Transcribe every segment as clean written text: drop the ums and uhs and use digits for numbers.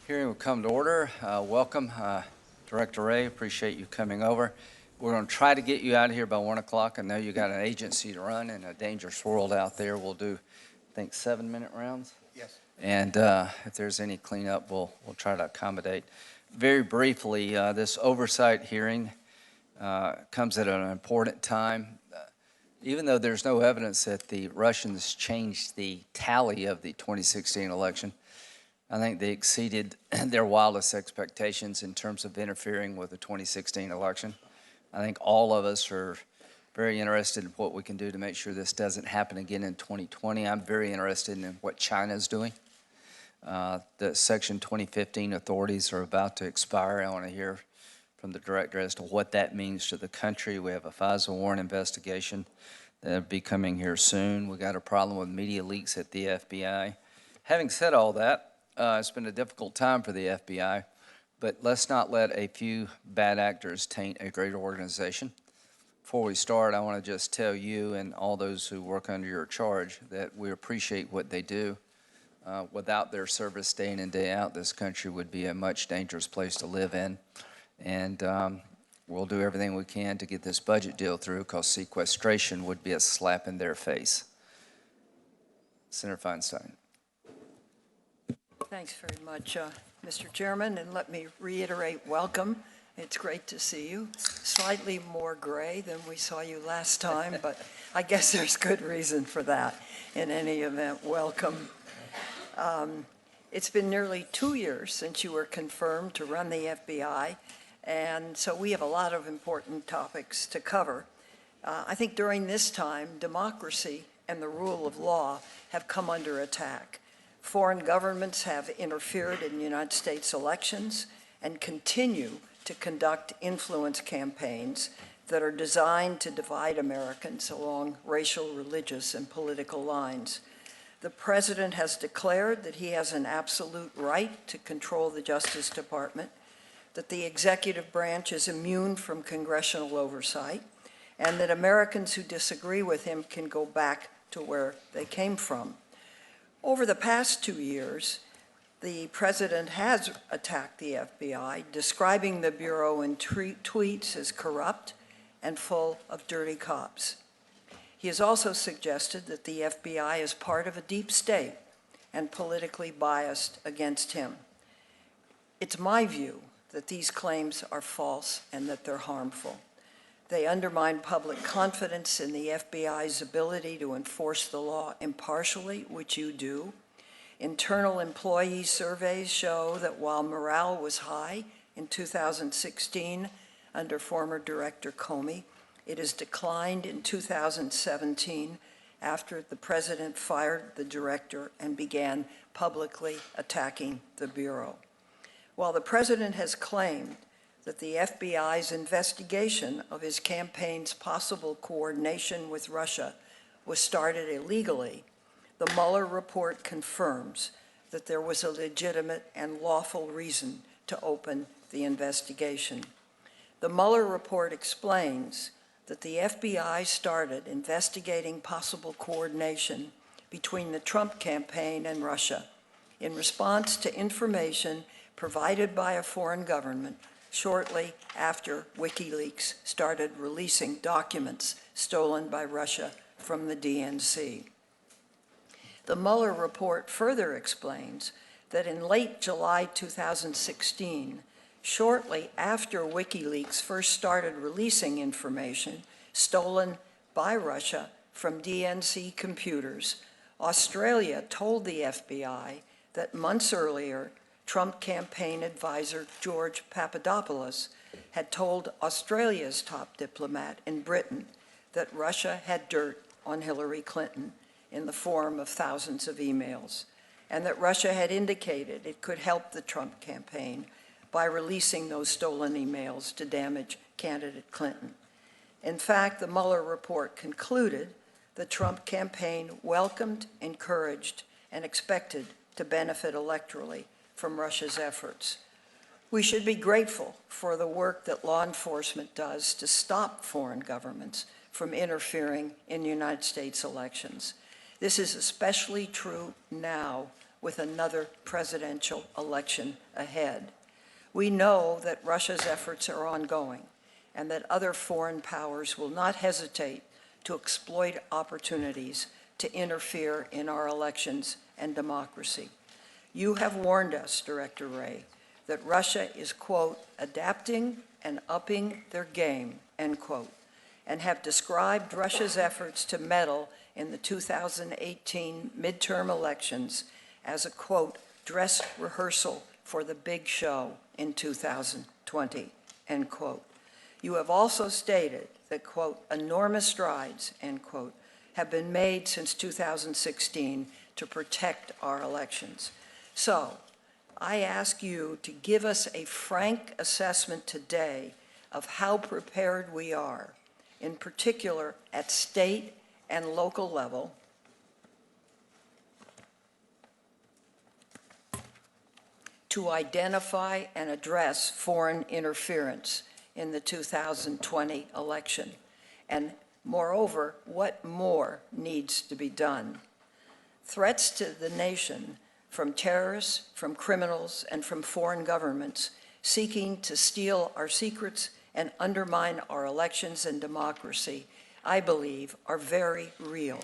Hearing will come to order. Welcome, Director Wray. Appreciate you coming over. We're going to try to get you out of here by 1 o'clock. I know you got an agency to run and a dangerous world out there. We'll do, I think, 7-minute rounds. Yes. And if there's any cleanup, we'll try to accommodate. Very briefly, this oversight hearing comes at an important time. Even though there's no evidence that the Russians changed the tally of the 2016 election, I think they exceeded their wildest expectations in terms of interfering with the 2016 election. I think all of us are very interested in what we can do to make sure this doesn't happen again in 2020. I'm very interested in what China's doing. The Section 2015 authorities are about to expire. I want to hear from the director as to what that means to the country. We have a FISA warrant investigation that'll be coming here soon. We got a problem with media leaks at the FBI. Having said all that, it's been a difficult time for the FBI. But let's not let a few bad actors taint a great organization. Before we start, I want to just tell you and all those who work under your charge that we appreciate what they do. Without their service day in and day out, this country would be a much dangerous place to live in. And we'll do everything we can to get this budget deal through, because sequestration would be a slap in their face. Senator Feinstein. Thanks very much, Mr. Chairman, and let me reiterate welcome. It's great to see you. Slightly more gray than we saw you last time, but I guess there's good reason for that. In any event, welcome. It's been nearly 2 years since you were confirmed to run the FBI, and so we have a lot of important topics to cover. I think during this time, democracy and the rule of law have come under attack. Foreign governments have interfered in United States elections and continue to conduct influence campaigns that are designed to divide Americans along racial, religious, and political lines. The President has declared that he has an absolute right to control the Justice Department, that the executive branch is immune from congressional oversight, and that Americans who disagree with him can go back to where they came from. Over the past 2 years, the President has attacked the FBI, describing the Bureau in tweets as corrupt and full of dirty cops. He has also suggested that the FBI is part of a deep state and politically biased against him. It's my view that these claims are false and that they're harmful. They undermine public confidence in the FBI's ability to enforce the law impartially, which you do. Internal employee surveys show that while morale was high in 2016 under former Director Comey, it has declined in 2017 after the President fired the director and began publicly attacking the Bureau. While the President has claimed that the FBI's investigation of his campaign's possible coordination with Russia was started illegally, the Mueller report confirms that there was a legitimate and lawful reason to open the investigation. The Mueller report explains that the FBI started investigating possible coordination between the Trump campaign and Russia in response to information provided by a foreign government shortly after WikiLeaks started releasing documents stolen by Russia from the DNC. The Mueller report further explains that in late July 2016, shortly after WikiLeaks first started releasing information stolen by Russia from DNC computers, Australia told the FBI that months earlier, Trump campaign advisor George Papadopoulos had told Australia's top diplomat in Britain that Russia had dirt on Hillary Clinton in the form of thousands of emails, and that Russia had indicated it could help the Trump campaign by releasing those stolen emails to damage candidate Clinton. In fact, the Mueller report concluded the Trump campaign welcomed, encouraged, and expected to benefit electorally from Russia's efforts. We should be grateful for the work that law enforcement does to stop foreign governments from interfering in United States elections. This is especially true now with another presidential election ahead. We know that Russia's efforts are ongoing, and that other foreign powers will not hesitate to exploit opportunities to interfere in our elections and democracy. You have warned us, Director Wray, that Russia is, quote, adapting and upping their game, end quote, and have described Russia's efforts to meddle in the 2018 midterm elections as a, quote, dress rehearsal for the big show in 2020, end quote. You have also stated that, quote, enormous strides, end quote, have been made since 2016 to protect our elections. So, I ask you to give us a frank assessment today of how prepared we are, in particular at state and local level, to identify and address foreign interference in the 2020 election. And moreover, what more needs to be done? Threats to the nation from terrorists, from criminals, and from foreign governments seeking to steal our secrets and undermine our elections and democracy, I believe, are very real.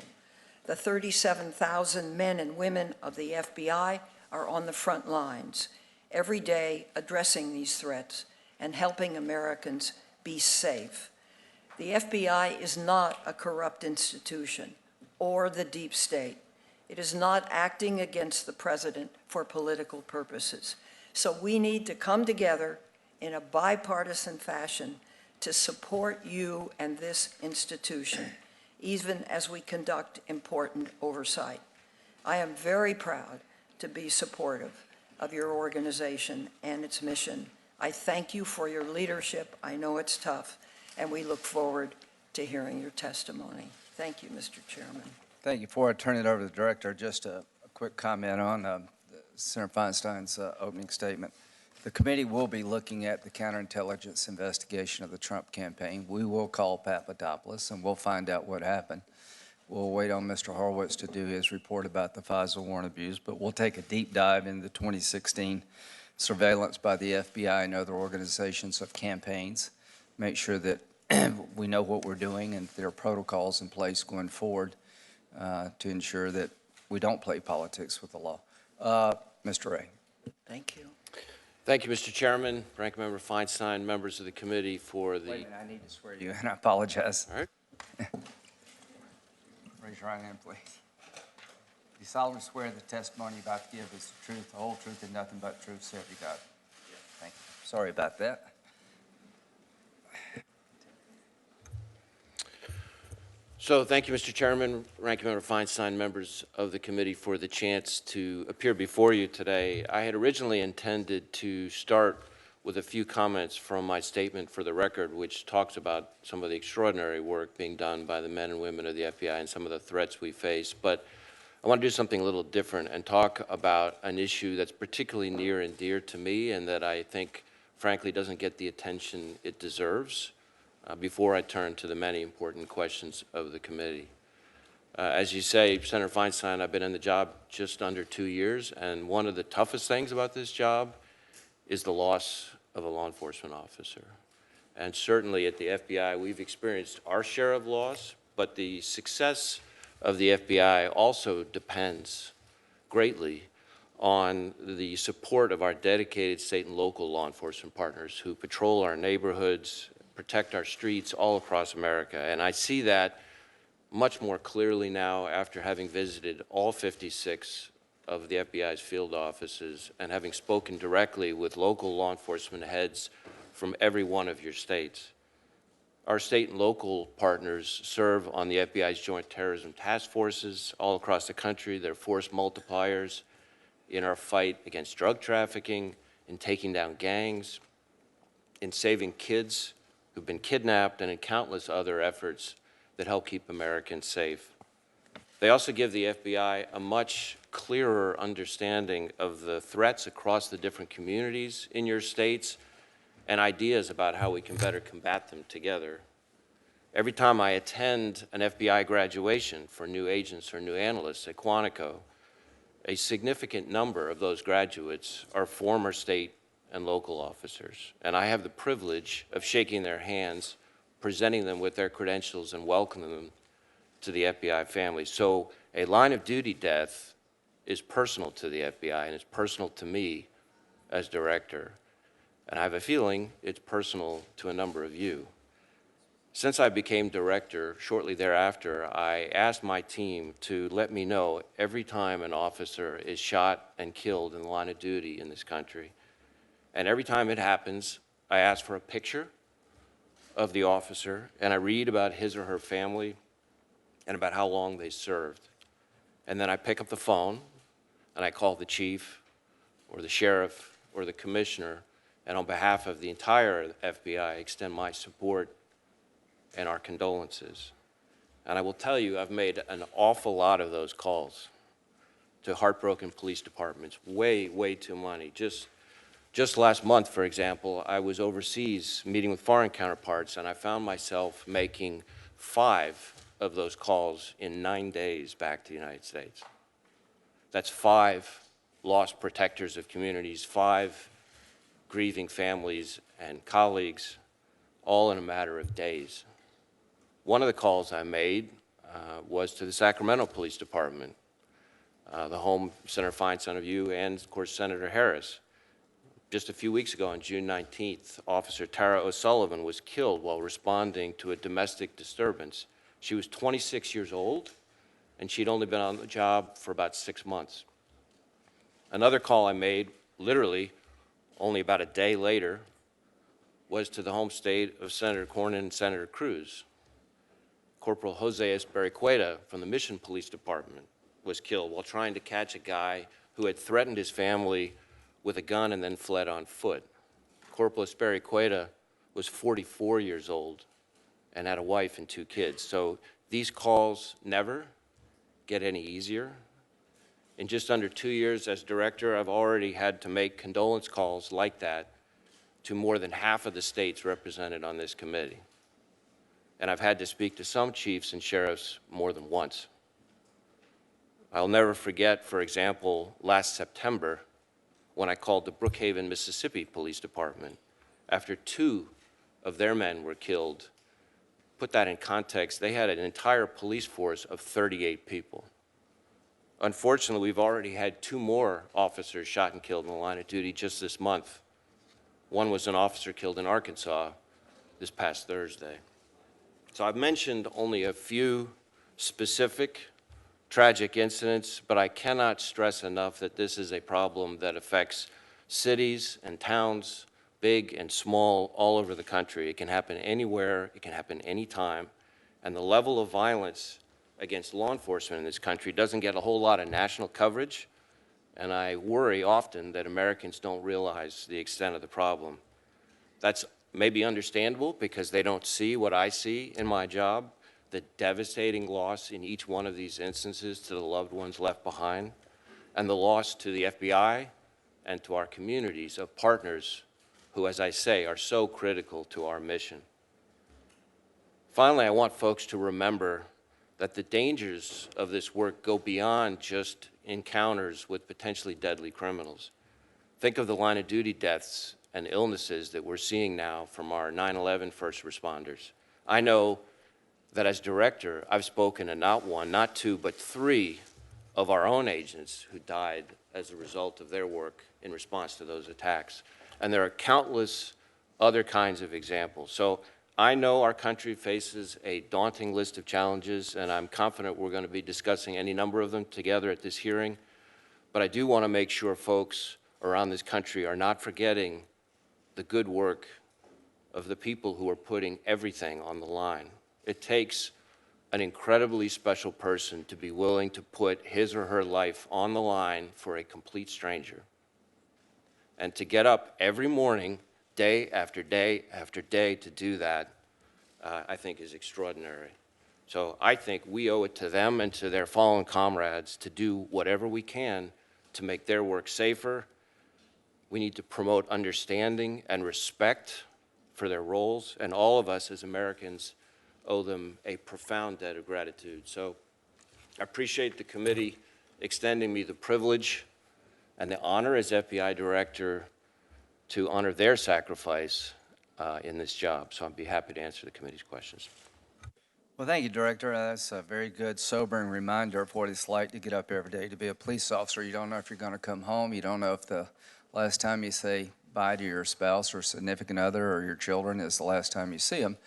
The 37,000 men and women of the FBI are on the front lines, every day addressing these threats and helping Americans be safe. The FBI is not a corrupt institution or the deep state. It is not acting against the president for political purposes. So we need to come together in a bipartisan fashion to support you and this institution, even as we conduct important oversight. I am very proud to be supportive of your organization and its mission. I thank you for your leadership. I know it's tough, and we look forward to hearing your testimony. Thank you, Mr. Chairman. Thank you. Before I turn it over to the director, just a quick comment on Senator Feinstein's opening statement. The committee will be looking at the counterintelligence investigation of the Trump campaign. We will call Papadopoulos, and we'll find out what happened. We'll wait on Mr. Horowitz to do his report about the FISA warrant abuse, but we'll take a deep dive into the 2016 surveillance by the FBI and other organizations of campaigns, make sure that we know what we're doing and there are protocols in place going forward to ensure that we don't play politics with the law. Mr. Wray. Thank you. Thank you, Mr. Chairman, Ranking Member Feinstein, members of the committee for the... Wait a minute, I need to swear you in. I apologize. All right. Raise your right hand, please. You solemnly swear the testimony you're about to give is the truth, the whole truth, and nothing but the truth, so help you God. Thank you. Sorry about that. So thank you, Mr. Chairman, Ranking Member Feinstein, members of the committee for the chance to appear before you today. I had originally intended to start with a few comments from my statement for the record, which talks about some of the extraordinary work being done by the men and women of the FBI and some of the threats we face. But I want to do something a little different and talk about an issue that's particularly near and dear to me and that I think, frankly, doesn't get the attention it deserves. Before I turn to the many important questions of the committee. As you say, Senator Feinstein, I've been in the job just under 2 years, and one of the toughest things about this job is the loss of a law enforcement officer. And certainly at the FBI, we've experienced our share of loss, but the success of the FBI also depends greatly on the support of our dedicated state and local law enforcement partners who patrol our neighborhoods, protect our streets all across America. And I see that much more clearly now after having visited all 56 of the FBI's field offices and having spoken directly with local law enforcement heads from every one of your states. Our state and local partners serve on the FBI's joint terrorism task forces all across the country. They're force multipliers in our fight against drug trafficking, in taking down gangs, in saving kids who've been kidnapped, and in countless other efforts that help keep Americans safe. They also give the FBI a much clearer understanding of the threats across the different communities in your states and ideas about how we can better combat them together. Every time I attend an FBI graduation for new agents or new analysts at Quantico, a significant number of those graduates are former state and local officers. And I have the privilege of shaking their hands, presenting them with their credentials, and welcoming them to the FBI family. So a line of duty death is personal to the FBI, and it's personal to me as director. And I have a feeling it's personal to a number of you. Since I became director, shortly thereafter, I asked my team to let me know every time an officer is shot and killed in the line of duty in this country. And every time it happens, I ask for a picture of the officer, and I read about his or her family and about how long they served. And then I pick up the phone, and I call the chief or the sheriff or the commissioner, and on behalf of the entire FBI, extend my support and our condolences. And I will tell you, I've made an awful lot of those calls to heartbroken police departments, way, way too many. Just last month, for example, I was overseas meeting with foreign counterparts, and I found myself making 5 of those calls in 9 days back to the United States. That's 5 lost protectors of communities, 5 grieving families and colleagues, all in a matter of days. One of the calls I made was to the Sacramento Police Department, the home, Senator Feinstein of you, and of course Senator Harris. Just a few weeks ago, on June 19th, Officer Tara O'Sullivan was killed while responding to a domestic disturbance. She was 26 years old, and she'd only been on the job for about 6 months. Another call I made, literally only about a day later, was to the home state of Senator Cornyn and Senator Cruz. Corporal Jose Espericueta from the Mission Police Department was killed while trying to catch a guy who had threatened his family with a gun and then fled on foot. Corporal Espericueta was 44 years old and had a wife and 2 kids. So these calls never get any easier. In just under 2 years as director, I've already had to make condolence calls like that to more than half of the states represented on this committee. And I've had to speak to some chiefs and sheriffs more than once. I'll never forget, for example, last September when I called the Brookhaven, Mississippi Police Department after 2 of their men were killed. Put that in context, they had an entire police force of 38 people. Unfortunately, we've already had 2 more officers shot and killed in the line of duty just this month. One was an officer killed in Arkansas this past Thursday. So I've mentioned only a few specific tragic incidents, but I cannot stress enough that this is a problem that affects cities and towns, big and small, all over the country. It can happen anywhere, it can happen anytime, and the level of violence against law enforcement in this country doesn't get a whole lot of national coverage, and I worry often that Americans don't realize the extent of the problem. That's maybe understandable because they don't see what I see in my job, the devastating loss in each one of these instances to the loved ones left behind, and the loss to the FBI and to our communities of partners who, as I say, are so critical to our mission. Finally, I want folks to remember that the dangers of this work go beyond just encounters with potentially deadly criminals. Think of the line of duty deaths and illnesses that we're seeing now from our 9/11 first responders. I know that as director, I've spoken to not 1, not 2, but 3 of our own agents who died as a result of their work in response to those attacks. And there are countless other kinds of examples. So I know our country faces a daunting list of challenges, and I'm confident we're going to be discussing any number of them together at this hearing. But I do want to make sure folks around this country are not forgetting the good work of the people who are putting everything on the line. It takes an incredibly special person to be willing to put his or her life on the line for a complete stranger. And to get up every morning, day after day after day to do that, I think is extraordinary. So I think we owe it to them and to their fallen comrades to do whatever we can to make their work safer. We need to promote understanding and respect for their roles, and all of us as Americans owe them a profound debt of gratitude. So I appreciate the committee extending me the privilege and the honor as FBI director to honor their sacrifice in this job. So I'd be happy to answer the committee's questions. Well, thank you, Director. That's a very good, sobering reminder of what it's like to get up every day to be a police officer. You don't know if you're going to come home. You don't know if the last time you say bye to your spouse or significant other or your children is the last time you see them.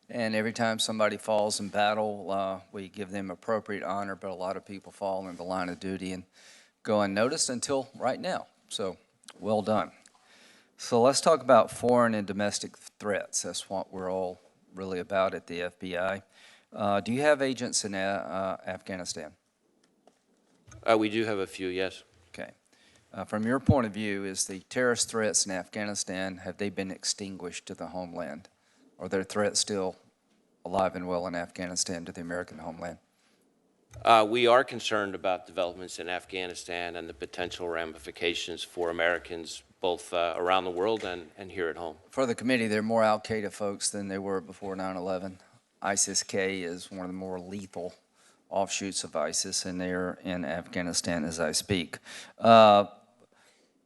And every time somebody falls in battle, we give them appropriate honor, but a lot of people fall in the line of duty and go unnoticed until right now. So, well done. So let's talk about foreign and domestic threats. That's what we're all really about at the FBI. Do you have agents in Afghanistan? We do have a few, yes. Okay. From your point of view, is the terrorist threats in Afghanistan, have they been extinguished to the homeland? Are their threats still alive and well in Afghanistan to the American homeland? We are concerned about developments in Afghanistan and the potential ramifications for Americans both around the world and here at home. For the committee, there are more al-Qaeda folks than there were before 9/11. ISIS-K is one of the more lethal offshoots of ISIS, and they're in Afghanistan as I speak.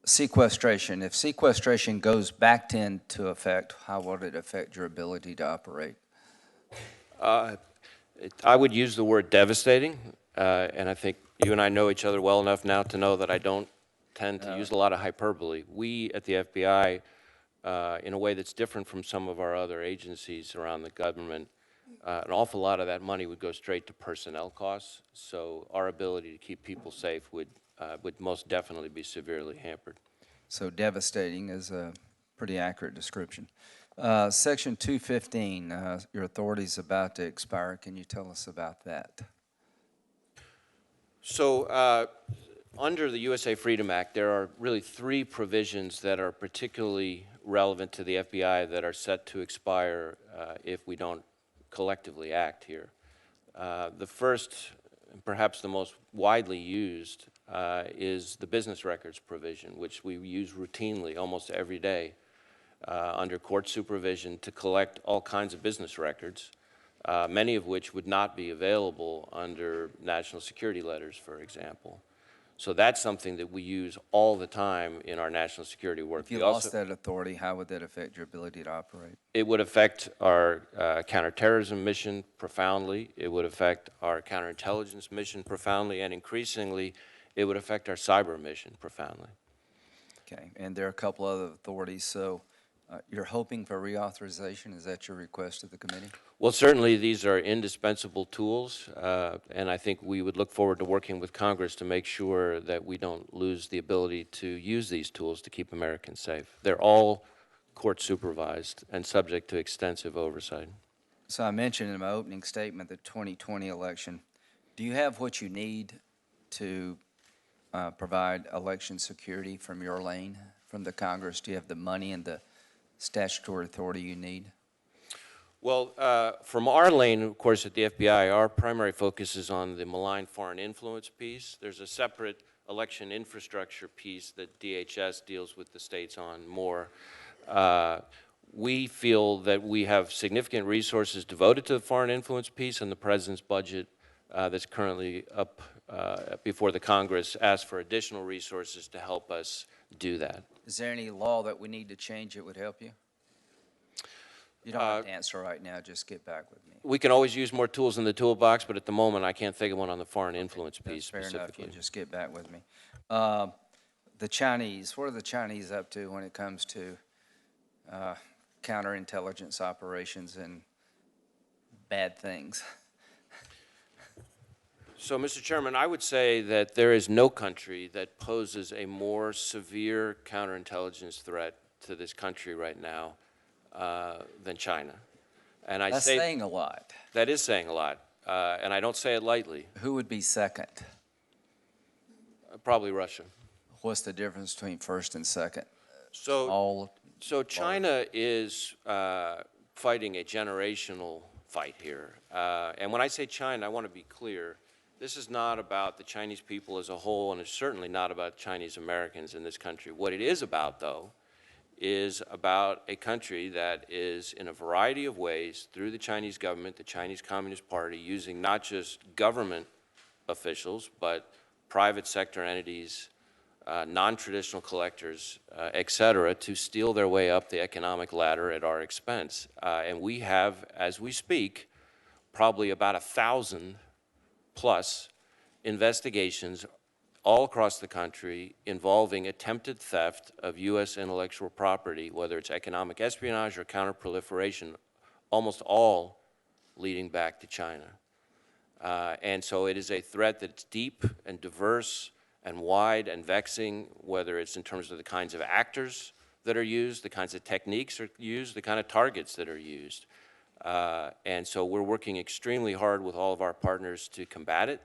Sequestration. If sequestration goes back into effect, how would it affect your ability to operate? I would use the word devastating, and I think you and I know each other well enough now to know that I don't tend to use a lot of hyperbole. We at the FBI, in a way that's different from some of our other agencies around the government, an awful lot of that money would go straight to personnel costs, so our ability to keep people safe would most definitely be severely hampered. So devastating is a pretty accurate description. Section 215, your authority is about to expire. Can you tell us about that? So under the USA Freedom Act, there are really three provisions that are particularly relevant to the FBI that are set to expire if we don't collectively act here. The first, and perhaps the most widely used, is the business records provision, which we use routinely almost every day under court supervision to collect all kinds of business records, many of which would not be available under national security letters, for example. So that's something that we use all the time in our national security work. If you lost that authority, how would that affect your ability to operate? It would affect our counterterrorism mission profoundly. It would affect our counterintelligence mission profoundly, and increasingly, it would affect our cyber mission profoundly. Okay, and there are a couple other authorities, so you're hoping for reauthorization? Is that your request to the committee? Well, certainly these are indispensable tools, and I think we would look forward to working with Congress to make sure that we don't lose the ability to use these tools to keep Americans safe. They're all court supervised and subject to extensive oversight. So I mentioned in my opening statement the 2020 election. Do you have what you need to provide election security from your lane, from the Congress? Do you have the money and the statutory authority you need? Well, from our lane, of course, at the FBI, our primary focus is on the malign foreign influence piece. There's a separate election infrastructure piece that DHS deals with the states on more. We feel that we have significant resources devoted to the foreign influence piece, and the President's budget that's currently up before the Congress asks for additional resources to help us do that. Is there any law that we need to change that would help you? You don't have to answer right now, just get back with me. We can always use more tools in the toolbox, but at the moment I can't think of one on the foreign influence piece Fair specifically. enough, you just get back with me. The Chinese, what are the Chinese up to when it comes to counterintelligence operations and bad things? So, Mr. Chairman, I would say that there is no country that poses a more severe counterintelligence threat to this country right now than China. And That's saying a lot. That is saying a lot, and I don't say it lightly. Who would be second? Probably Russia. What's the difference between first and second? So China is fighting a generational fight here. And when I say China, I want to be clear. This is not about the Chinese people as a whole, and it's certainly not about Chinese Americans in this country. What it is about, though, is about a country that is, in a variety of ways, through the Chinese government, the Chinese Communist Party, using not just government officials, but private sector entities non-traditional collectors, et cetera, to steal their way up the economic ladder at our expense. And we have, as we speak, probably about 1,000 plus investigations all across the country involving attempted theft of U.S. intellectual property, whether it's economic espionage or counterproliferation, almost all leading back to China. And so it is a threat that's deep and diverse and wide and vexing, whether it's in terms of the kinds of actors that are used, the kinds of techniques are used, the kind of targets that are used. And so we're working extremely hard with all of our partners to combat it.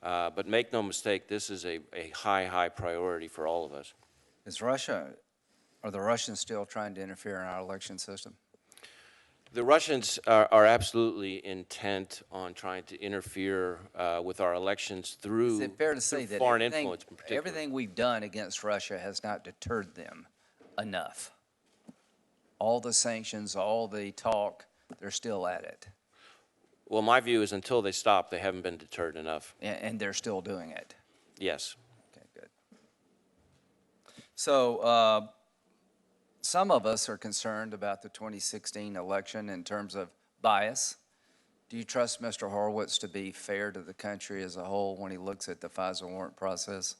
But make no mistake, this is a high priority for all of us. Are the Russians still trying to interfere in our election system? The Russians are absolutely intent on trying to interfere with our elections through, Is it fair to say that foreign influence in particular. everything we've done against Russia has not deterred them enough? All the sanctions, all the talk, they're still at it. Well, my view is until they stop, they haven't been deterred enough. And they're still doing it. Yes. Okay, good. So some of us are concerned about the 2016 election in terms of bias. Do you trust Mr. Horowitz to be fair to the country as a whole when he looks at the FISA warrant process?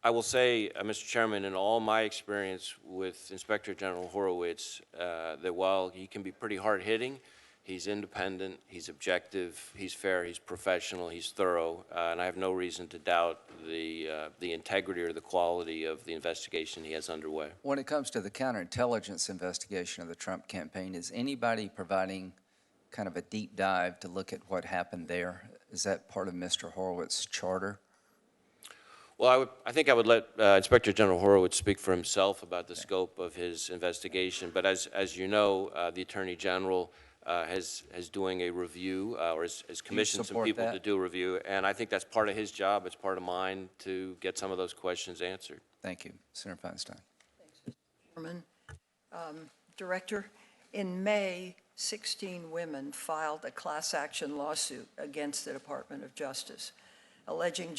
I will say, Mr. Chairman, in all my experience with Inspector General Horowitz, that while he can be pretty hard-hitting, he's independent, he's objective, he's fair, he's professional, he's thorough, and I have no reason to doubt the integrity or the quality of the investigation he has underway. When it comes to the counterintelligence investigation of the Trump campaign, is anybody providing kind of a deep dive to look at what happened there? Is that part of Mr. Horowitz's charter? Well, I think I would let Inspector General Horowitz speak for himself about the scope of his investigation, but as you know, the Attorney General has doing a review, or has commissioned some people to do a review, and I think that's part of his job, it's part of mine, to get some of those questions answered. Thank you. Senator Feinstein. Thanks, Mr. Chairman. Director, in May, 16 women filed a class action lawsuit against the Department of Justice, alleging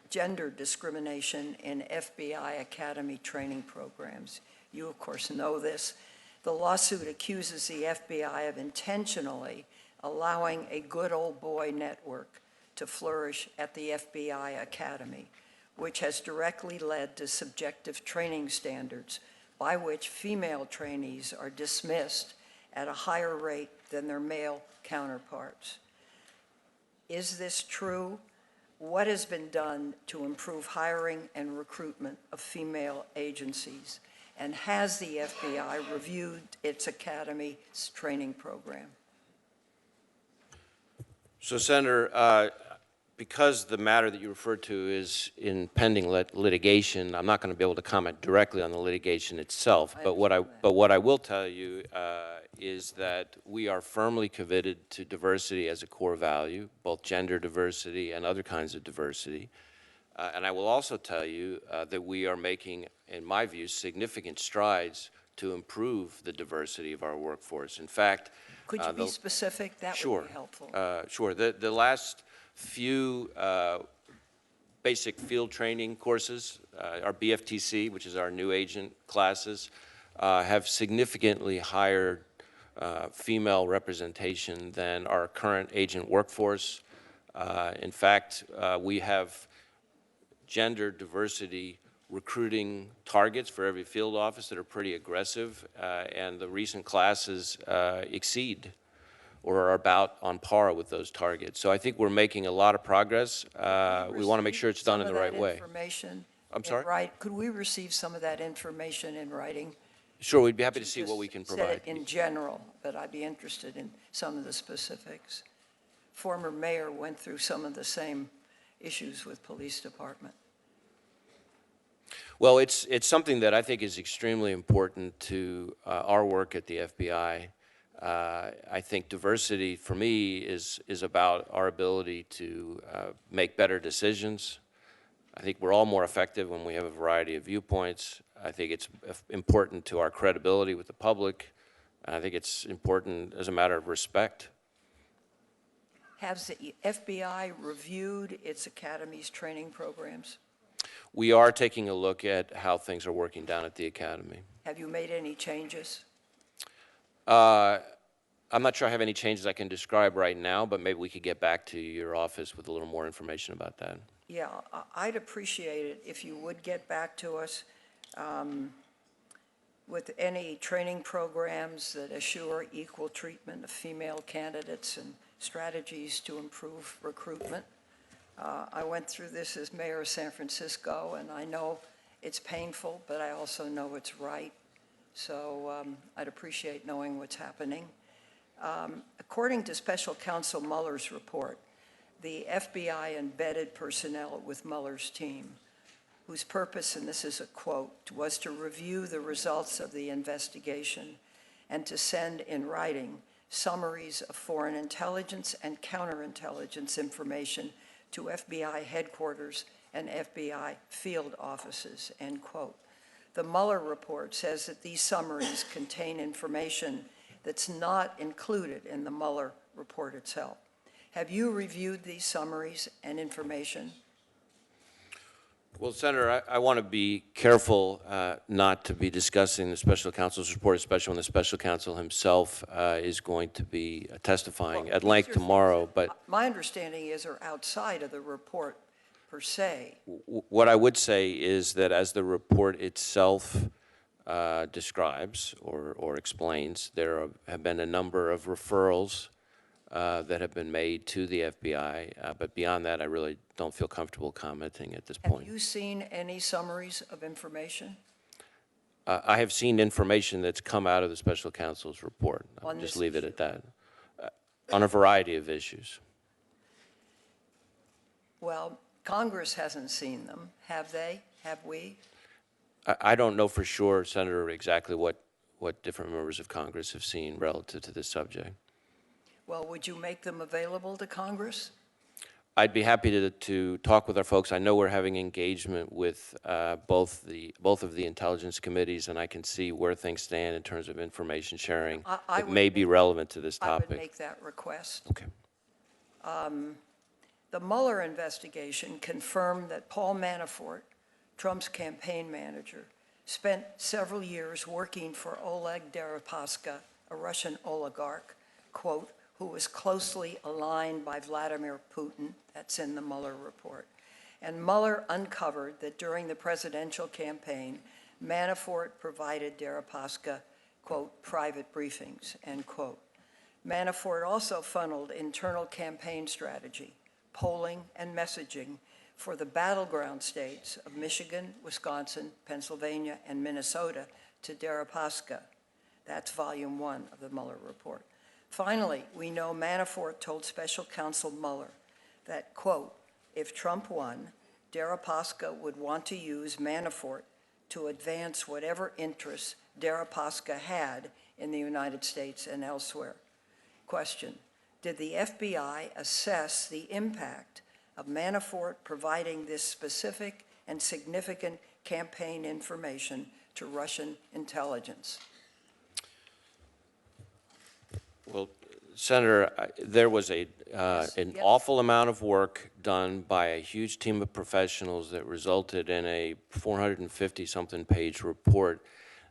gender discrimination in FBI Academy training programs. You, of course, know this. The lawsuit accuses the FBI of intentionally allowing a good old boy network to flourish at the FBI Academy, which has directly led to subjective training standards by which female trainees are dismissed at a higher rate than their male counterparts. Is this true? What has been done to improve hiring and recruitment of female agencies? And has the FBI reviewed its Academy's training program? So, Senator, because the matter that you referred to is in pending litigation, I'm not going to be able to comment directly on the litigation itself. But what I will tell you is that we are firmly committed to diversity as a core value, both gender diversity and other kinds of diversity. And I will also tell you that we are making, in my view, significant strides to improve the diversity of our workforce. In fact, could you be specific? That would be helpful. Sure. The last few basic field training courses, our BFTC, which is our new agent classes, have significantly higher female representation than our current agent workforce. In fact, we have gender diversity recruiting targets for every field office that are pretty aggressive, and the recent classes exceed or are about on par with those targets. So I think we're making a lot of progress. We want to make sure it's done in the right way. I'm sorry? Could we receive some of that information in writing? Sure, we'd be happy to see what we can provide. Said it in general, but I'd be interested in some of the specifics. Former mayor went through some of the same issues with police department. Well, it's something that I think is extremely important to our work at the FBI. I think diversity, for me, is about our ability to make better decisions. I think we're all more effective when we have a variety of viewpoints. I think it's important to our credibility with the public. And I think it's important as a matter of respect. Has the FBI reviewed its Academy's training programs? We are taking a look at how things are working down at the academy. Have you made any changes? I'm not sure I have any changes I can describe right now, but maybe we could get back to your office with a little more information about that. Yeah, I'd appreciate it if you would get back to us with any training programs that assure equal treatment of female candidates and strategies to improve recruitment. I went through this as mayor of San Francisco, and I know it's painful, but I also know it's right. So I'd appreciate knowing what's happening. According to Special Counsel Mueller's report, the FBI embedded personnel with Mueller's team, whose purpose, and this is a quote, was to review the results of the investigation and to send in writing summaries of foreign intelligence and counterintelligence information to FBI headquarters and FBI field offices, end quote. The Mueller report says that these summaries contain information that's not included in the Mueller report itself. Have you reviewed these summaries and information? Well, Senator, I want to be careful not to be discussing the special counsel's report, especially when the special counsel himself is going to be testifying at length tomorrow. But my understanding is they're outside of the report per se. What I would say is that as the report itself describes or explains, there have been a number of referrals that have been made to the FBI, but beyond that, I really don't feel comfortable commenting at this point. Have you seen any summaries of information? I have seen information that's come out of the special counsel's report. I'll just leave it at that. On a variety of issues. Well, Congress hasn't seen them, have they? Have we? I don't know for sure, Senator, exactly what different members of Congress have seen relative to this subject. Well, would you make them available to Congress? I'd be happy to talk with our folks. I know we're having engagement with both of the intelligence committees, and I can see where things stand in terms of information sharing that may be relevant to this topic. I would make that request. Okay. The Mueller investigation confirmed that Paul Manafort, Trump's campaign manager, spent several years working for Oleg Deripaska, a Russian oligarch, quote, who was closely aligned by Vladimir Putin. That's in the Mueller report. And Mueller uncovered that during the presidential campaign, Manafort provided Deripaska, quote, private briefings, end quote. Manafort also funneled internal campaign strategy, polling, and messaging for the battleground states of Michigan, Wisconsin, Pennsylvania, and Minnesota to Deripaska. That's volume 1 of the Mueller report. Finally, we know Manafort told Special Counsel Mueller that, quote, if Trump won, Deripaska would want to use Manafort to advance whatever interests Deripaska had in the United States and elsewhere. Question, did the FBI assess the impact of Manafort providing this specific and significant campaign information to Russian intelligence? Well, Senator, there was an awful amount of work done by a huge team of professionals that resulted in a 450-something page report,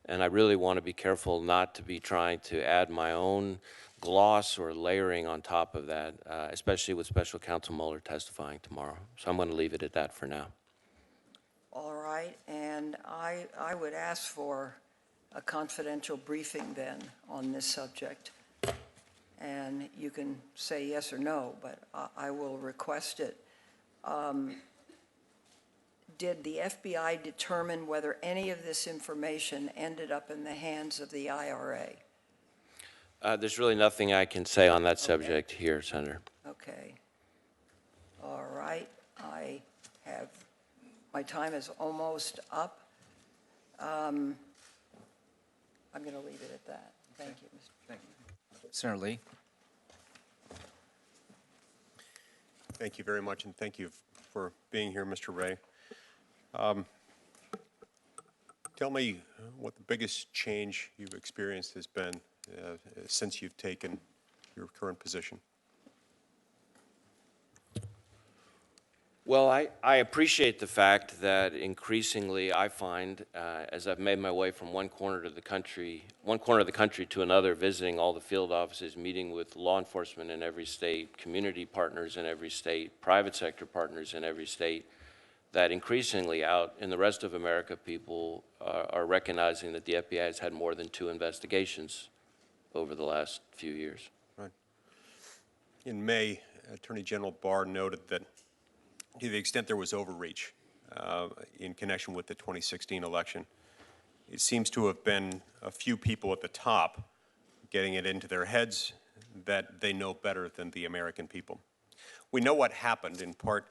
and I really want to be careful not to be trying to add my own gloss or layering on top of that, especially with Special Counsel Mueller testifying tomorrow. So I'm going to leave it at that for now. All right, and I would ask for a confidential briefing then on this subject. And you can say yes or no, but I will request it. Did the FBI determine whether any of this information ended up in the hands of the IRA? There's really nothing I can say on that subject here, Senator. Okay. All right. My time is almost up. I'm going to leave it at that. Thank you, Mr. Thank you. Senator Lee. Thank you very much, and thank you for being here, Mr. Wray. Tell me what the biggest change you've experienced has been since you've taken your current position. Well, I appreciate the fact that increasingly I find, as I've made my way from one corner of the country to another, visiting all the field offices, meeting with law enforcement in every state, community partners in every state, private sector partners in every state, that increasingly out in the rest of America, people are recognizing that the FBI has had more than 2 investigations over the last few years. Right. In May, Attorney General Barr noted that to the extent there was overreach in connection with the 2016 election, it seems to have been a few people at the top getting it into their heads that they know better than the American people. We know what happened in part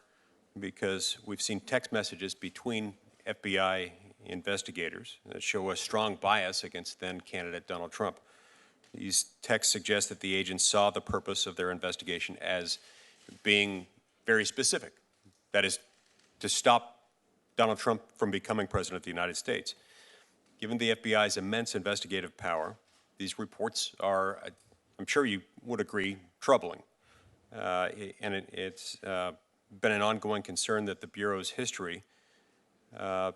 because we've seen text messages between FBI investigators that show a strong bias against then-candidate Donald Trump. These texts suggest that the agents saw the purpose of their investigation as being very specific. That is, to stop Donald Trump from becoming president of the United States. Given the FBI's immense investigative power, these reports are, I'm sure you would agree, troubling. And it's been an ongoing concern that the Bureau's history has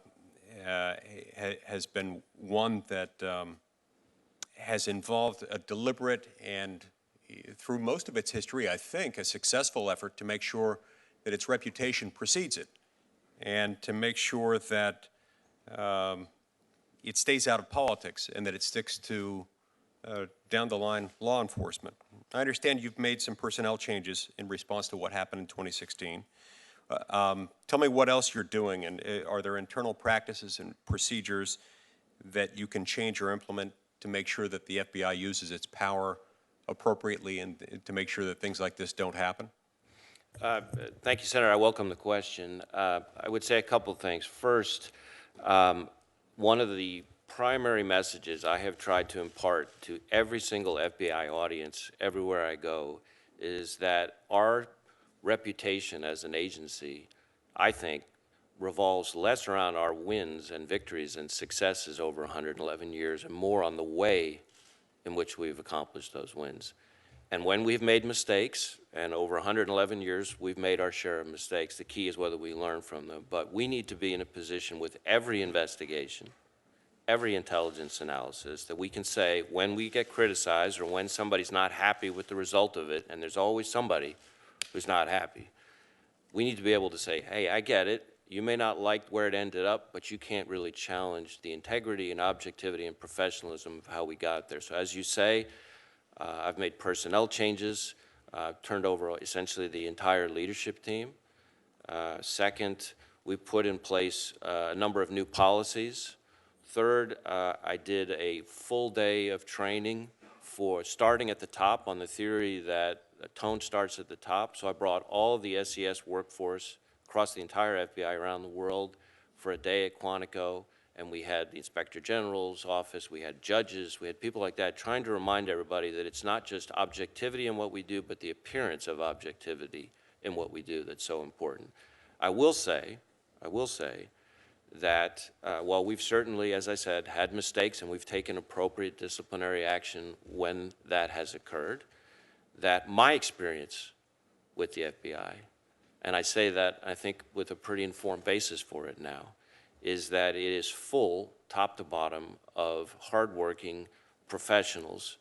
been one that has involved a deliberate and, through most of its history, I think, a successful effort to make sure that its reputation precedes it, and to make sure that it stays out of politics and that it sticks to down-the-line law enforcement. I understand you've made some personnel changes in response to what happened in 2016. Tell me what else you're doing, and are there internal practices and procedures that you can change or implement to make sure that the FBI uses its power appropriately and to make sure that things like this don't happen? Thank you, Senator. I welcome the question. I would say a couple of things. First, one of the primary messages I have tried to impart to every single FBI audience everywhere I go is that our reputation as an agency, I think, revolves less around our wins and victories and successes over 111 years and more on the way in which we've accomplished those wins. And when we've made mistakes, and over 111 years we've made our share of mistakes, the key is whether we learn from them. But we need to be in a position with every investigation, every intelligence analysis, that we can say when we get criticized or when somebody's not happy with the result of it, and there's always somebody who's not happy, we need to be able to say, hey, I get it. You may not like where it ended up, but you can't really challenge the integrity and objectivity and professionalism of how we got there. So as you say, I've made personnel changes, turned over essentially the entire leadership team. Second, we put in place a number of new policies. Third, I did a full day of training for starting at the top on the theory that the tone starts at the top. So I brought all of the SES workforce across the entire FBI around the world for a day at Quantico, and we had the Inspector General's office, we had judges, we had people like that trying to remind everybody that it's not just objectivity in what we do, but the appearance of objectivity in what we do that's so important. I will say that while we've certainly, as I said, had mistakes and we've taken appropriate disciplinary action when that has occurred, that my experience with the FBI, and I say that I think with a pretty informed basis for it now, is that it is full, top to bottom, of hardworking professionals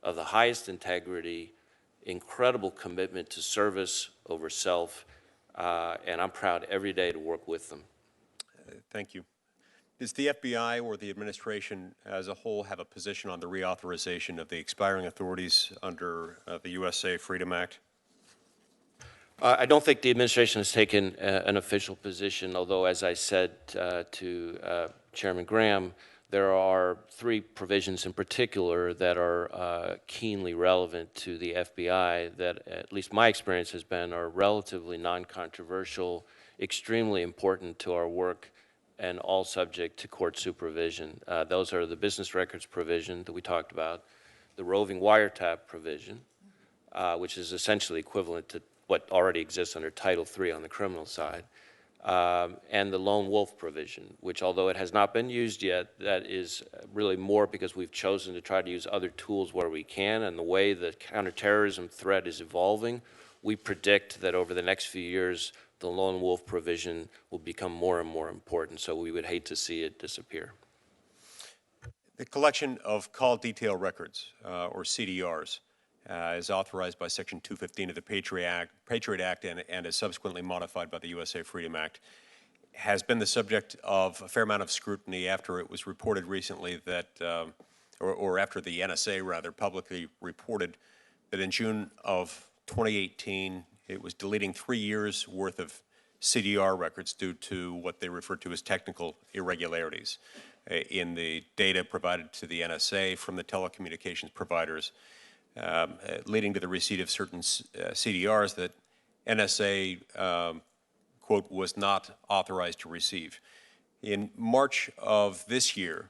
of the highest integrity, incredible commitment to service over self, and I'm proud every day to work with them. Thank you. Does the FBI or the administration as a whole have a position on the reauthorization of the expiring authorities under the USA Freedom Act? I don't think the administration has taken an official position, although, as I said to Chairman Graham, there are 3 provisions in particular that are keenly relevant to the FBI that, at least my experience has been, are relatively non-controversial, extremely important to our work, and all subject to court supervision. Those are the business records provision that we talked about, the roving wiretap provision, which is essentially equivalent to what already exists under Title III on the criminal side, and the lone wolf provision, which, although it has not been used yet, that is really more because we've chosen to try to use other tools where we can, and the way the counterterrorism threat is evolving, we predict that over the next few years, the lone wolf provision will become more and more important, so we would hate to see it disappear. The collection of call detail records, or CDRs, is authorized by Section 215 of the Patriot Act and is subsequently modified by the USA Freedom Act, has been the subject of a fair amount of scrutiny after it was reported recently that, or after the NSA rather publicly reported that in June of 2018 it was deleting 3 years worth of CDR records due to what they refer to as technical irregularities in the data provided to the NSA from the telecommunications providers, leading to the receipt of certain CDRs that NSA, quote, was not authorized to receive. In March of this year,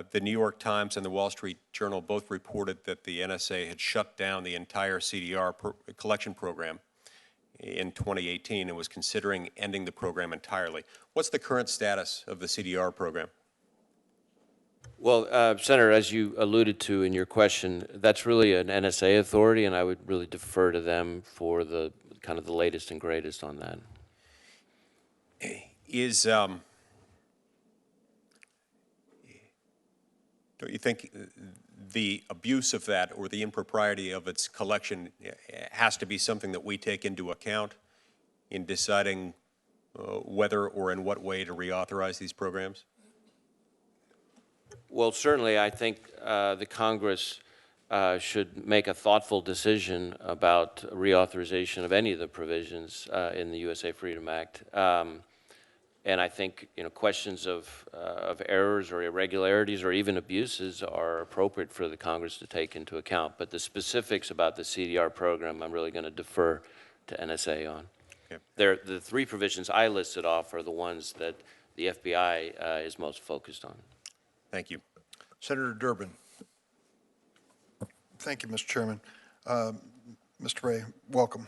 the New York Times and the Wall Street Journal both reported that the NSA had shut down the entire CDR collection program in 2018 and was considering ending the program entirely. What's the current status of the CDR program? Well, Senator, as you alluded to in your question, that's really an NSA authority, and I would really defer to them for the kind of the latest and greatest on that. Don't you think the abuse of that or the impropriety of its collection has to be something that we take into account in deciding whether or in what way to reauthorize these programs? Well, certainly, I think the Congress should make a thoughtful decision about reauthorization of any of the provisions in the USA Freedom Act. And I think, questions of errors or irregularities or even abuses are appropriate for the Congress to take into account. But the specifics about the CDR program, I'm really going to defer to NSA on. Okay. The 3 provisions I listed off are the ones that the FBI is most focused on. Thank you. Senator Durbin. Thank you, Mr. Chairman. Mr. Wray, welcome.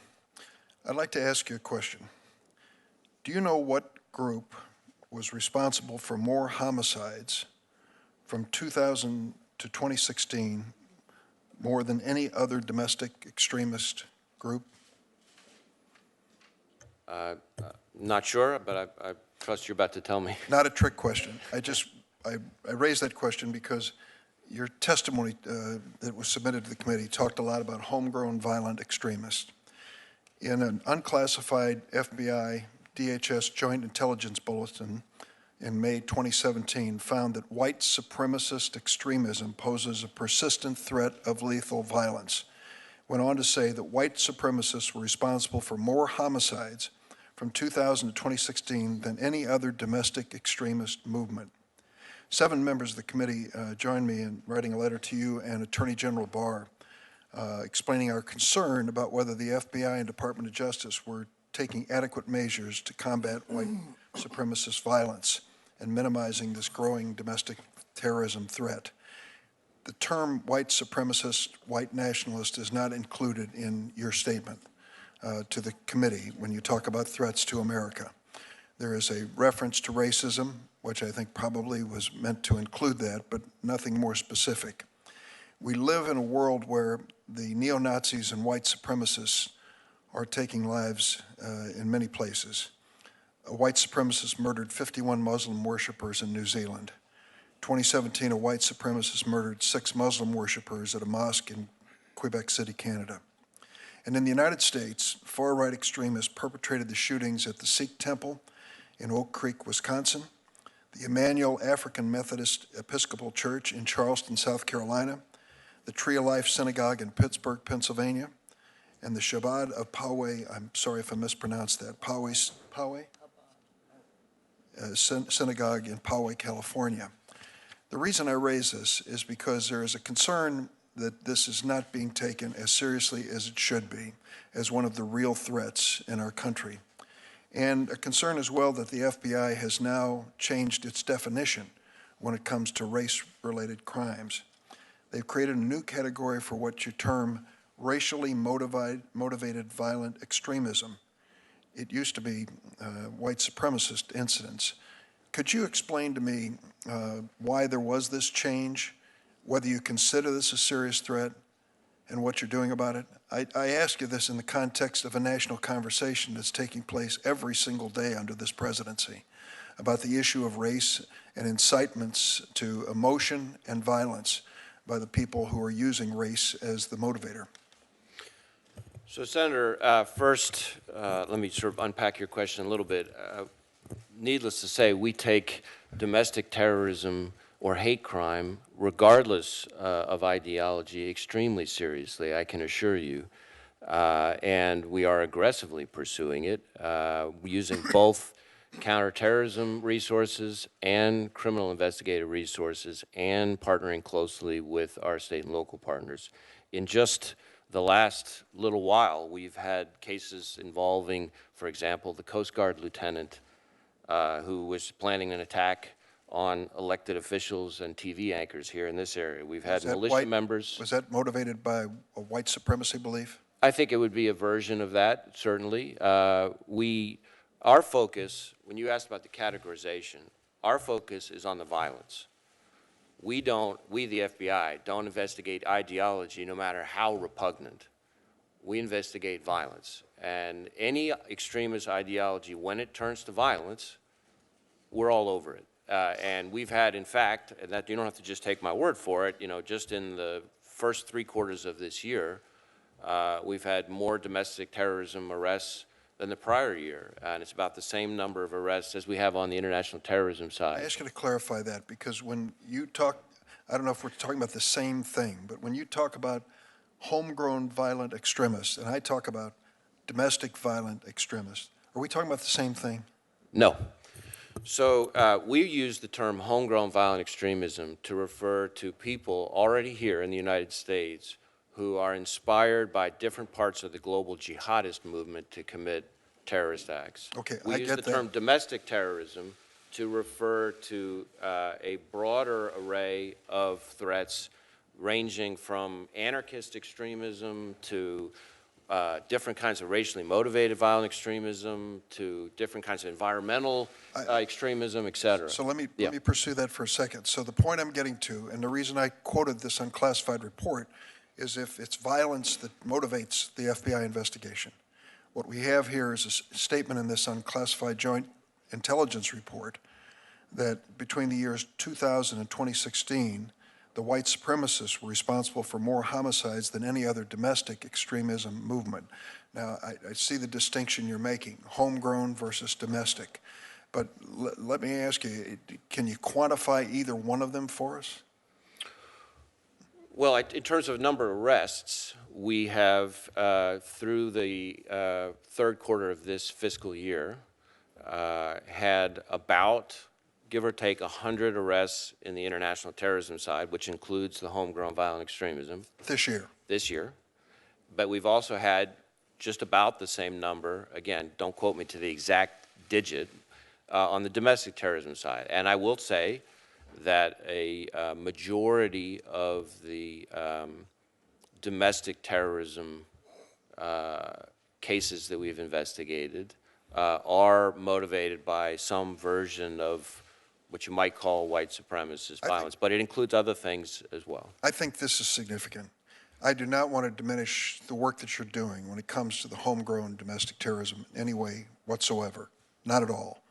I'd like to ask you a question. Do you know what group was responsible for more homicides from 2000 to 2016 more than any other domestic extremist group? Not sure, but I trust you're about to tell me. Not a trick question. I raised that question because your testimony that was submitted to the committee talked a lot about homegrown violent extremists. In an unclassified FBI DHS Joint Intelligence Bulletin in May 2017 found that white supremacist extremism poses a persistent threat of lethal violence. Went on to say that white supremacists were responsible for more homicides from 2000 to 2016 than any other domestic extremist movement. 7 members of the committee joined me in writing a letter to you and Attorney General Barr explaining our concern about whether the FBI and Department of Justice were taking adequate measures to combat white supremacist violence and minimizing this growing domestic terrorism threat. The term white supremacist, white nationalist is not included in your statement to the committee when you talk about threats to America. There is a reference to racism, which I think probably was meant to include that, but nothing more specific. We live in a world where the neo-Nazis and white supremacists are taking lives in many places. A white supremacist murdered 51 Muslim worshipers in New Zealand. 2017, a white supremacist murdered 6 Muslim worshipers at a mosque in Quebec City, Canada. And in the United States, far-right extremists perpetrated the shootings at the Sikh Temple in Oak Creek, Wisconsin, the Emmanuel African Methodist Episcopal Church in Charleston, South Carolina, the Tree of Life Synagogue in Pittsburgh, Pennsylvania, and the Shabbat of Poway, I'm sorry if I mispronounced that, Poway Synagogue in Poway, California. The reason I raise this is because there is a concern that this is not being taken as seriously as it should be, as one of the real threats in our country. And a concern as well that the FBI has now changed its definition when it comes to race-related crimes. They've created a new category for what you term racially motivated violent extremism. It used to be white supremacist incidents. Could you explain to me why there was this change, whether you consider this a serious threat, and what you're doing about it? I ask you this in the context of a national conversation that's taking place every single day under this presidency about the issue of race and incitements to emotion and violence by the people who are using race as the motivator. So, Senator, first, let me sort of unpack your question a little bit. Needless to say, we take domestic terrorism or hate crime, regardless of ideology, extremely seriously, I can assure you. And we are aggressively pursuing it, using both counterterrorism resources and criminal investigative resources, and partnering closely with our state and local partners. In just the last little while, we've had cases involving, for example, the Coast Guard lieutenant who was planning an attack on elected officials and TV anchors here in this area. We've had militia members. Was that motivated by a white supremacy belief? I think it would be a version of that, certainly. Our focus, when you asked about the categorization, our focus is on the violence. We, the FBI, don't investigate ideology no matter how repugnant. We investigate violence. And any extremist ideology, when it turns to violence, we're all over it. And we've had, in fact, and that you don't have to just take my word for it, you know, just in the first 3 quarters of this year, we've had more domestic terrorism arrests than the prior year, and it's about the same number of arrests as we have on the international terrorism side. I ask you to clarify that, because when you talk, I don't know if we're talking about the same thing, but when you talk about homegrown violent extremists, and I talk about domestic violent extremists, are we talking about the same thing? No. So we use the term homegrown violent extremism to refer to people already here in the United States who are inspired by different parts of the global jihadist movement to commit terrorist acts. Okay, we use the term domestic terrorism to refer to a broader array of threats ranging from anarchist extremism to different kinds of racially motivated violent extremism to different kinds of environmental extremism, et cetera. So let me pursue that for a second. So the point I'm getting to, and the reason I quoted this unclassified report, is if it's violence that motivates the FBI investigation. What we have here is a statement in this unclassified joint intelligence report that between the years 2000 and 2016, the white supremacists were responsible for more homicides than any other domestic extremism movement. Now, I see the distinction you're making, homegrown versus domestic. But let me ask you, can you quantify either one of them for us? Well, in terms of number of arrests, we have, through the third quarter of this fiscal year, had about, give or take, 100 arrests in the international terrorism side, which includes the homegrown violent extremism. This year? This year. But we've also had just about the same number, again, don't quote me to the exact digit, on the domestic terrorism side. And I will say that a majority of the domestic terrorism cases that we've investigated are motivated by some version of what you might call white supremacist violence, but it includes other things as well. I think this is significant. I do not want to diminish the work that you're doing when it comes to the homegrown domestic terrorism in any way whatsoever, not at all.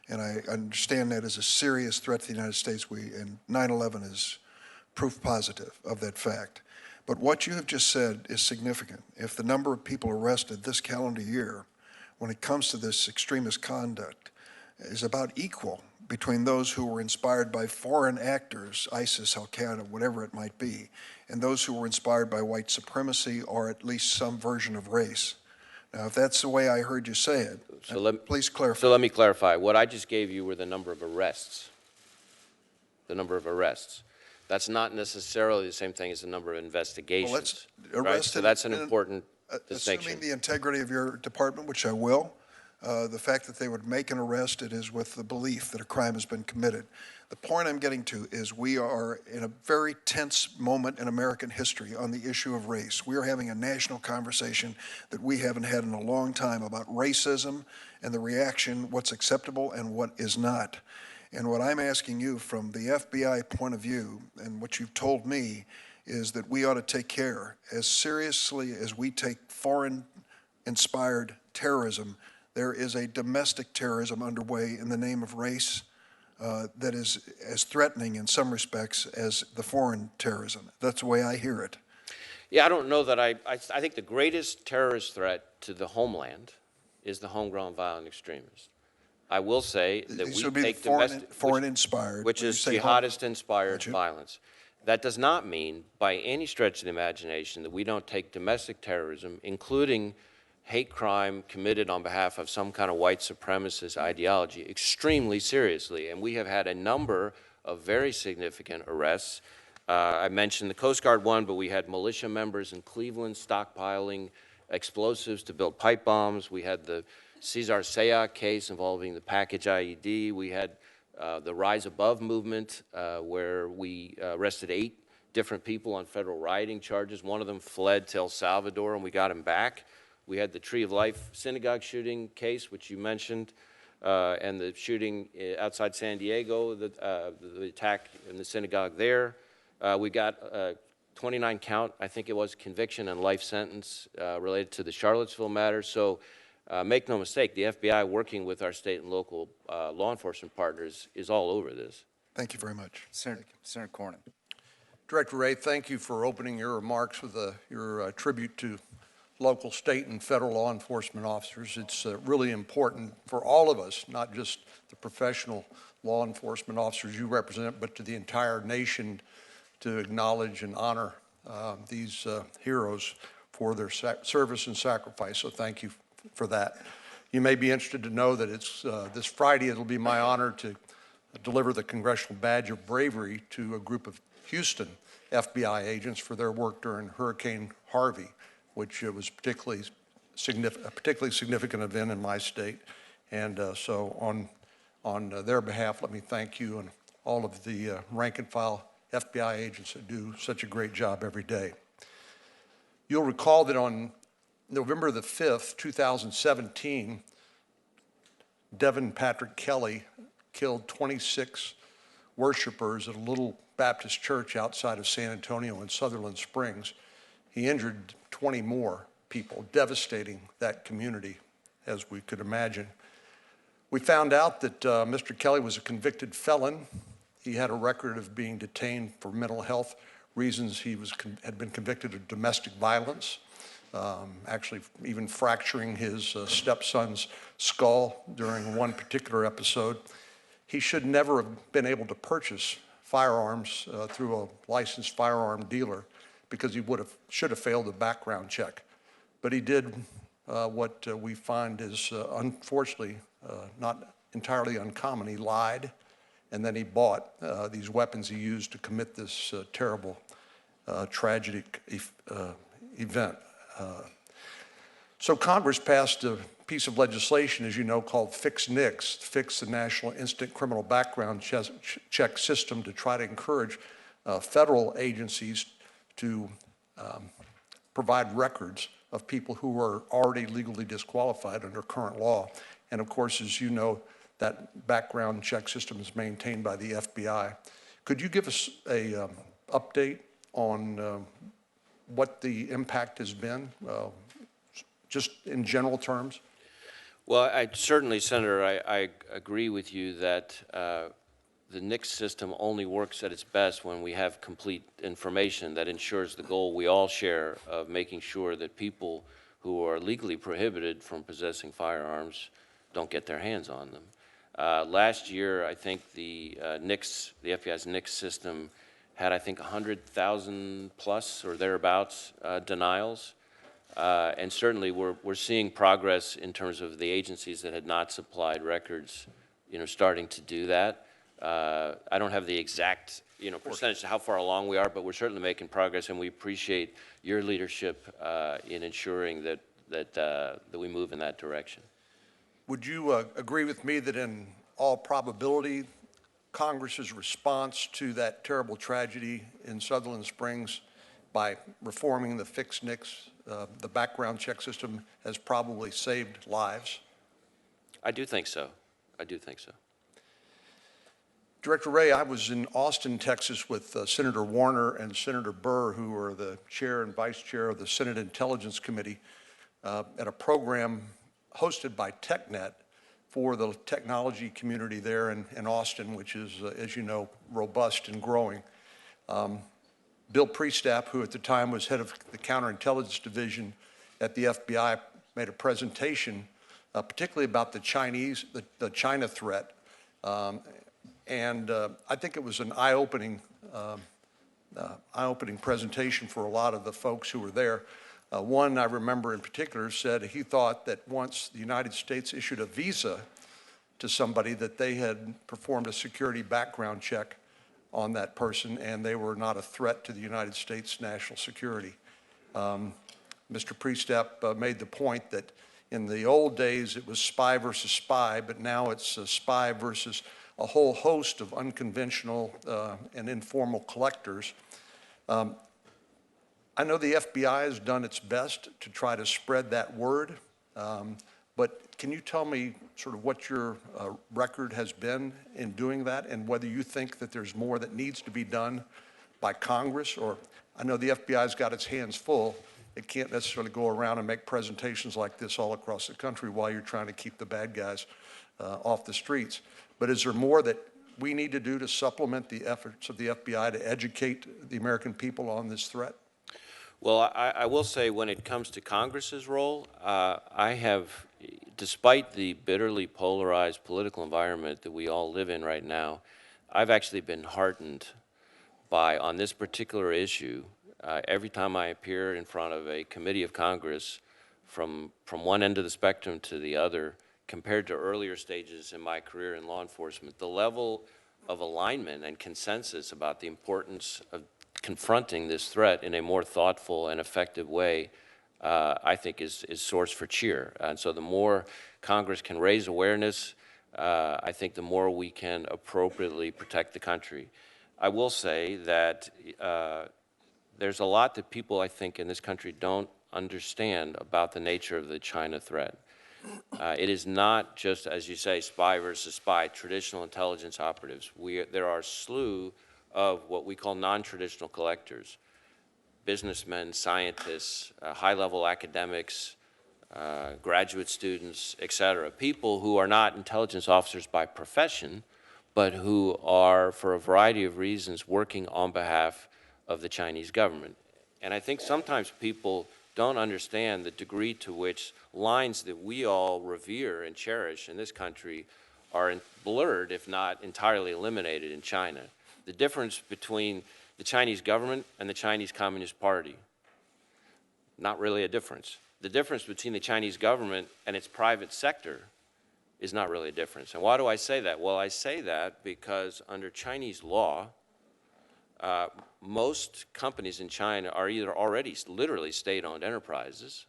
And I understand that as a serious threat to the United States, and 9/11 is proof positive of that fact. But what you have just said is significant. If the number of people arrested this calendar year, when it comes to this extremist conduct, is about equal between those who were inspired by foreign actors, ISIS, Al-Qaeda, whatever it might be, and those who were inspired by white supremacy or at least some version of race. Now, if that's the way I heard you say it, please clarify. So let me clarify. What I just gave you were the number of arrests. The number of arrests. That's not necessarily the same thing as the number of investigations. Well, right? So that's an important distinction. Assuming the integrity of your department, which I will, the fact that they would make an arrest, it is with the belief that a crime has been committed. The point I'm getting to is we are in a very tense moment in American history on the issue of race. We are having a national conversation that we haven't had in a long time about racism and the reaction, what's acceptable and what is not. And what I'm asking you from the FBI point of view, and what you've told me, is that we ought to take care, as seriously as we take foreign-inspired terrorism, there is a domestic terrorism underway in the name of race that is as threatening in some respects as the foreign terrorism. That's the way I hear it. Yeah, I don't know that I think the greatest terrorist threat to the homeland is the homegrown violent extremists. I will say that These we would be take foreign-inspired. which is jihadist-inspired violence. That does not mean, by any stretch of the imagination, that we don't take domestic terrorism, including hate crime committed on behalf of some kind of white supremacist ideology, extremely seriously. And we have had a number of very significant arrests. I mentioned the Coast Guard one, but we had militia members in Cleveland stockpiling explosives to build pipe bombs. We had the Cesar Sayoc case involving the package IED. We had the Rise Above movement, where we arrested 8 different people on federal rioting charges. One of them fled to El Salvador, and we got him back. We had the Tree of Life synagogue shooting case, which you mentioned, and the shooting outside San Diego, the attack in the synagogue there. We got 29 count, I think it was, conviction and life sentence related to the Charlottesville matter. So make no mistake, the FBI, working with our state and local law enforcement partners, is all over this. Thank you very much. Senator Cornyn. Director Wray, thank you for opening your remarks with your tribute to local, state, and federal law enforcement officers. It's really important for all of us, not just the professional law enforcement officers you represent, but to the entire nation, to acknowledge and honor these heroes for their service and sacrifice. So thank you for that. You may be interested to know that it's this Friday, it'll be my honor to deliver the Congressional Badge of Bravery to a group of Houston FBI agents for their work during Hurricane Harvey, which was a particularly significant event in my state. And so on their behalf, let me thank you and all of the rank and file FBI agents that do such a great job every day. You'll recall that on November the 5th, 2017, Devin Patrick Kelly killed 26 worshipers at a little Baptist church outside of San Antonio in Sutherland Springs. He injured 20 more people, devastating that community, as we could imagine. We found out that Mr. Kelly was a convicted felon. He had a record of being detained for mental health reasons. He had been convicted of domestic violence, actually even fracturing his stepson's skull during one particular episode. He should never have been able to purchase firearms through a licensed firearm dealer because he should have failed the background check. But he did what we find is unfortunately not entirely uncommon. He lied, and then he bought these weapons he used to commit this terrible, tragic event. So Congress passed a piece of legislation, as you know, called Fix NICS, Fix the National Instant Criminal Background Check System, to try to encourage federal agencies to provide records of people who are already legally disqualified under current law. And of course, as you know, that background check system is maintained by the FBI. Could you give us a update on what the impact has been, just in general terms? Well, certainly, Senator, I agree with you that the NICS system only works at its best when we have complete information that ensures the goal we all share of making sure that people who are legally prohibited from possessing firearms don't get their hands on them. Last year, I think the FBI's NICS system had, I think, 100,000 plus or thereabouts denials. And certainly we're seeing progress in terms of the agencies that had not supplied records, starting to do that. I don't have the exact, percentage of how far along we are, but we're certainly making progress, and we appreciate your leadership in ensuring that we move in that direction. Would you agree with me that in all probability, Congress's response to that terrible tragedy in Sutherland Springs by reforming the Fix NICS, the background check system, has probably saved lives? I do think so. I do think so. Director Wray, I was in Austin, Texas with Senator Warner and Senator Burr, who are the chair and vice chair of the Senate Intelligence Committee, at a program hosted by TechNet for the technology community there in Austin, which is, as you know, robust and growing. Bill Priestap, who at the time was head of the counterintelligence division at the FBI, made a presentation, particularly about the China threat. I think it was an eye-opening presentation for a lot of the folks who were there. One I remember in particular said he thought that once the United States issued a visa to somebody that they had performed a security background check on that person and they were not a threat to the United States national security. Mr. Priestap made the point that in the old days it was spy versus spy, but now it's spy versus a whole host of unconventional and informal collectors. I know the FBI has done its best to try to spread that word, but can you tell me sort of what your record has been in doing that and whether you think that there's more that needs to be done by Congress? Or I know the FBI's got its hands full. It can't necessarily go around and make presentations like this all across the country while you're trying to keep the bad guys off the streets. But is there more that we need to do to supplement the efforts of the FBI to educate the American people on this threat? Well, I will say when it comes to Congress's role, I have, despite the bitterly polarized political environment that we all live in right now, I've actually been heartened by, on this particular issue, every time I appear in front of a committee of Congress, from one end of the spectrum to the other, compared to earlier stages in my career in law enforcement, the level of alignment and consensus about the importance of confronting this threat in a more thoughtful and effective way, I think is source for cheer. And so the more Congress can raise awareness, I think the more we can appropriately protect the country. I will say that there's a lot that people, I think, in this country don't understand about the nature of the China threat. It is not just, as you say, spy versus spy, traditional intelligence operatives. There are a slew of what we call non-traditional collectors, businessmen, scientists, high-level academics, graduate students, et cetera, people who are not intelligence officers by profession, but who are, for a variety of reasons, working on behalf of the Chinese government. And I think sometimes people don't understand the degree to which lines that we all revere and cherish in this country are blurred, if not entirely eliminated, in China. The difference between the Chinese government and the Chinese Communist Party, not really a difference. The difference between the Chinese government and its private sector is not really a difference. And why do I say that? Well, I say that because under Chinese law, most companies in China are either already literally state-owned enterprises,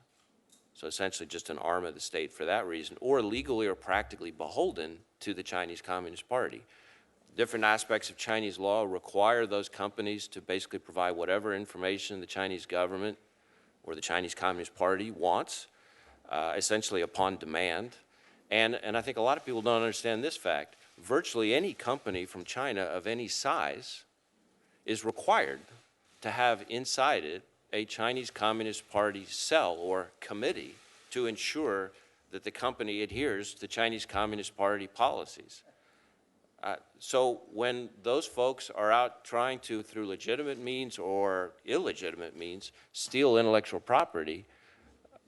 so essentially just an arm of the state for that reason, or legally or practically beholden to the Chinese Communist Party. Different aspects of Chinese law require those companies to basically provide whatever information the Chinese government or the Chinese Communist Party wants, essentially upon demand. And I think a lot of people don't understand this fact. Virtually any company from China of any size is required to have inside it a Chinese Communist Party cell or committee to ensure that the company adheres to Chinese Communist Party policies. So when those folks are out trying to, through legitimate means or illegitimate means, steal intellectual property,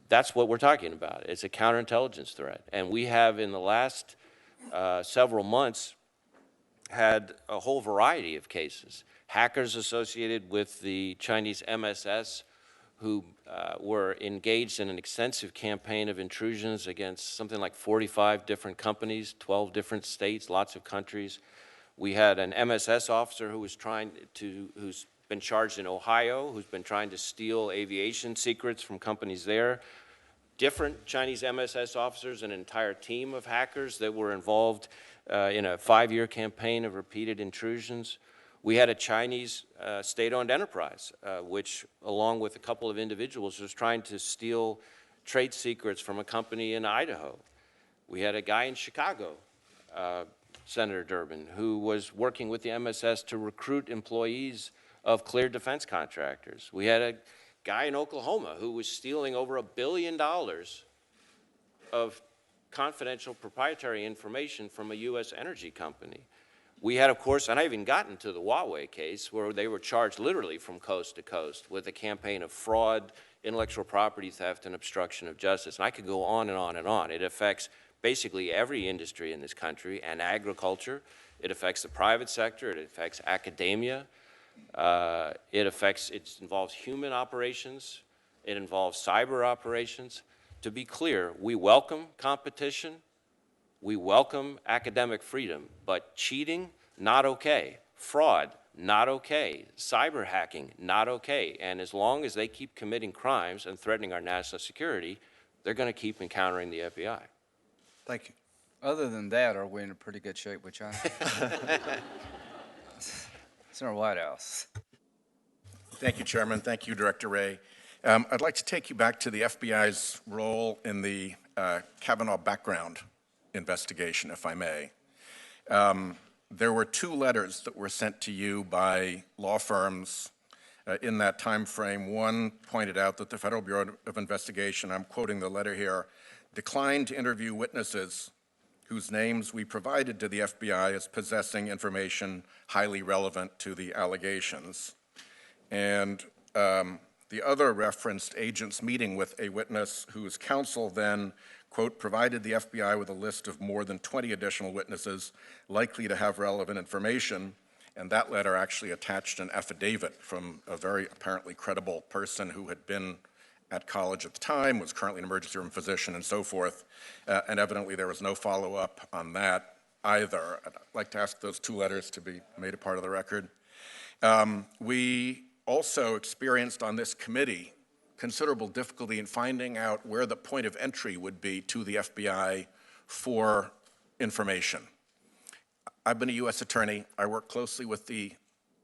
that's what we're talking about. It's a counterintelligence threat. And we have, in the last several months, had a whole variety of cases. Hackers associated with the Chinese MSS who were engaged in an extensive campaign of intrusions against something like 45 different companies, 12 different states, lots of countries. We had an MSS officer who's been charged in Ohio, who's been trying to steal aviation secrets from companies there. Different Chinese MSS officers, an entire team of hackers that were involved in a 5-year campaign of repeated intrusions. We had a Chinese state-owned enterprise, which, along with a couple of individuals, was trying to steal trade secrets from a company in Idaho. We had a guy in Chicago Senator Durbin, who was working with the MSS to recruit employees of cleared defense contractors. We had a guy in Oklahoma who was stealing over $1 billion of confidential proprietary information from a U.S. energy company. We had, of course, and I haven't gotten to the Huawei case, where they were charged literally from coast to coast with a campaign of fraud, intellectual property theft, and obstruction of justice. And I could go on and on and on. It affects basically every industry in this country, and agriculture. It affects the private sector. It affects academia. It involves human operations. It involves cyber operations. To be clear, we welcome competition. We welcome academic freedom, but cheating, not okay. Fraud, not okay. Cyber hacking, not okay. And as long as they keep committing crimes and threatening our national security, they're going to keep encountering the FBI. Thank you. Other than that, are we in a pretty good shape with China? It's in our White House. Thank you, Chairman. Thank you, Director Wray. I'd like to take you back to the FBI's role in the Kavanaugh background investigation, if I may. There were 2 letters that were sent to you by law firms in that time frame. One pointed out that the Federal Bureau of Investigation, I'm quoting the letter here, declined to interview witnesses whose names we provided to the FBI as possessing information highly relevant to the allegations. And the other referenced agents meeting with a witness whose counsel then, quote, provided the FBI with a list of more than 20 additional witnesses likely to have relevant information. And that letter actually attached an affidavit from a very apparently credible person who had been at college at the time, was currently an emergency room physician, and so forth. And evidently there was no follow-up on that either. I'd like to ask those 2 letters to be made a part of the record. We also experienced on this committee considerable difficulty in finding out where the point of entry would be to the FBI for information. I've been a U.S. attorney. I work closely with the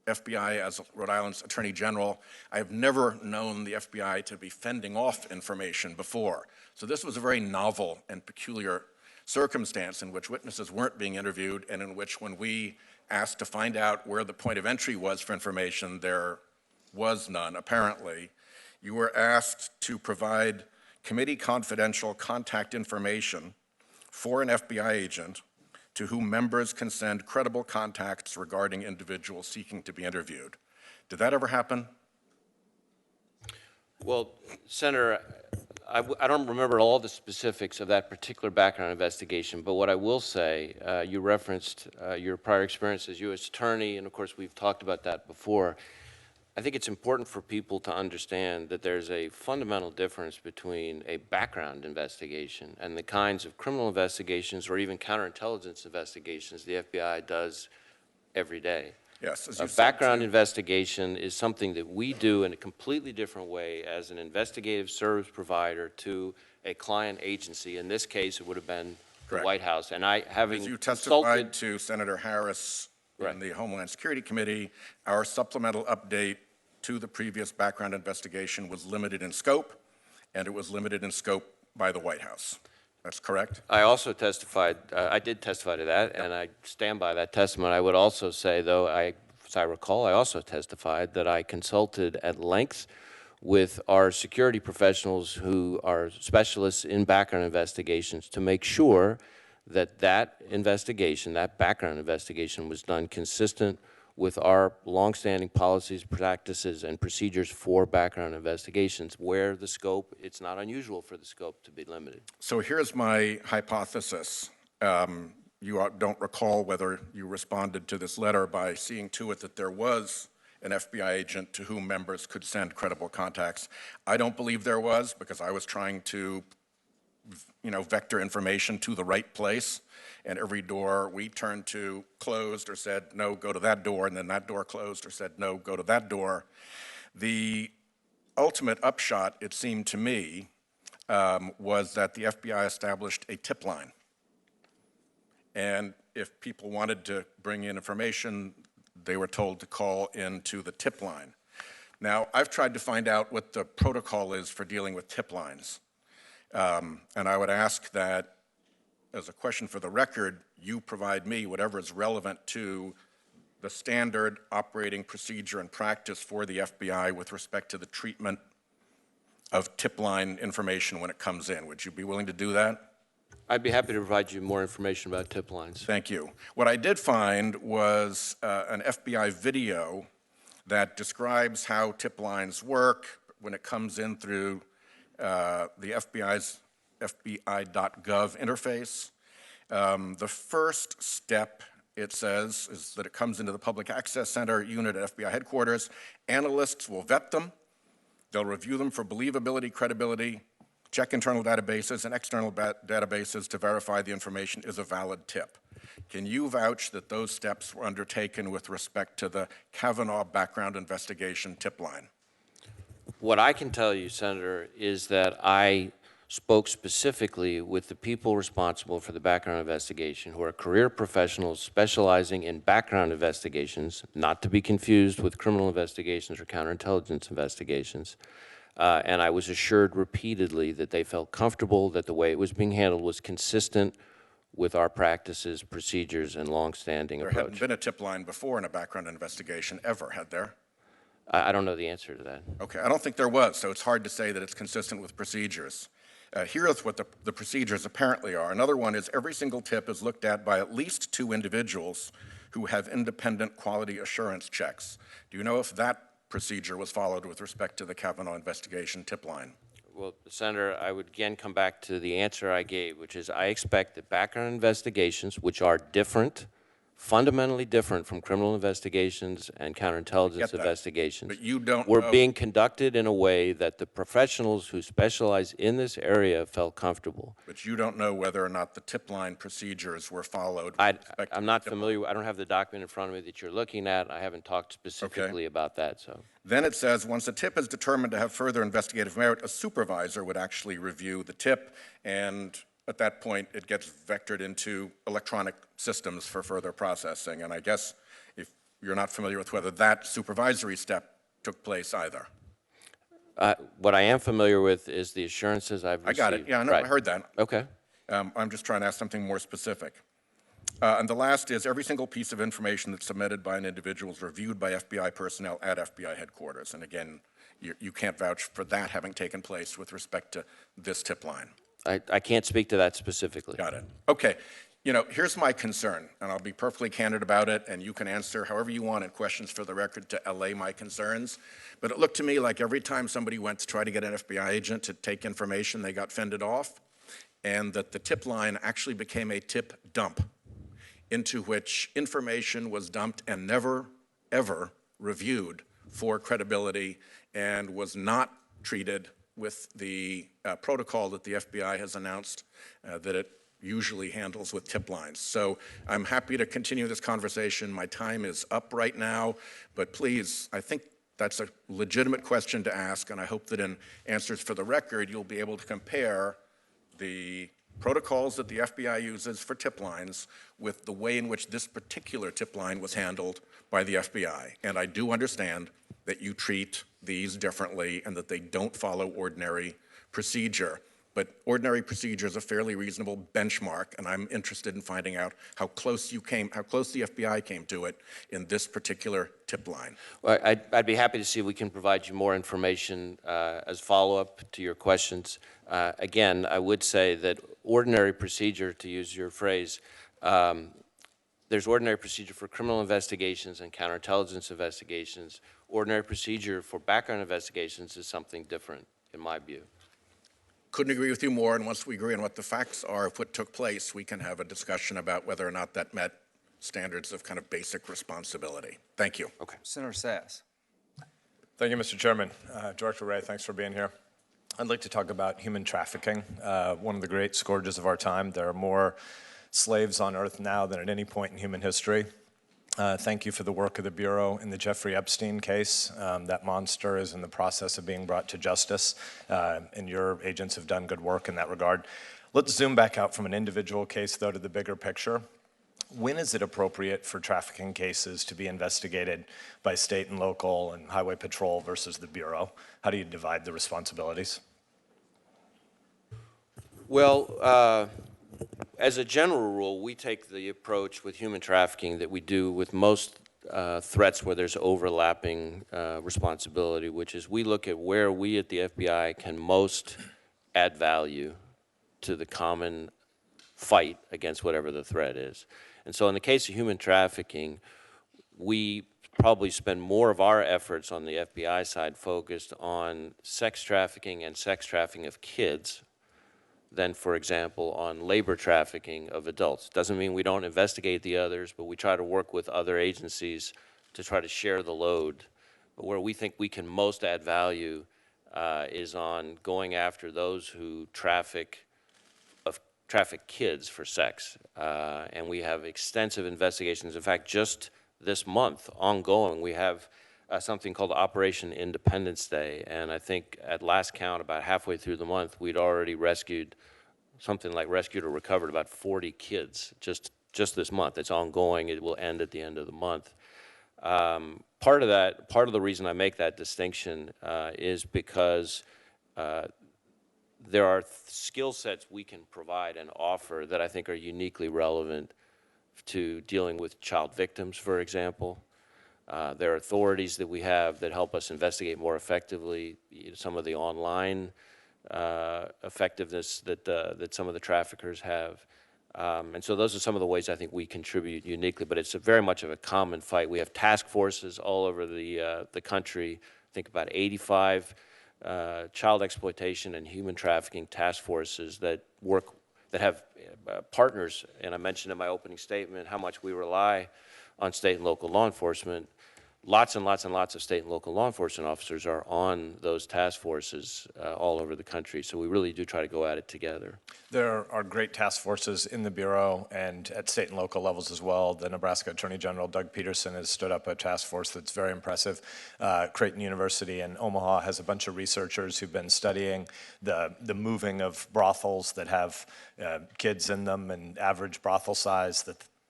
FBI as Rhode Island's Attorney General. I have never known the FBI to be fending off information before. So this was a very novel and peculiar circumstance in which witnesses weren't being interviewed and in which, when we asked to find out where the point of entry was for information, there was none, apparently. You were asked to provide committee confidential contact information for an FBI agent to whom members can send credible contacts regarding individuals seeking to be interviewed. Did that ever happen? Well, Senator, I don't remember all the specifics of that particular background investigation, but what I will say, you referenced your prior experience as U.S. Attorney, and of course we've talked about that before. I think it's important for people to understand that there's a fundamental difference between a background investigation and the kinds of criminal investigations or even counterintelligence investigations the FBI does every day. Yes, as you A said, background too. investigation is something that we do in a completely different way as an investigative service provider to a client agency. In this case, it would have been the Correct. White House. And I, having As you consulted, testified to Senator Harris Right. in the Homeland Security Committee, our supplemental update to the previous background investigation was limited in scope, and it was limited in scope by the White House. That's correct? I also testified, I did testify to that, and I stand by that testimony. I would also say, though, as I recall, I also testified that I consulted at length with our security professionals who are specialists in background investigations to make sure that that investigation, that background investigation, was done consistent with our longstanding policies, practices, and procedures for background investigations, where the scope, it's not unusual for the scope to be limited. So here's my hypothesis. You don't recall whether you responded to this letter by seeing to it that there was an FBI agent to whom members could send credible contacts. I don't believe there was, because I was trying to, vector information to the right place, and every door we turned to closed or said, no, go to that door, and then that door closed or said, no, go to that door. The ultimate upshot, it seemed to me, was that the FBI established a tip line. And if people wanted to bring in information, they were told to call into the tip line. Now, I've tried to find out what the protocol is for dealing with tip lines. And I would ask that as a question for the record, you provide me whatever is relevant to the standard operating procedure and practice for the FBI with respect to the treatment of tip line information when it comes in. Would you be willing to do that? I'd be happy to provide you more information about tip lines. Thank you. What I did find was an FBI video that describes how tip lines work when it comes in through the FBI's FBI.gov interface. The first step, it says, is that it comes into the Public Access Center unit at FBI headquarters. Analysts will vet them. They'll review them for believability, credibility, check internal databases and external databases to verify the information is a valid tip. Can you vouch that those steps were undertaken with respect to the Kavanaugh background investigation tip line? What I can tell you, Senator, is that I spoke specifically with the people responsible for the background investigation, who are career professionals specializing in background investigations, not to be confused with criminal investigations or counterintelligence investigations. And I was assured repeatedly that they felt comfortable that the way it was being handled was consistent with our practices, procedures, and longstanding approach. There hadn't been a tip line before in a background investigation ever, had there? I don't know the answer to that. Okay, I don't think there was, so it's hard to say that it's consistent with procedures. Here's what the procedures apparently are. Another one is every single tip is looked at by at least 2 individuals who have independent quality assurance checks. Do you know if that procedure was followed with respect to the Kavanaugh investigation tip line? Well, Senator, I would again come back to the answer I gave, which is I expect that background investigations, which are different, fundamentally different from criminal investigations and counterintelligence investigations, but you don't were know. being conducted in a way that the professionals who specialize in this area felt comfortable. But you don't know whether or not the tip line procedures were followed. I'm not familiar. I don't have the document in front of me that you're looking at. I haven't talked specifically about that. So then it says once a tip is determined to have further investigative merit, a supervisor would actually review the tip, and at that point, it gets vectored into electronic systems for further processing. And I guess if you're not familiar with whether that supervisory step took place either. what I am familiar with is the assurances I've received. I got it. Yeah, I know. Right. I heard that. Okay. I'm just trying to ask something more specific. And the last is every single piece of information that's submitted by an individual is reviewed by FBI personnel at FBI headquarters. And again, you can't vouch for that having taken place with respect to this tip line. I can't speak to that specifically. Got it. Okay. You know, here's my concern, and I'll be perfectly candid about it, and you can answer however you want in questions for the record to allay my concerns. But it looked to me like every time somebody went to try to get an FBI agent to take information, they got fended off, and that the tip line actually became a tip dump into which information was dumped and never, ever reviewed for credibility and was not treated with the protocol that the FBI has announced that it usually handles with tip lines. So I'm happy to continue this conversation. My time is up right now, but please, I think that's a legitimate question to ask, and I hope that in answers for the record, you'll be able to compare the protocols that the FBI uses for tip lines with the way in which this particular tip line was handled by the FBI. And I do understand that you treat these differently and that they don't follow ordinary procedure. But ordinary procedure is a fairly reasonable benchmark, and I'm interested in finding out how close the FBI came to it in this particular tip line. Well, I'd be happy to see if we can provide you more information as follow-up to your questions. Again, I would say that ordinary procedure, to use your phrase, there's ordinary procedure for criminal investigations and counterintelligence investigations. Ordinary procedure for background investigations is something different, in my view. Couldn't agree with you more, and once we agree on what the facts are of what took place, we can have a discussion about whether or not that met standards of kind of basic responsibility. Thank you. Okay. Senator Sass. Thank you, Mr. Chairman. Director Wray, thanks for being here. I'd like to talk about human trafficking, one of the great scourges of our time. There are more slaves on earth now than at any point in human history. Thank you for the work of the Bureau in the Jeffrey Epstein case. That monster is in the process of being brought to justice, and your agents have done good work in that regard. Let's zoom back out from an individual case, though, to the bigger picture. When is it appropriate for trafficking cases to be investigated by state and local and highway patrol versus the Bureau? How do you divide the responsibilities? Well, As a general rule, we take the approach with human trafficking that we do with most threats where there's overlapping responsibility, which is we look at where we at the FBI can most add value to the common fight against whatever the threat is. And so in the case of human trafficking, we probably spend more of our efforts on the FBI side focused on sex trafficking and sex trafficking of kids than, for example, on labor trafficking of adults. Doesn't mean we don't investigate the others, but we try to work with other agencies to try to share the load. But where we think we can most add value is on going after those who traffic kids for sex. And we have extensive investigations. In fact, just this month, ongoing, we have something called Operation Independence Day, and I think at last count, about halfway through the month, we'd already rescued or recovered about 40 kids just this month. It's ongoing. It will end at the end of the month. Part of the reason I make that distinction is because there are skill sets we can provide and offer that I think are uniquely relevant to dealing with child victims, for example. There are authorities that we have that help us investigate more effectively some of the online effectiveness that some of the traffickers have. And so those are some of the ways I think we contribute uniquely, but it's very much of a common fight. We have task forces all over the country. I think about 85 child exploitation and human trafficking task forces that have partners, and I mentioned in my opening statement how much we rely on state and local law enforcement. Lots and lots and lots of state and local law enforcement officers are on those task forces all over the country, so we really do try to go at it together. There are great task forces in the Bureau and at state and local levels as well. The Nebraska Attorney General, Doug Peterson, has stood up a task force that's very impressive. Creighton University in Omaha has a bunch of researchers who've been studying the moving of brothels that have kids in them, and average brothel size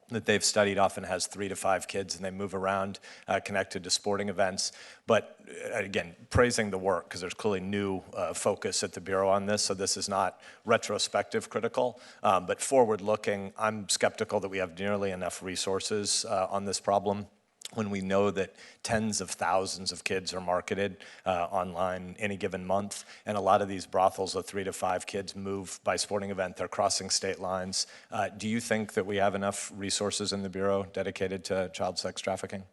that they've studied often has 3 to 5 kids, and they move around connected to sporting events. But again, praising the work, because there's clearly new focus at the Bureau on this, so this is not retrospective critical, but forward-looking. I'm skeptical that we have nearly enough resources on this problem when we know that tens of thousands of kids are marketed online any given month, and a lot of these brothels of 3 to 5 kids move by sporting event. They're crossing state lines. Do you think that we have enough resources in the Bureau dedicated to child sex trafficking?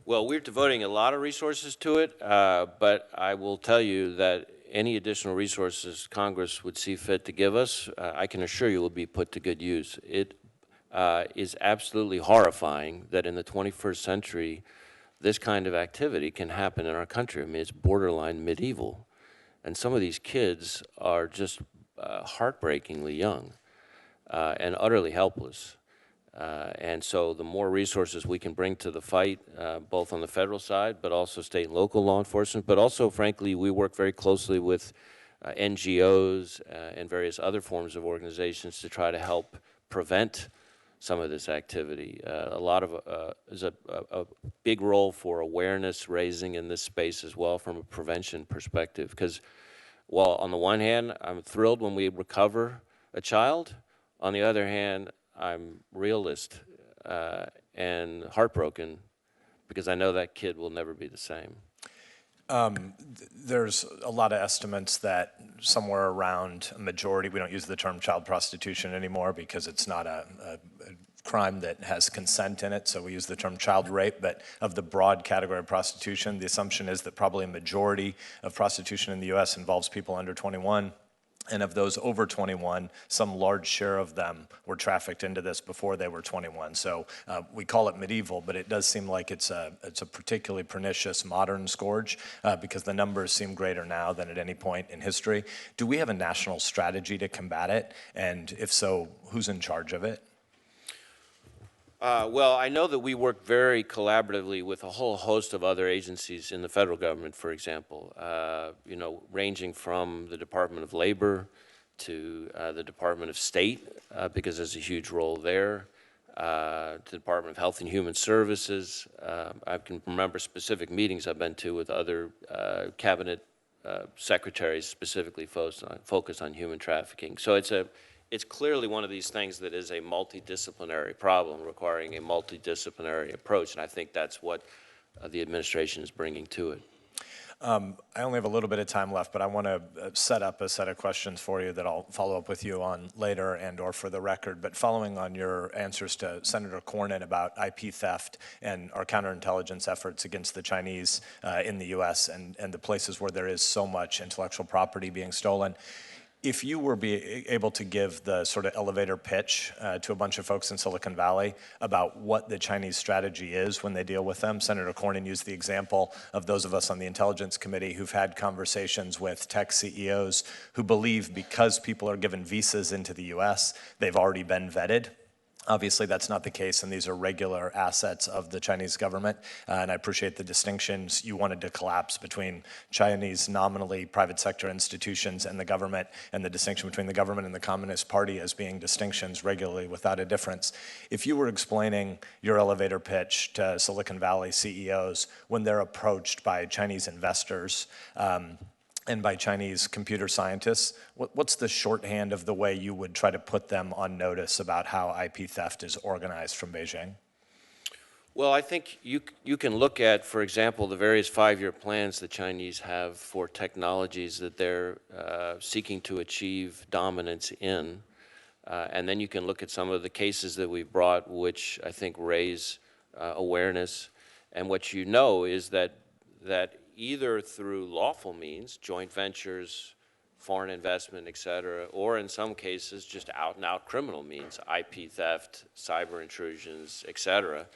Well, we're devoting a lot of resources to it, but I will tell you that any additional resources Congress would see fit to give us, I can assure you will be put to good use. It is absolutely horrifying that in the 21st century, this kind of activity can happen in our country. I mean, it's borderline medieval. And some of these kids are just heartbreakingly young and utterly helpless. And so the more resources we can bring to the fight, both on the federal side, but also state and local law enforcement, but also, frankly, we work very closely with NGOs and various other forms of organizations to try to help prevent some of this activity. There's a big role for awareness raising in this space as well from a prevention perspective, because while on the one hand, I'm thrilled when we recover a child, on the other hand, I'm realist and heartbroken because I know that kid will never be the same. There's a lot of estimates that somewhere around a majority, we don't use the term child prostitution anymore because it's not a crime that has consent in it, so we use the term child rape, but of the broad category of prostitution, the assumption is that probably a majority of prostitution in the U.S. involves people under 21. And of those over 21, some large share of them were trafficked into this before they were 21. So we call it medieval, but it does seem like it's a particularly pernicious modern scourge because the numbers seem greater now than at any point in history. Do we have a national strategy to combat it? And if so, who's in charge of it? Well, I know that we work very collaboratively with a whole host of other agencies in the federal government, for example, ranging from the Department of Labor to the Department of State, because there's a huge role there, to the Department of Health and Human Services. I can remember specific meetings I've been to with other cabinet secretaries specifically focused on human trafficking. So it's it's clearly one of these things that is a multidisciplinary problem requiring a multidisciplinary approach, and I think that's what the administration is bringing to it. I only have a little bit of time left, but I want to set up a set of questions for you that I'll follow up with you on later and or for the record. But following on your answers to Senator Cornyn about IP theft and our counterintelligence efforts against the Chinese in the U.S. and the places where there is so much intellectual property being stolen, if you were able to give the sort of elevator pitch to a bunch of folks in Silicon Valley about what the Chinese strategy is when they deal with them, Senator Cornyn used the example of those of us on the Intelligence Committee who've had conversations with tech CEOs who believe because people are given visas into the US, they've already been vetted. Obviously, that's not the case, and these are regular assets of the Chinese government. And I appreciate the distinctions you wanted to collapse between Chinese nominally private sector institutions and the government, and the distinction between the government and the Communist Party as being distinctions regularly without a difference. If you were explaining your elevator pitch to Silicon Valley CEOs when they're approached by Chinese investors, and by Chinese computer scientists, what's the shorthand of the way you would try to put them on notice about how IP theft is organized from Beijing? Well, I think you can look at, for example, the various 5-year plans the Chinese have for technologies that they're seeking to achieve dominance in. And then you can look at some of the cases that we've brought, which I think raise awareness. And what you know is that either through lawful means, joint ventures, foreign investment, et cetera, or in some cases just out-and-out criminal means, IP theft, cyber intrusions, et cetera,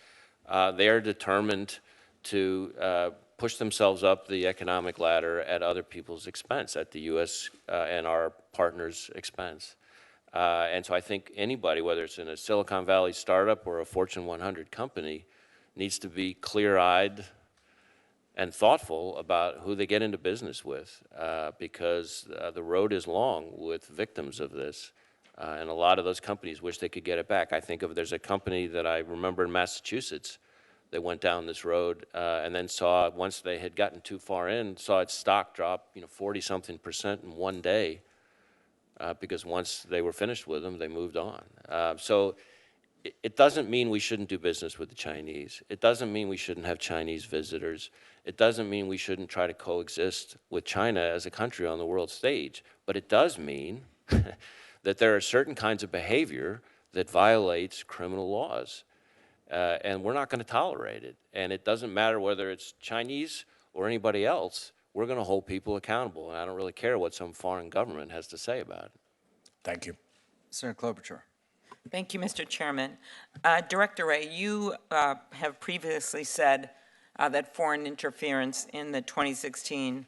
they are determined to push themselves up the economic ladder at other people's expense, at the U.S. And our partners' expense. And so I think anybody, whether it's in a Silicon Valley startup or a Fortune 100 company, needs to be clear-eyed and thoughtful about who they get into business with, because the road is long with victims of this. And a lot of those companies wish they could get it back. I think there's a company that I remember in Massachusetts that went down this road and then saw, once they had gotten too far in, saw its stock drop 40-something% in one day, because once they were finished with them, they moved on. So it doesn't mean we shouldn't do business with the Chinese. It doesn't mean we shouldn't have Chinese visitors. It doesn't mean we shouldn't try to coexist with China as a country on the world stage. But it does mean that there are certain kinds of behavior that violates criminal laws. And we're not going to tolerate it. And it doesn't matter whether it's Chinese or anybody else. We're going to hold people accountable. And I don't really care what some foreign government has to say about it. Thank you. Senator Klobuchar. Thank you, Mr. Chairman. Director Wray, you have previously said that foreign interference in the 2016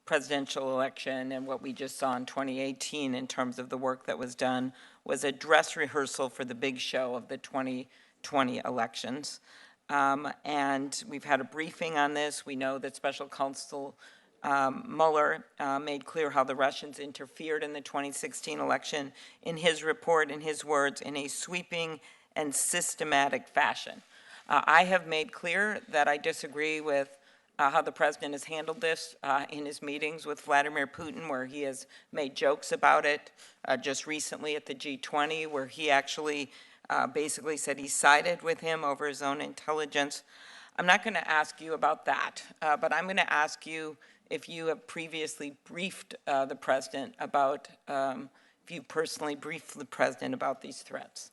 presidential election and what we just saw in 2018 in terms of the work that was done was a dress rehearsal for the big show of the 2020 elections. And we've had a briefing on this. We know that Special Counsel Mueller made clear how the Russians interfered in the 2016 election in his report, in his words, in a sweeping and systematic fashion. I have made clear that I disagree with how the president has handled this in his meetings with Vladimir Putin, where he has made jokes about it, just recently at the G20, where he actually basically said he sided with him over his own intelligence. I'm not going to ask you about that, but I'm going to ask you if you have previously briefed the president about, if you personally briefed the president about these threats.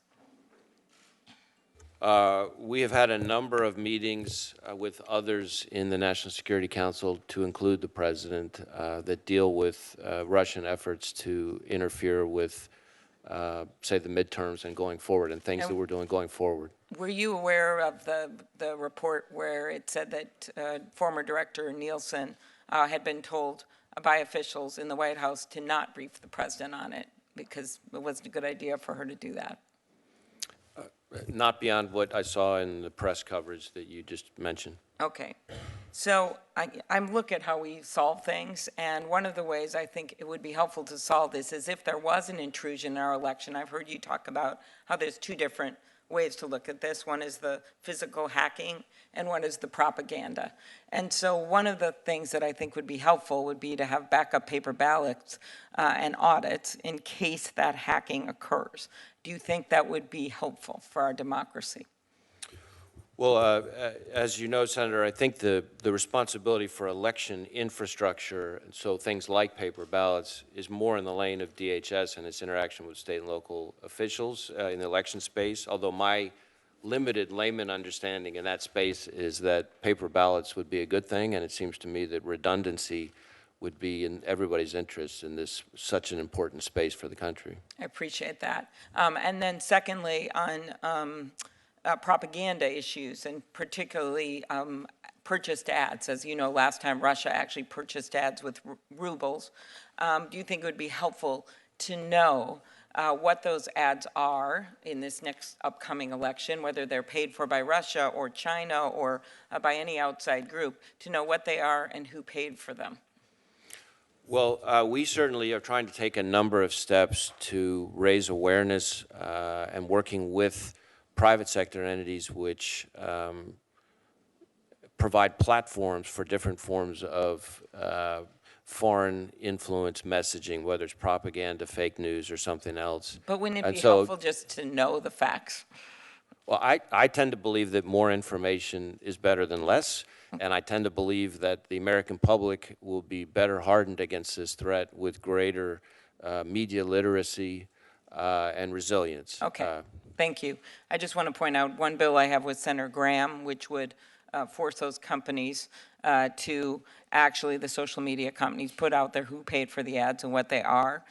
We have had a number of meetings with others in the National Security Council, to include the president, that deal with Russian efforts to interfere with, say, the midterms and going forward, and things that we're doing going forward. Were you aware of the report where it said that former Director Nielsen had been told by officials in the White House to not brief the president on it because it wasn't a good idea for her to do that? Not beyond what I saw in the press coverage that you just mentioned. Okay. So I look at how we solve things, and one of the ways I think it would be helpful to solve this is if there was an intrusion in our election. I've heard you talk about how there's two different ways to look at this. One is the physical hacking, and one is the propaganda. And so one of the things that I think would be helpful would be to have backup paper ballots and audits in case that hacking occurs. Do you think that would be helpful for our democracy? Well, as you know, Senator, I think the responsibility for election infrastructure, and so things like paper ballots, is more in the lane of DHS and its interaction with state and local officials in the election space, although my limited layman understanding in that space is that paper ballots would be a good thing, and it seems to me that redundancy would be in everybody's interest in this such an important space for the country. I appreciate that. And then secondly, on propaganda issues, and particularly purchased ads. As you know, last time Russia actually purchased ads with rubles. Do you think it would be helpful to know what those ads are in this next upcoming election, whether they're paid for by Russia or China or by any outside group, to know what they are and who paid for them? Well, we certainly are trying to take a number of steps to raise awareness and working with private sector entities which provide platforms for different forms of foreign influence messaging, whether it's propaganda, fake news, or something else. But wouldn't it be helpful just to know the facts? Well, I tend to believe that more information is better than less, and I tend to believe that the American public will be better hardened against this threat with greater media literacy and resilience. Okay, thank you. I just want to point out one bill I have with Senator Graham, which would force those companies to actually, the social media companies, put out there who paid for the ads and what they are,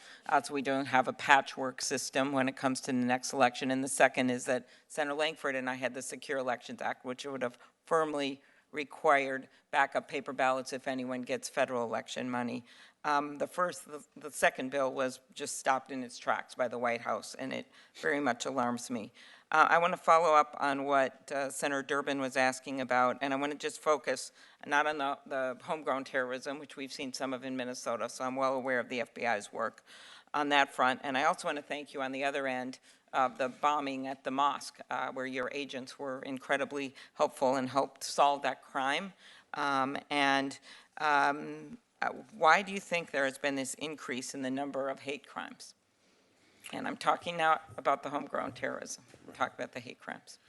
so we don't have a patchwork system when it comes to the next election. And the second is that Senator Langford and I had the Secure Elections Act, which would have firmly required backup paper ballots if anyone gets federal election money. The second bill was just stopped in its tracks by the White House, and it very much alarms me. I want to follow up on what Senator Durbin was asking about, and I want to just focus not on the homegrown terrorism, which we've seen some of in Minnesota, so I'm well aware of the FBI's work on that front. And I also want to thank you on the other end of the bombing at the mosque, where your agents were incredibly helpful and helped solve that crime. Why do you think there has been this increase in the number of hate crimes? And I'm talking now about the homegrown terrorism. I'm talking about the hate crimes.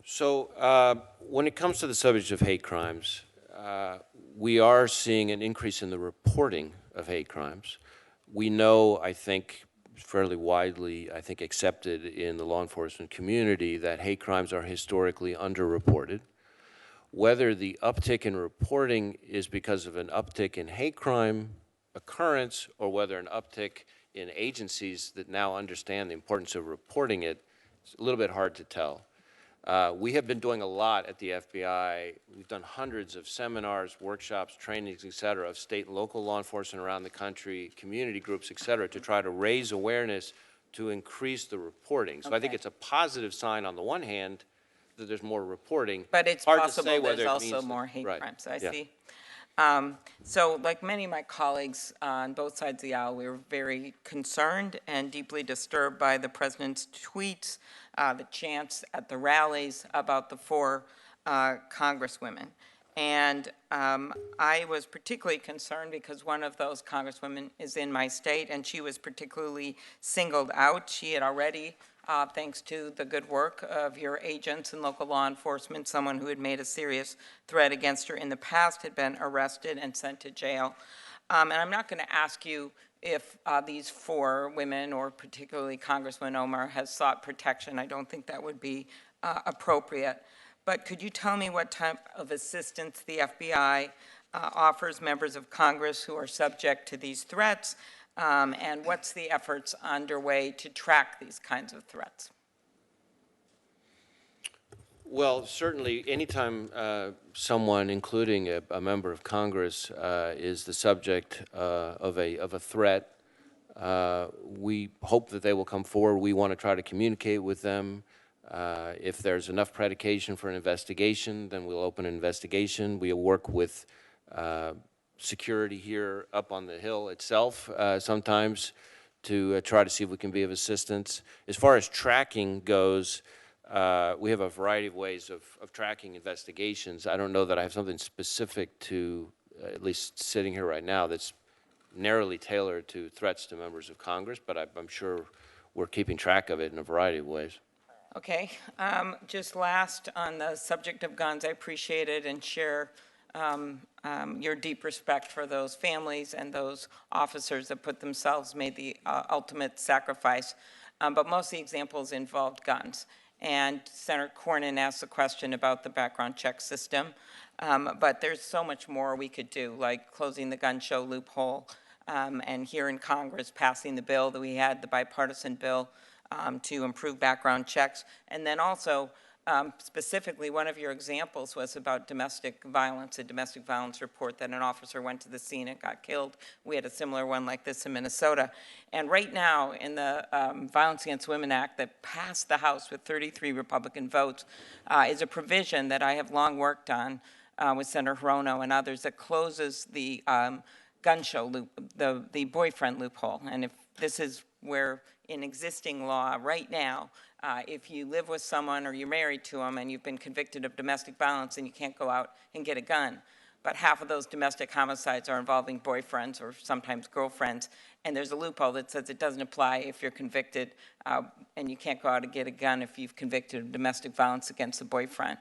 So when it comes to the subject of hate crimes, we are seeing an increase in the reporting of hate crimes. We know, I think, fairly widely, I think, accepted in the law enforcement community that hate crimes are historically underreported. Whether the uptick in reporting is because of an uptick in hate crime occurrence or whether an uptick in agencies that now understand the importance of reporting it, it's a little bit hard to tell. We have been doing a lot at the FBI. We've done hundreds of seminars, workshops, trainings, et cetera, of state and local law enforcement around the country, community groups, et cetera, to try to raise awareness to increase the reporting. So I think it's a positive sign on the one hand that there's more reporting. But it's hard possible to say whether there's it also means more hate right. crimes. I Yeah. see. So like many of my colleagues on both sides of the aisle, we were very concerned and deeply disturbed by the president's tweets, the chants at the rallies about the 4 congresswomen. And I was particularly concerned because one of those congresswomen is in my state, and she was particularly singled out. She had already, thanks to the good work of your agents and local law enforcement, someone who had made a serious threat against her in the past had been arrested and sent to jail. And I'm not going to ask you if these 4 women, or particularly Congressman Omar, has sought protection. I don't think that would be appropriate. But could you tell me what type of assistance the FBI offers members of Congress who are subject to these threats, and what's the efforts underway to track these kinds of threats? Well, certainly, anytime someone, including a member of Congress, is the subject of a threat, we hope that they will come forward. We want to try to communicate with them. If there's enough predication for an investigation, then we'll open an investigation. We'll work with security here up on the Hill itself sometimes to try to see if we can be of assistance. As far as tracking goes, we have a variety of ways of tracking investigations. I don't know that I have something specific to, at least sitting here right now, that's narrowly tailored to threats to members of Congress, but I'm sure we're keeping track of it in a variety of ways. Okay, just last on the subject of guns, I appreciate it and share your deep respect for those families and those officers that put themselves, made the ultimate sacrifice. But most of the examples involved guns. And Senator Cornyn asked the question about the background check system. But there's so much more we could do, like closing the gun show loophole, and here in Congress passing the bill that we had, the bipartisan bill, to improve background checks. And then also, specifically, one of your examples was about domestic violence, a domestic violence report that an officer went to the scene and got killed. We had a similar one like this in Minnesota. And right now, in the Violence Against Women Act that passed the House with 33 Republican votes, is a provision that I have long worked on with Senator Hirono and others that closes the gun show loop, the boyfriend loophole. And if this is where in existing law right now, if you live with someone or you're married to them and you've been convicted of domestic violence and you can't go out and get a gun, but half of those domestic homicides are involving boyfriends or sometimes girlfriends, and there's a loophole that says it doesn't apply if you're convicted and you can't go out and get a gun if you've convicted of domestic violence against a boyfriend.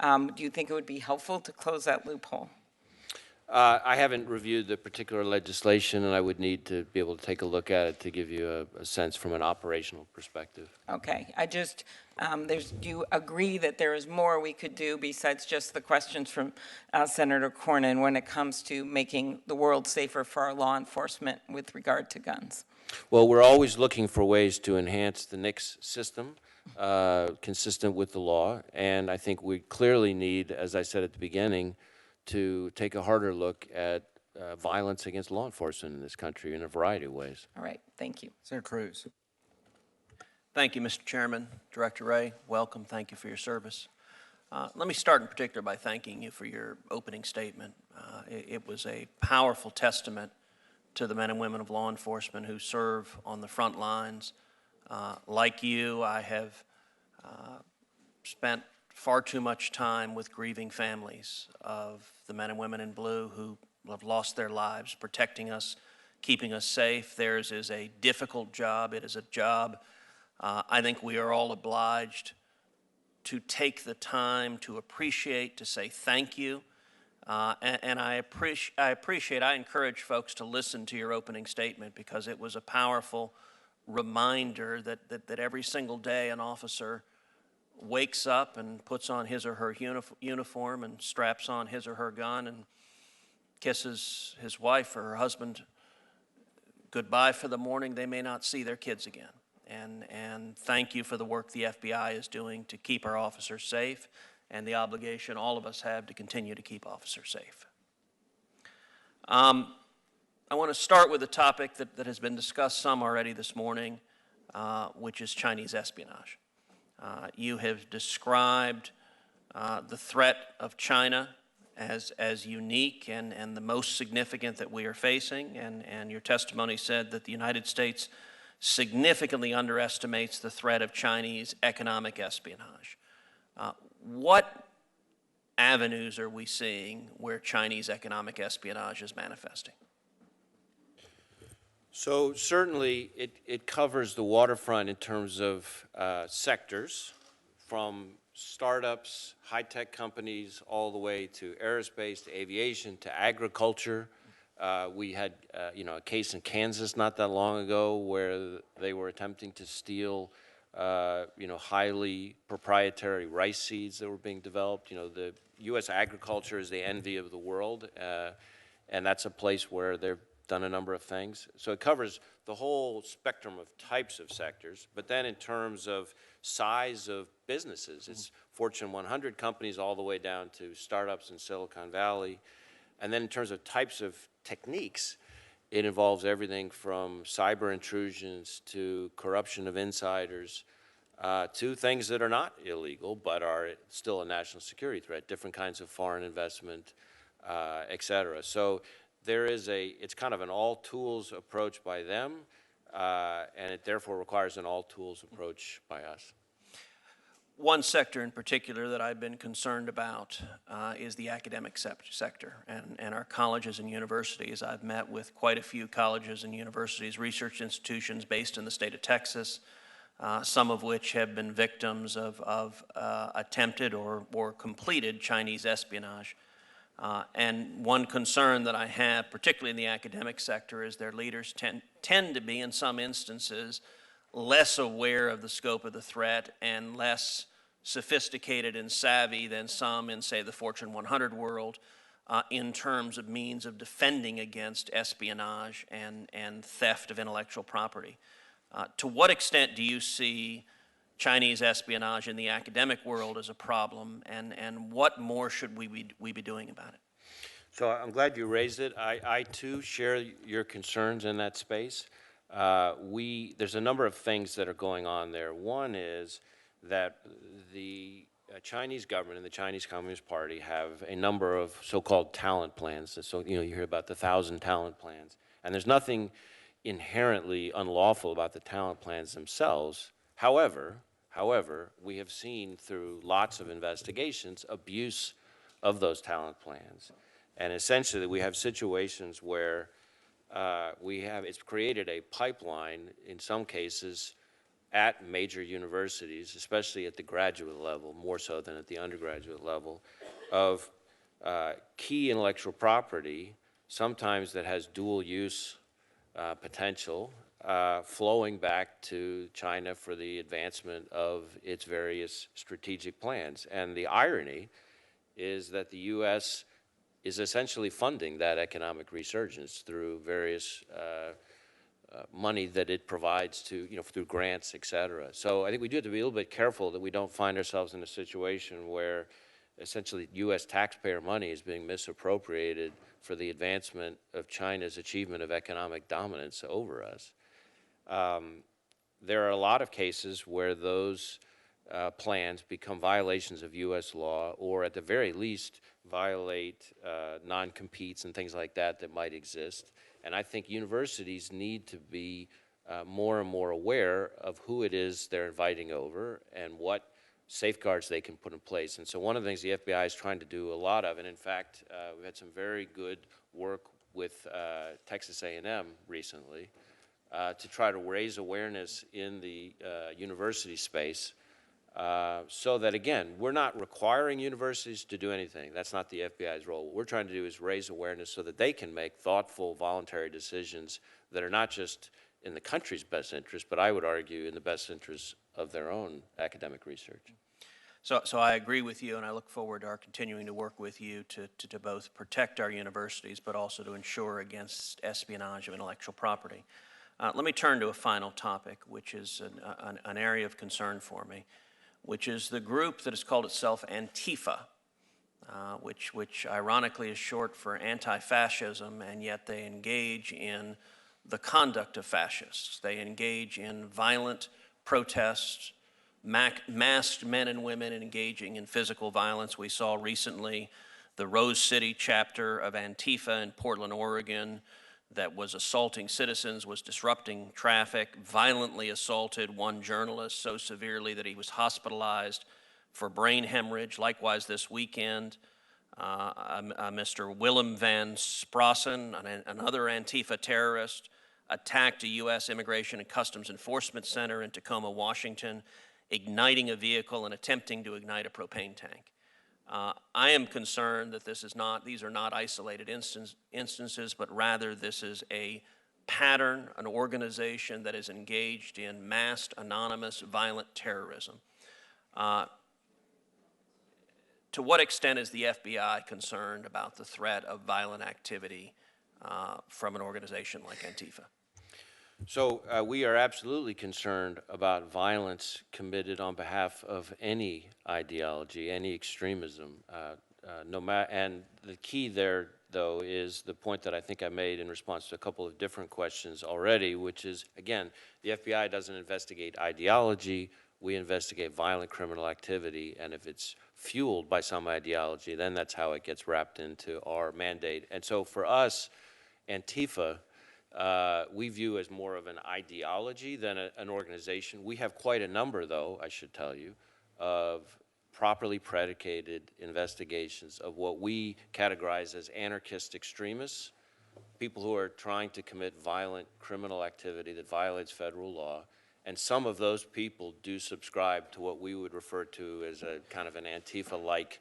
Do you think it would be helpful to close that loophole? I haven't reviewed the particular legislation, and I would need to be able to take a look at it to give you a sense from an operational perspective. Okay, I just, do you agree that there is more we could do besides just the questions from Senator Cornyn when it comes to making the world safer for our law enforcement with regard to guns? Well, we're always looking for ways to enhance the NICS system, consistent with the law, and I think we clearly need, as I said at the beginning, to take a harder look at violence against law enforcement in this country in a variety of ways. All right, thank you. Senator Cruz. Thank you, Mr. Chairman. Director Wray, welcome. Thank you for your service. Let me start in particular by thanking you for your opening statement. It was a powerful testament to the men and women of law enforcement who serve on the front lines. Like you, I have spent far too much time with grieving families of the men and women in blue who have lost their lives protecting us, keeping us safe. Theirs is a difficult job. It is a job I think we are all obliged to take the time to appreciate, to say thank you. And I encourage folks to listen to your opening statement because it was a powerful reminder that every single day an officer wakes up and puts on his or her uniform and straps on his or her gun and kisses his wife or her husband goodbye for the morning. They may not see their kids again. And thank you for the work the FBI is doing to keep our officers safe and the obligation all of us have to continue to keep officers safe. I want to start with a topic that has been discussed some already this morning, which is Chinese espionage. You have described the threat of China as unique and the most significant that we are facing, and your testimony said that the United States significantly underestimates the threat of Chinese economic espionage. What avenues are we seeing where Chinese economic espionage is manifesting? So certainly it covers the waterfront in terms of sectors, from startups, high-tech companies, all the way to aerospace, to aviation, to agriculture. We had a case in Kansas not that long ago where they were attempting to steal highly proprietary rice seeds that were being developed. The U.S. agriculture is the envy of the world, and that's a place where they've done a number of things. So it covers the whole spectrum of types of sectors, but then in terms of size of businesses, it's Fortune 100 companies all the way down to startups in Silicon Valley. And then in terms of types of techniques, it involves everything from cyber intrusions to corruption of insiders, to things that are not illegal but are still a national security threat, different kinds of foreign investment, et cetera. So there is it's kind of an all-tools approach by them, and it therefore requires an all-tools approach by us. One sector in particular that I've been concerned about is the academic sector and our colleges and universities. I've met with quite a few colleges and universities, research institutions based in the state of Texas, some of which have been victims of attempted or completed Chinese espionage. And one concern that I have, particularly in the academic sector, is their leaders tend to be, in some instances, less aware of the scope of the threat and less sophisticated and savvy than some in, say, the Fortune 100 world in terms of means of defending against espionage and theft of intellectual property. To what extent do you see Chinese espionage in the academic world as a problem, and what more should we be doing about it? So I'm glad you raised it. I too share your concerns in that space. There's a number of things that are going on there. One is that the Chinese government and the Chinese Communist Party have a number of so-called talent plans. So, you hear about the 1,000 talent plans. And there's nothing inherently unlawful about the talent plans themselves. However, we have seen through lots of investigations abuse of those talent plans. And essentially, we have situations where it's created a pipeline, in some cases, at major universities, especially at the graduate level, more so than at the undergraduate level, of key intellectual property, sometimes that has dual use potential, flowing back to China for the advancement of its various strategic plans. And the irony is that the U.S. is essentially funding that economic resurgence through various money that it provides to, through grants, et cetera. So I think we do have to be a little bit careful that we don't find ourselves in a situation where essentially U.S. taxpayer money is being misappropriated for the advancement of China's achievement of economic dominance over us. There are a lot of cases where those plans become violations of U.S. law, or at the very least violate non-competes and things like that that might exist. And I think universities need to be more and more aware of who it is they're inviting over and what safeguards they can put in place. And so one of the things the FBI is trying to do a lot of, and in fact, we've had some very good work with Texas A&M recently to try to raise awareness in the university space so that, again, we're not requiring universities to do anything. That's not the FBI's role. What we're trying to do is raise awareness so that they can make thoughtful, voluntary decisions that are not just in the country's best interest, but I would argue in the best interest of their own academic research. So I agree with you, and I look forward to our continuing to work with you to both protect our universities, but also to ensure against espionage of intellectual property. Let me turn to a final topic, which is an area of concern for me, which is the group that has called itself Antifa, which ironically is short for anti-fascism, and yet they engage in the conduct of fascists. They engage in violent protests, masked men and women engaging in physical violence. We saw recently the Rose City chapter of Antifa in Portland, Oregon, that was assaulting citizens, was disrupting traffic, violently assaulted one journalist so severely that he was hospitalized for brain hemorrhage. Likewise, this weekend, Mr. Willem van Sprassen, another Antifa terrorist, attacked a U.S. Immigration and Customs Enforcement Center in Tacoma, Washington, igniting a vehicle and attempting to ignite a propane tank. I am concerned that these are not isolated instances, but rather this is a pattern, an organization that is engaged in masked, anonymous, violent terrorism. To what extent is the FBI concerned about the threat of violent activity from an organization like Antifa? So we are absolutely concerned about violence committed on behalf of any ideology, any extremism. And the key there, though, is the point that I think I made in response to a couple of different questions already, which is, again, the FBI doesn't investigate ideology we investigate violent criminal activity, and if it's fueled by some ideology, then that's how it gets wrapped into our mandate. And so for us, Antifa, we view as more of an ideology than an organization. We have quite a number, though, I should tell you, of properly predicated investigations of what we categorize as anarchist extremists, people who are trying to commit violent criminal activity that violates federal law. And some of those people do subscribe to what we would refer to as a kind of an Antifa-like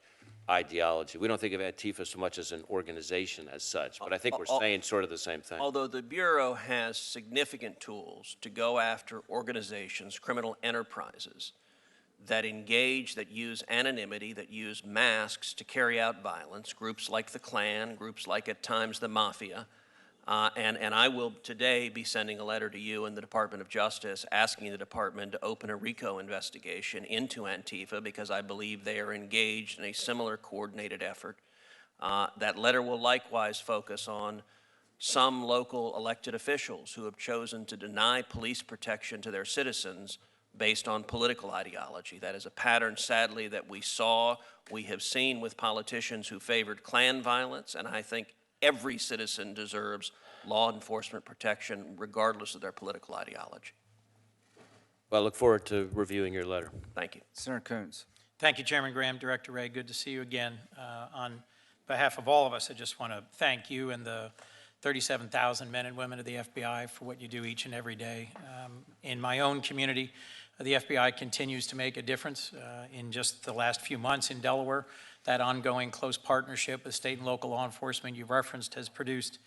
ideology. We don't think of Antifa so much as an organization as such, but I think we're saying sort of the same thing. Although the Bureau has significant tools to go after organizations, criminal enterprises, that engage, that use anonymity, that use masks to carry out violence, groups like the Klan, groups like at times the Mafia, and I will today be sending a letter to you and the Department of Justice asking the department to open a RICO investigation into Antifa because I believe they are engaged in a similar coordinated effort. That letter will likewise focus on some local elected officials who have chosen to deny police protection to their citizens based on political ideology. That is a pattern, sadly, that we have seen with politicians who favored Klan violence, and I think every citizen deserves law enforcement protection regardless of their political ideology. Well, I look forward to reviewing your letter. Thank you. Senator Coons. Thank you, Chairman Graham, Director Wray. Good to see you again. On behalf of all of us, I just want to thank you and the 37,000 men and women of the FBI for what you do each and every day. In my own community, the FBI continues to make a difference. In just the last few months in Delaware, that ongoing close partnership with state and local law enforcement you referenced has produced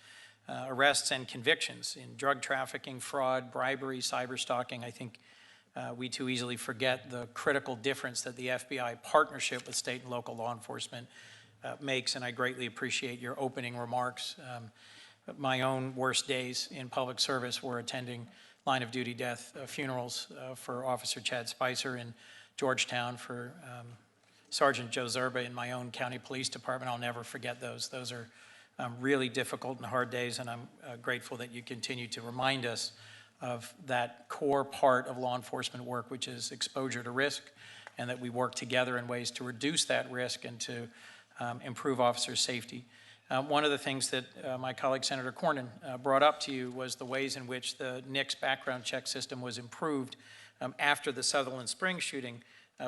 arrests and convictions in drug trafficking, fraud, bribery, cyber stalking. I think we too easily forget the critical difference that the FBI partnership with state and local law enforcement makes, and I greatly appreciate your opening remarks. My own worst days in public service were attending line of duty death funerals for Officer Chad Spicer in Georgetown, for Sergeant Joe Zerba in my own county police department. I'll never forget those. Those are really difficult and hard days, and I'm grateful that you continue to remind us of that core part of law enforcement work, which is exposure to risk, and that we work together in ways to reduce that risk and to improve officer safety. One of the things that my colleague Senator Cornyn brought up to you was the ways in which the NICS background check system was improved after the Sutherland Springs shooting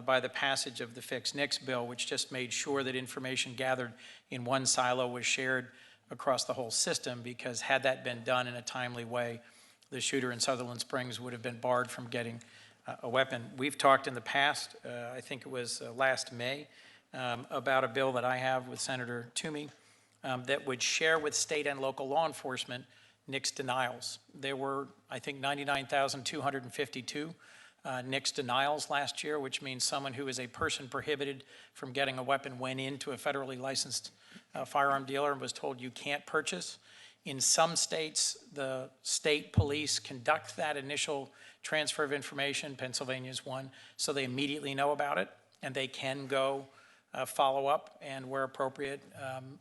by the passage of the Fix NICS bill, which just made sure that information gathered in one silo was shared across the whole system, because had that been done in a timely way, the shooter in Sutherland Springs would have been barred from getting a weapon. We've talked in the past, I think it was last May, about a bill that I have with Senator Toomey that would share with state and local law enforcement NICS denials. There were, I think, 99,252 NICS denials last year, which means someone who is a person prohibited from getting a weapon went into a federally licensed firearm dealer and was told you can't purchase. In some states, the state police conduct that initial transfer of information. Pennsylvania's one, so they immediately know about it and they can go follow up and, where appropriate,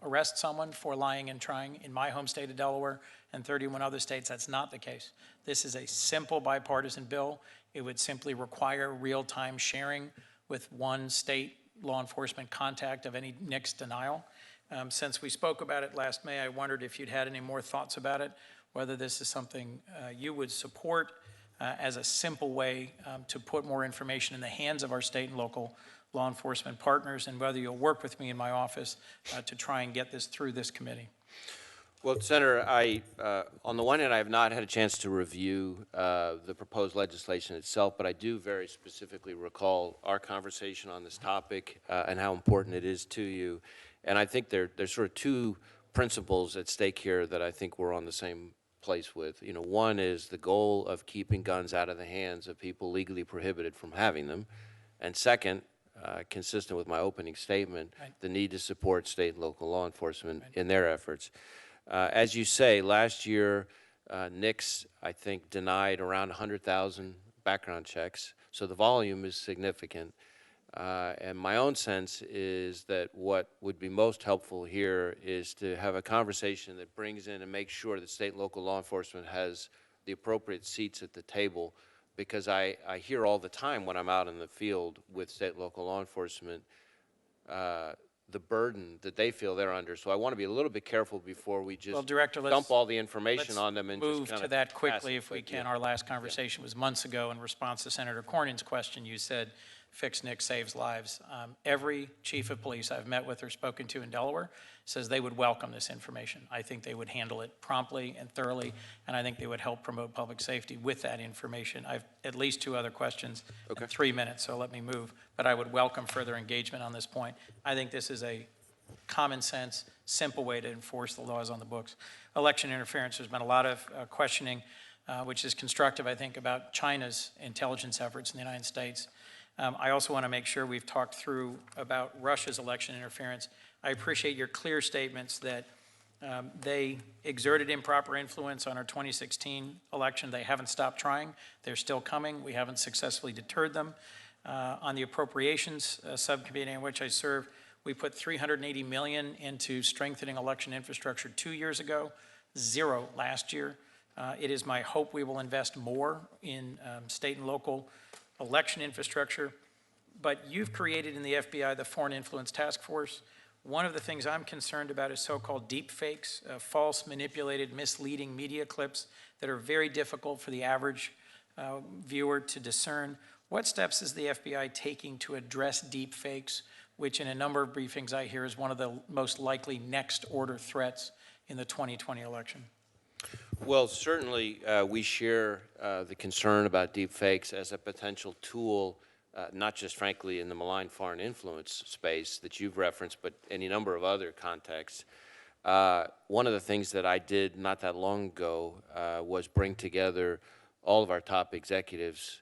arrest someone for lying and trying. In my home state of Delaware and 31 other states, that's not the case. This is a simple bipartisan bill. It would simply require real-time sharing with one state law enforcement contact of any NICS denial. Since we spoke about it last May, I wondered if you'd had any more thoughts about it, whether this is something you would support as a simple way to put more information in the hands of our state and local law enforcement partners, and whether you'll work with me in my office to try and get this through this committee. Well, Senator, on the one hand, I have not had a chance to review the proposed legislation itself, but I do very specifically recall our conversation on this topic and how important it is to you. And I think there's sort of two principles at stake here that I think we're on the same place with. You know, one is the goal of keeping guns out of the hands of people legally prohibited from having them. And second, consistent with my opening statement, the need to support state and local law enforcement in their efforts. As you say, last year, NICS, I think, denied around 100,000 background checks, so the volume is significant. And my own sense is that what would be most helpful here is to have a conversation that brings in and makes sure that state and local law enforcement has the appropriate seats at the table, because I hear all the time when I'm out in the field with state and local law enforcement, the burden that they feel they're under. So I want to be a little bit careful before we just Well, Director, dump all the information let's on them and just move kind to of that pass quickly it, if we but can. yeah. Our last conversation was months ago in response to Senator Cornyn's question. You said, fix Nick saves lives. Every chief of police I've met with or spoken to in Delaware says they would welcome this information. I think they would handle it promptly and thoroughly, and I think they would help promote public safety with that information. I've at least 2 other questions in 3 minutes, so let me move. But I would welcome further engagement on this point. I think this is a common sense, simple way to enforce the laws on the books. Election interference, there's been a lot of questioning, which is constructive, I think, about China's intelligence efforts in the United States. I also want to make sure we've talked through about Russia's election interference. I appreciate your clear statements that they exerted improper influence on our 2016 election. They haven't stopped trying. They're still coming. We haven't successfully deterred them. On the appropriations subcommittee in which I serve, we put $380 million into strengthening election infrastructure 2 years ago, 0 last year. It is my hope we will invest more in state and local election infrastructure. But you've created in the FBI the Foreign Influence Task Force. One of the things I'm concerned about is so-called deep fakes, false, manipulated, misleading media clips that are very difficult for the average viewer to discern. What steps is the FBI taking to address deep fakes, which in a number of briefings I hear is one of the most likely next order threats in the 2020 election? Well, certainly we share the concern about deep fakes as a potential tool, not just, frankly, in the malign foreign influence space that you've referenced, but any number of other contexts. One of the things that I did not that long ago was bring together all of our top executives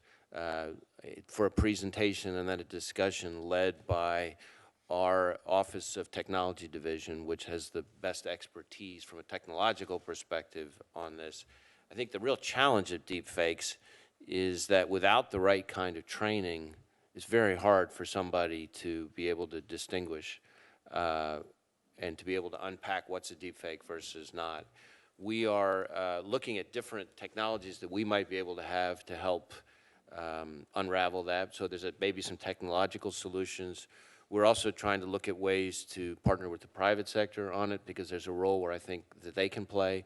for a presentation and then a discussion led by our Office of Technology Division, which has the best expertise from a technological perspective on this. I think the real challenge of deep fakes is that without the right kind of training, it's very hard for somebody to be able to distinguish and to be able to unpack what's a deep fake versus not. We are looking at different technologies that we might be able to have to help unravel that. So there's maybe some technological solutions. We're also trying to look at ways to partner with the private sector on it because there's a role where I think that they can play.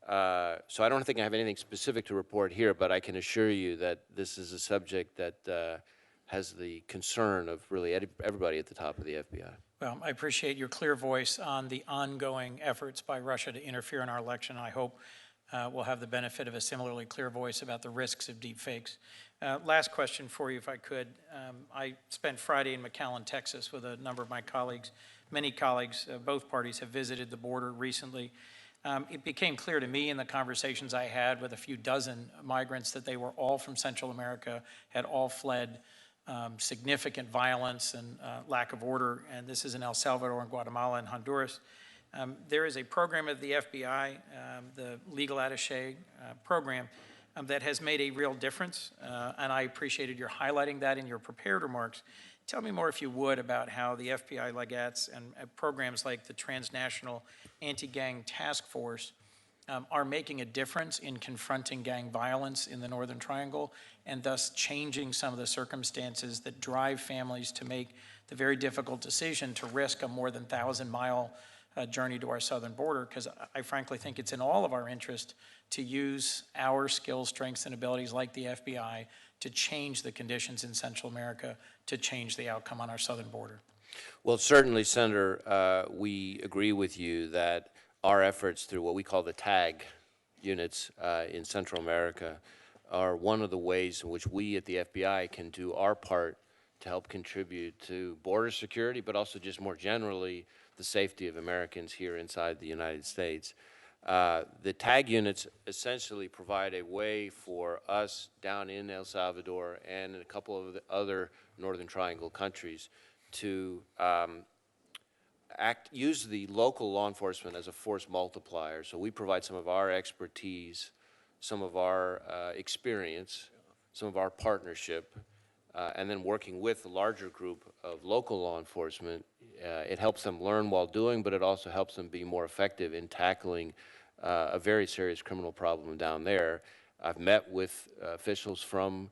So I don't think I have anything specific to report here, but I can assure you that this is a subject that has the concern of really everybody at the top of the FBI. Well, I appreciate your clear voice on the ongoing efforts by Russia to interfere in our election. I hope we'll have the benefit of a similarly clear voice about the risks of deep fakes. Last question for you, if I could. I spent Friday in Mcallen, Texas with a number of my colleagues. Many colleagues, both parties have visited the border recently. It became clear to me in the conversations I had with a few dozen migrants that they were all from Central America, had all fled significant violence and lack of order, and this is in El Salvador and Guatemala and Honduras. There is a program of the FBI, the Legal Attaché program, that has made a real difference, and I appreciated your highlighting that in your prepared remarks. Tell me more, if you would, about how the FBI legates and programs like the Transnational Anti-Gang Task Force are making a difference in confronting gang violence in the Northern Triangle and thus changing some of the circumstances that drive families to make the very difficult decision to risk a more than 1,000-mile journey to our southern border, because I frankly think it's in all of our interest to use our skills, strengths, and abilities like the FBI to change the conditions in Central America, to change the outcome on our southern border. Well, certainly, Senator, we agree with you that our efforts through what we call the TAG units in Central America are one of the ways in which we at the FBI can do our part to help contribute to border security, but also just more generally the safety of Americans here inside the United States. The TAG units essentially provide a way for us down in El Salvador and in a couple of the other Northern Triangle countries to use the local law enforcement as a force multiplier. So we provide some of our expertise, some of our experience, some of our partnership, and then working with a larger group of local law enforcement. It helps them learn while doing, but it also helps them be more effective in tackling a very serious criminal problem down there. I've met with officials from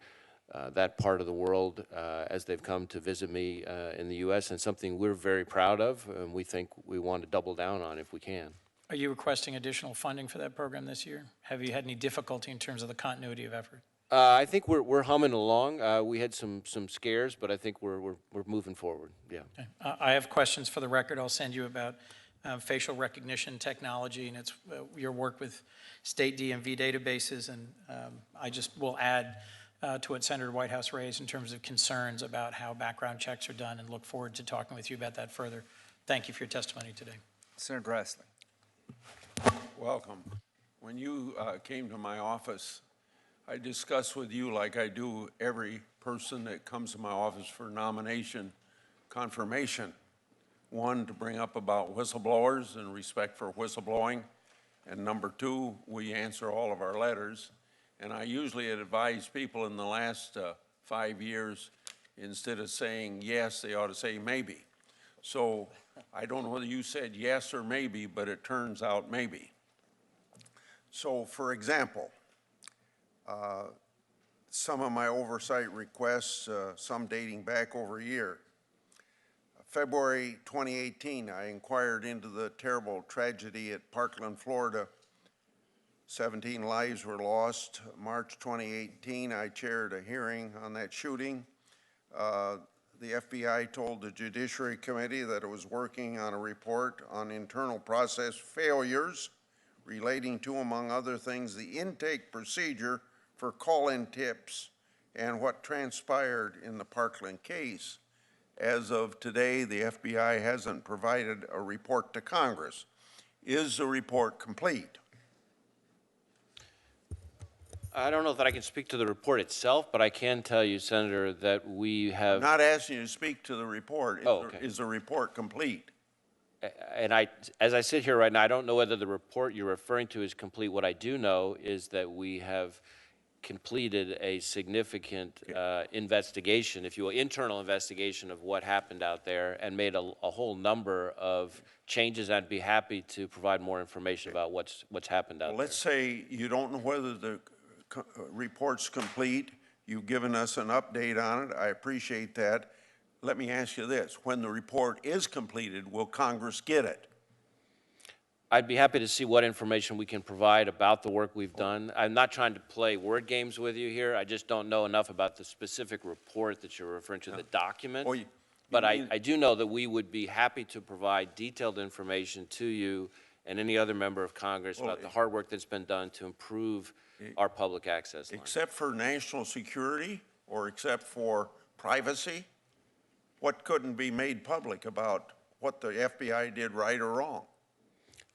that part of the world as they've come to visit me in the U.S., and something we're very proud of, and we think we want to double down on if we can. Are you requesting additional funding for that program this year? Have you had any difficulty in terms of the continuity of effort? I think we're humming along. We had some scares, but I think we're moving forward. Yeah. Okay. I have questions for the record. I'll send you about facial recognition technology and its your work with state DMV databases, and I just will add to what Senator Whitehouse raised in terms of concerns about how background checks are done, and look forward to talking with you about that further. Thank you for your testimony today. Senator Grassley. Welcome. When you came to my office, I discussed with you, like I do every person that comes to my office for nomination confirmation. One, to bring up about whistleblowers and respect for whistleblowing. And number two, we answer all of our letters. And I usually advise people in the last 5 years, instead of saying yes, they ought to say maybe. So I don't know whether you said yes or maybe, but it turns out maybe. So for example, some of my oversight requests, some dating back over a year. February 2018, I inquired into the terrible tragedy at Parkland, Florida. 17 lives were lost. March 2018, I chaired a hearing on that shooting. The FBI told the Judiciary Committee that it was working on a report on internal process failures relating to, among other things, the intake procedure for call-in tips and what transpired in the Parkland case. As of today, the FBI hasn't provided a report to Congress. Is the report complete? I don't know that I can speak to the report itself, but I can tell you, Senator, that we have... I'm not asking you to speak to the report. Is the report complete? And as I sit here right now, I don't know whether the report you're referring to is complete. What I do know is that we have completed a significant investigation, if you will, internal investigation of what happened out there, and made a whole number of changes. I'd be happy to provide more information about what's happened out there. Let's say you don't know whether the report's complete. You've given us an update on it. I appreciate that. Let me ask you this. When the report is completed, will Congress get it? I'd be happy to see what information we can provide about the work we've done. I'm not trying to play word games with you here. I just don't know enough about the specific report that you're referring to, the document. But I do know that we would be happy to provide detailed information to you and any other member of Congress about the hard work that's been done to improve our public access line. Except for national security or except for privacy, what couldn't be made public about what the FBI did right or wrong?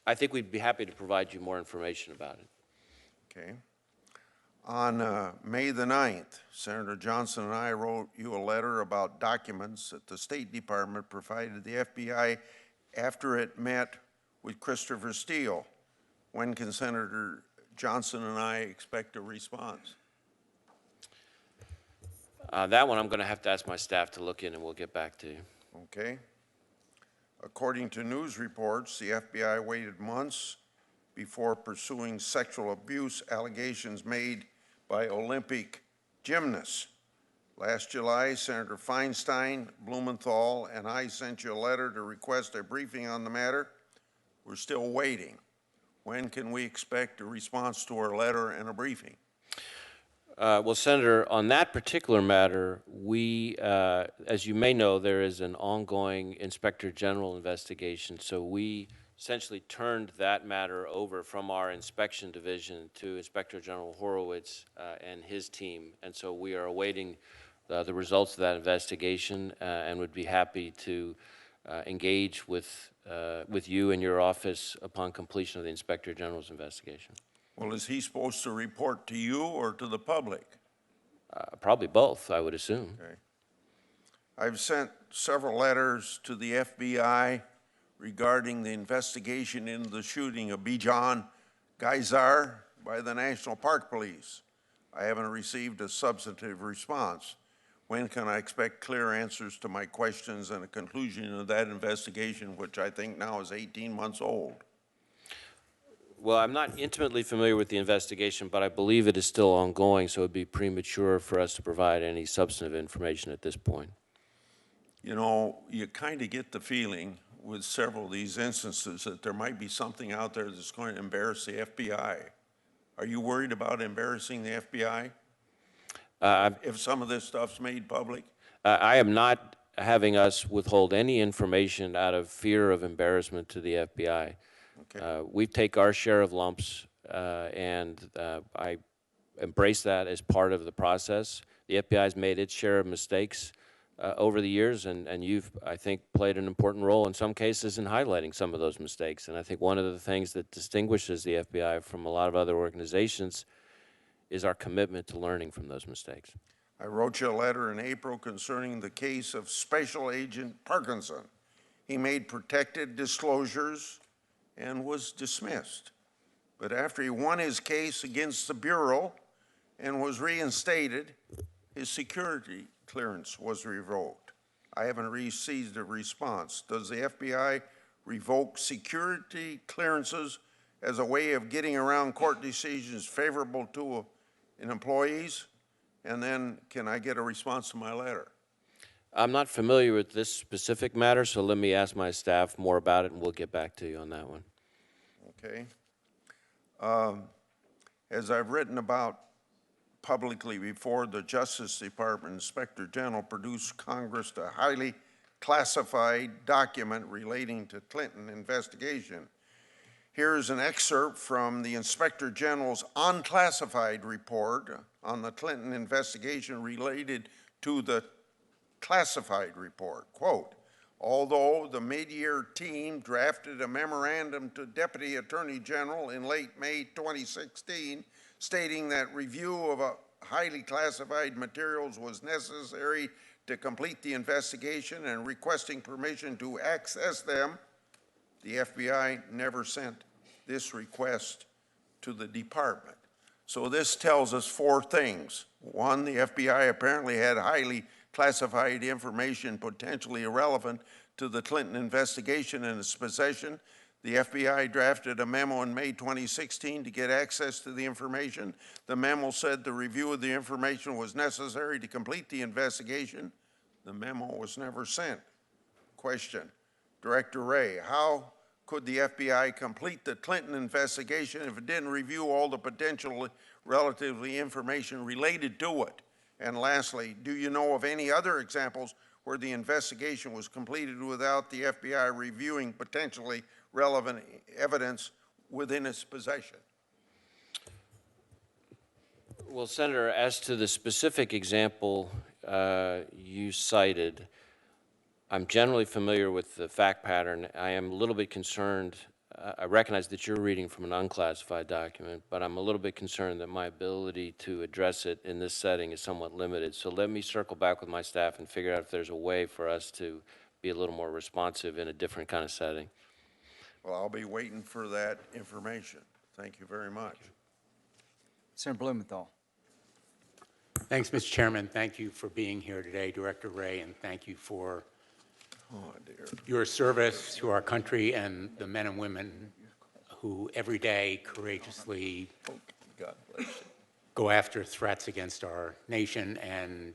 I think we'd be happy to provide you more information about it. Okay. On May the 9th, Senator Johnson and I wrote you a letter about documents that the State Department provided the FBI after it met with Christopher Steele. When can Senator Johnson and I expect a response? That one I'm going to have to ask my staff to look in, and we'll get back to you. Okay. According to news reports, the FBI waited months before pursuing sexual abuse allegations made by Olympic gymnasts. Last July, Senator Feinstein, Blumenthal, and I sent you a letter to request a briefing on the matter. We're still waiting. When can we expect a response to our letter and a briefing? Well, Senator, on that particular matter, we, as you may know, there is an ongoing Inspector General investigation. So we essentially turned that matter over from our inspection division to Inspector General Horowitz and his team. And so we are awaiting the results of that investigation and would be happy to engage with you and your office upon completion of the Inspector General's investigation. Well, is he supposed to report to you or to the public? Probably both, I would assume. Okay. I've sent several letters to the FBI regarding the investigation into the shooting of Bijan Geizar by the National Park Police. I haven't received a substantive response. When can I expect clear answers to my questions and a conclusion of that investigation, which I think now is 18 months old? Well, I'm not intimately familiar with the investigation, but I believe it is still ongoing, so it'd be premature for us to provide any substantive information at this point. You know, you kind of get the feeling with several of these instances that there might be something out there that's going to embarrass the FBI. Are you worried about embarrassing the FBI if some of this stuff's made public? I am not having us withhold any information out of fear of embarrassment to the FBI. Okay. We take our share of lumps, and I embrace that as part of the process. The FBI has made its share of mistakes over the years, and you've, I think, played an important role in some cases in highlighting some of those mistakes. And I think one of the things that distinguishes the FBI from a lot of other organizations is our commitment to learning from those mistakes. I wrote you a letter in April concerning the case of Special Agent Parkinson. He made protected disclosures and was dismissed. But after he won his case against the Bureau and was reinstated, his security clearance was revoked. I haven't received a response. Does the FBI revoke security clearances as a way of getting around court decisions favorable to employees? And then can I get a response to my letter? I'm not familiar with this specific matter, so let me ask my staff more about it, and we'll get back to you on that one. Okay. As I've written about publicly before, the Justice Department Inspector General produced Congress a highly classified document relating to Clinton investigation. Here's an excerpt from the Inspector General's unclassified report on the Clinton investigation related to the classified report. Quote, although the mid-year team drafted a memorandum to Deputy Attorney General in late May 2016 stating that review of highly classified materials was necessary to complete the investigation and requesting permission to access them, the FBI never sent this request to the department. So this tells us four things. One, the FBI apparently had highly classified information potentially irrelevant to the Clinton investigation in its possession. The FBI drafted a memo in May 2016 to get access to the information. The memo said the review of the information was necessary to complete the investigation. The memo was never sent. Question, Director Wray, how could the FBI complete the Clinton investigation if it didn't review all the potential relatively information related to it? And lastly, do you know of any other examples where the investigation was completed without the FBI reviewing potentially relevant evidence within its possession? Well, Senator, as to the specific example you cited, I'm generally familiar with the fact pattern. I am a little bit concerned. I recognize that you're reading from an unclassified document, but I'm a little bit concerned that my ability to address it in this setting is somewhat limited. So let me circle back with my staff and figure out if there's a way for us to be a little more responsive in a different kind of setting. Well, I'll be waiting for that information. Thank you very much. Senator Blumenthal. Thanks, Mr. Chairman. Thank you for being here today, Director Wray, and thank you for your service to our country and the men and women who every day courageously go after threats against our nation. And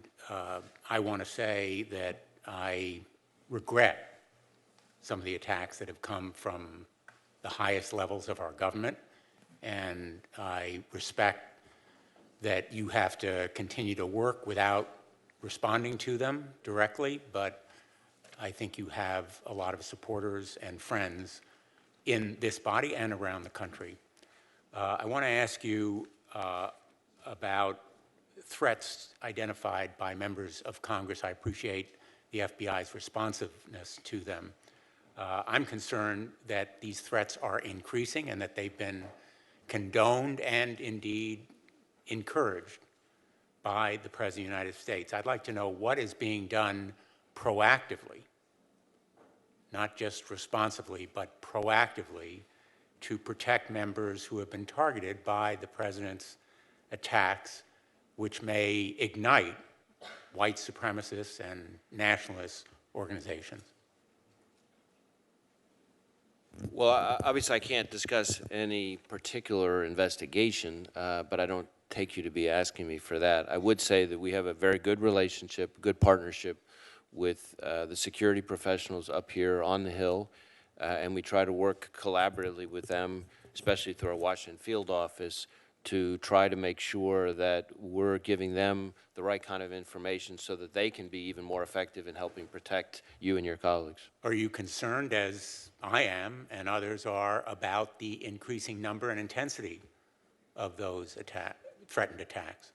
I want to say that I regret some of the attacks that have come from the highest levels of our government, and I respect that you have to continue to work without responding to them directly, but I think you have a lot of supporters and friends in this body and around the country. I want to ask you about threats identified by members of Congress. I appreciate the FBI's responsiveness to them. I'm concerned that these threats are increasing and that they've been condoned and indeed encouraged by the President of the United States. I'd like to know what is being done proactively, not just responsively, but proactively, to protect members who have been targeted by the President's attacks, which may ignite white supremacist and nationalist organizations. Well, obviously, I can't discuss any particular investigation, but I don't take you to be asking me for that. I would say that we have a very good relationship, good partnership with the security professionals up here on the Hill, and we try to work collaboratively with them, especially through our Washington field office, to try to make sure that we're giving them the right kind of information so that they can be even more effective in helping protect you and your colleagues. Are you concerned, as I am and others are, about the increasing number and intensity of those threatened attacks?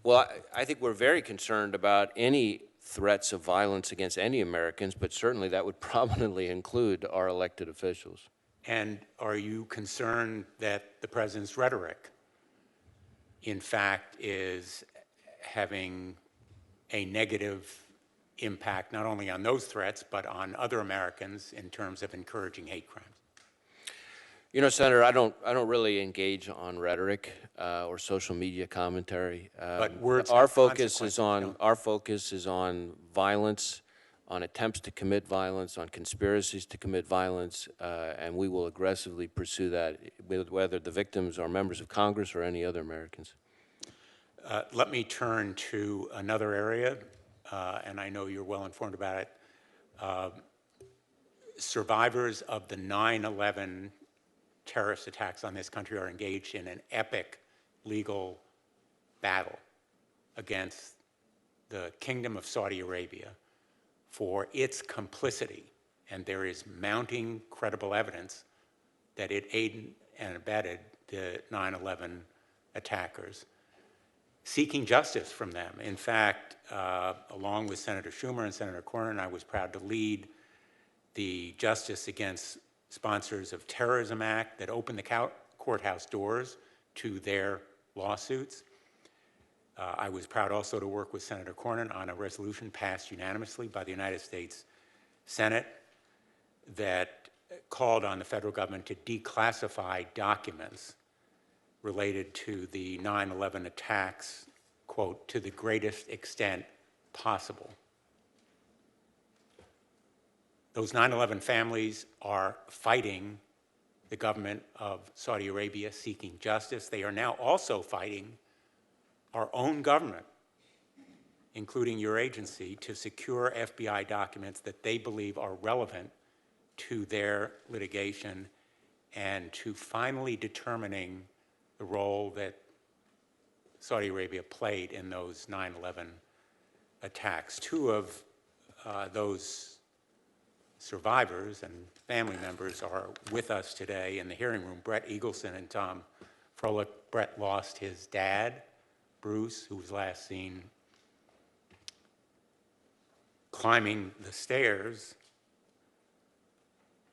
Well, I think we're very concerned about any threats of violence against any Americans, but certainly that would prominently include our elected officials. And are you concerned that the president's rhetoric, in fact, is having a negative impact not only on those threats, but on other Americans in terms of encouraging hate crimes? You know, Senator, I don't really engage on rhetoric or social media commentary. But words our have focus is consequences, on our focus is on violence, on attempts to commit violence, on conspiracies to commit violence, and we will aggressively pursue that, whether the victims are members of Congress or any other Americans. Let me turn to another area, and I know you're well informed about it. Survivors of the 9/11 terrorist attacks on this country are engaged in an epic legal battle against the Kingdom of Saudi Arabia for its complicity, and there is mounting credible evidence that it aided and abetted the 9/11 attackers, seeking justice from them. In fact, along with Senator Schumer and Senator Cornyn, I was proud to lead the Justice Against Sponsors of Terrorism Act that opened the courthouse doors to their lawsuits. I was proud also to work with Senator Cornyn on a resolution passed unanimously by the United States Senate that called on the federal government to declassify documents related to the 9/11 attacks, quote, to the greatest extent possible. Those 9/11 families are fighting the government of Saudi Arabia, seeking justice. They are now also fighting our own government, including your agency, to secure FBI documents that they believe are relevant to their litigation and to finally determining the role that Saudi Arabia played in those 9/11 attacks. Two of those survivors and family members are with us today in the hearing room, Brett Eagleson and Tom Froelich. Brett lost his dad, Bruce, who was last seen climbing the stairs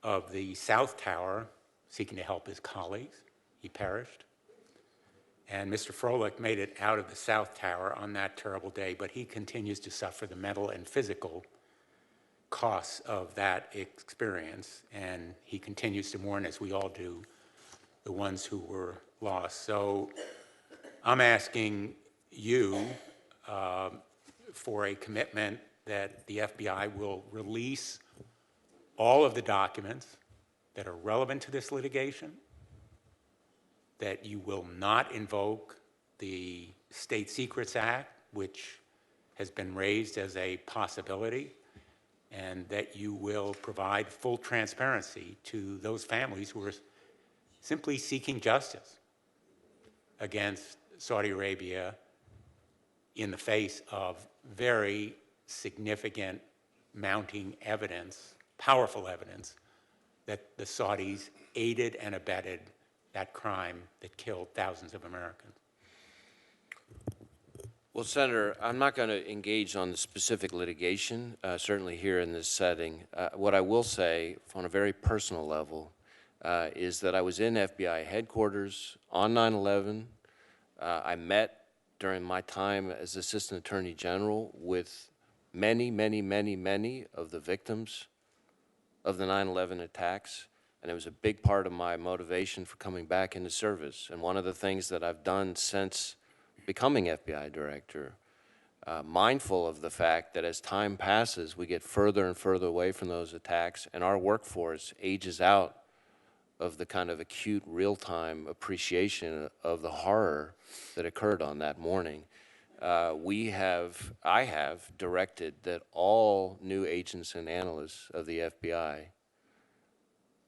of the South Tower, seeking to help his colleagues. He perished. And Mr. Froelich made it out of the South Tower on that terrible day, but he continues to suffer the mental and physical costs of that experience, and he continues to mourn, as we all do, the ones who were lost. So I'm asking you for a commitment that the FBI will release all of the documents that are relevant to this litigation, that you will not invoke the State Secrets Act, which has been raised as a possibility, and that you will provide full transparency to those families who are simply seeking justice against Saudi Arabia in the face of very significant mounting evidence, powerful evidence, that the Saudis aided and abetted that crime that killed thousands of Americans. Well, Senator, I'm not going to engage on the specific litigation, certainly here in this setting. What I will say on a very personal level is that I was in FBI headquarters on 9/11. I met during my time as Assistant Attorney General with many of the victims of the 9/11 attacks, and it was a big part of my motivation for coming back into service. And one of the things that I've done since becoming FBI director mindful of the fact that as time passes, we get further and further away from those attacks, and our workforce ages out of the kind of acute real-time appreciation of the horror that occurred on that morning. I have directed that all new agents and analysts of the FBI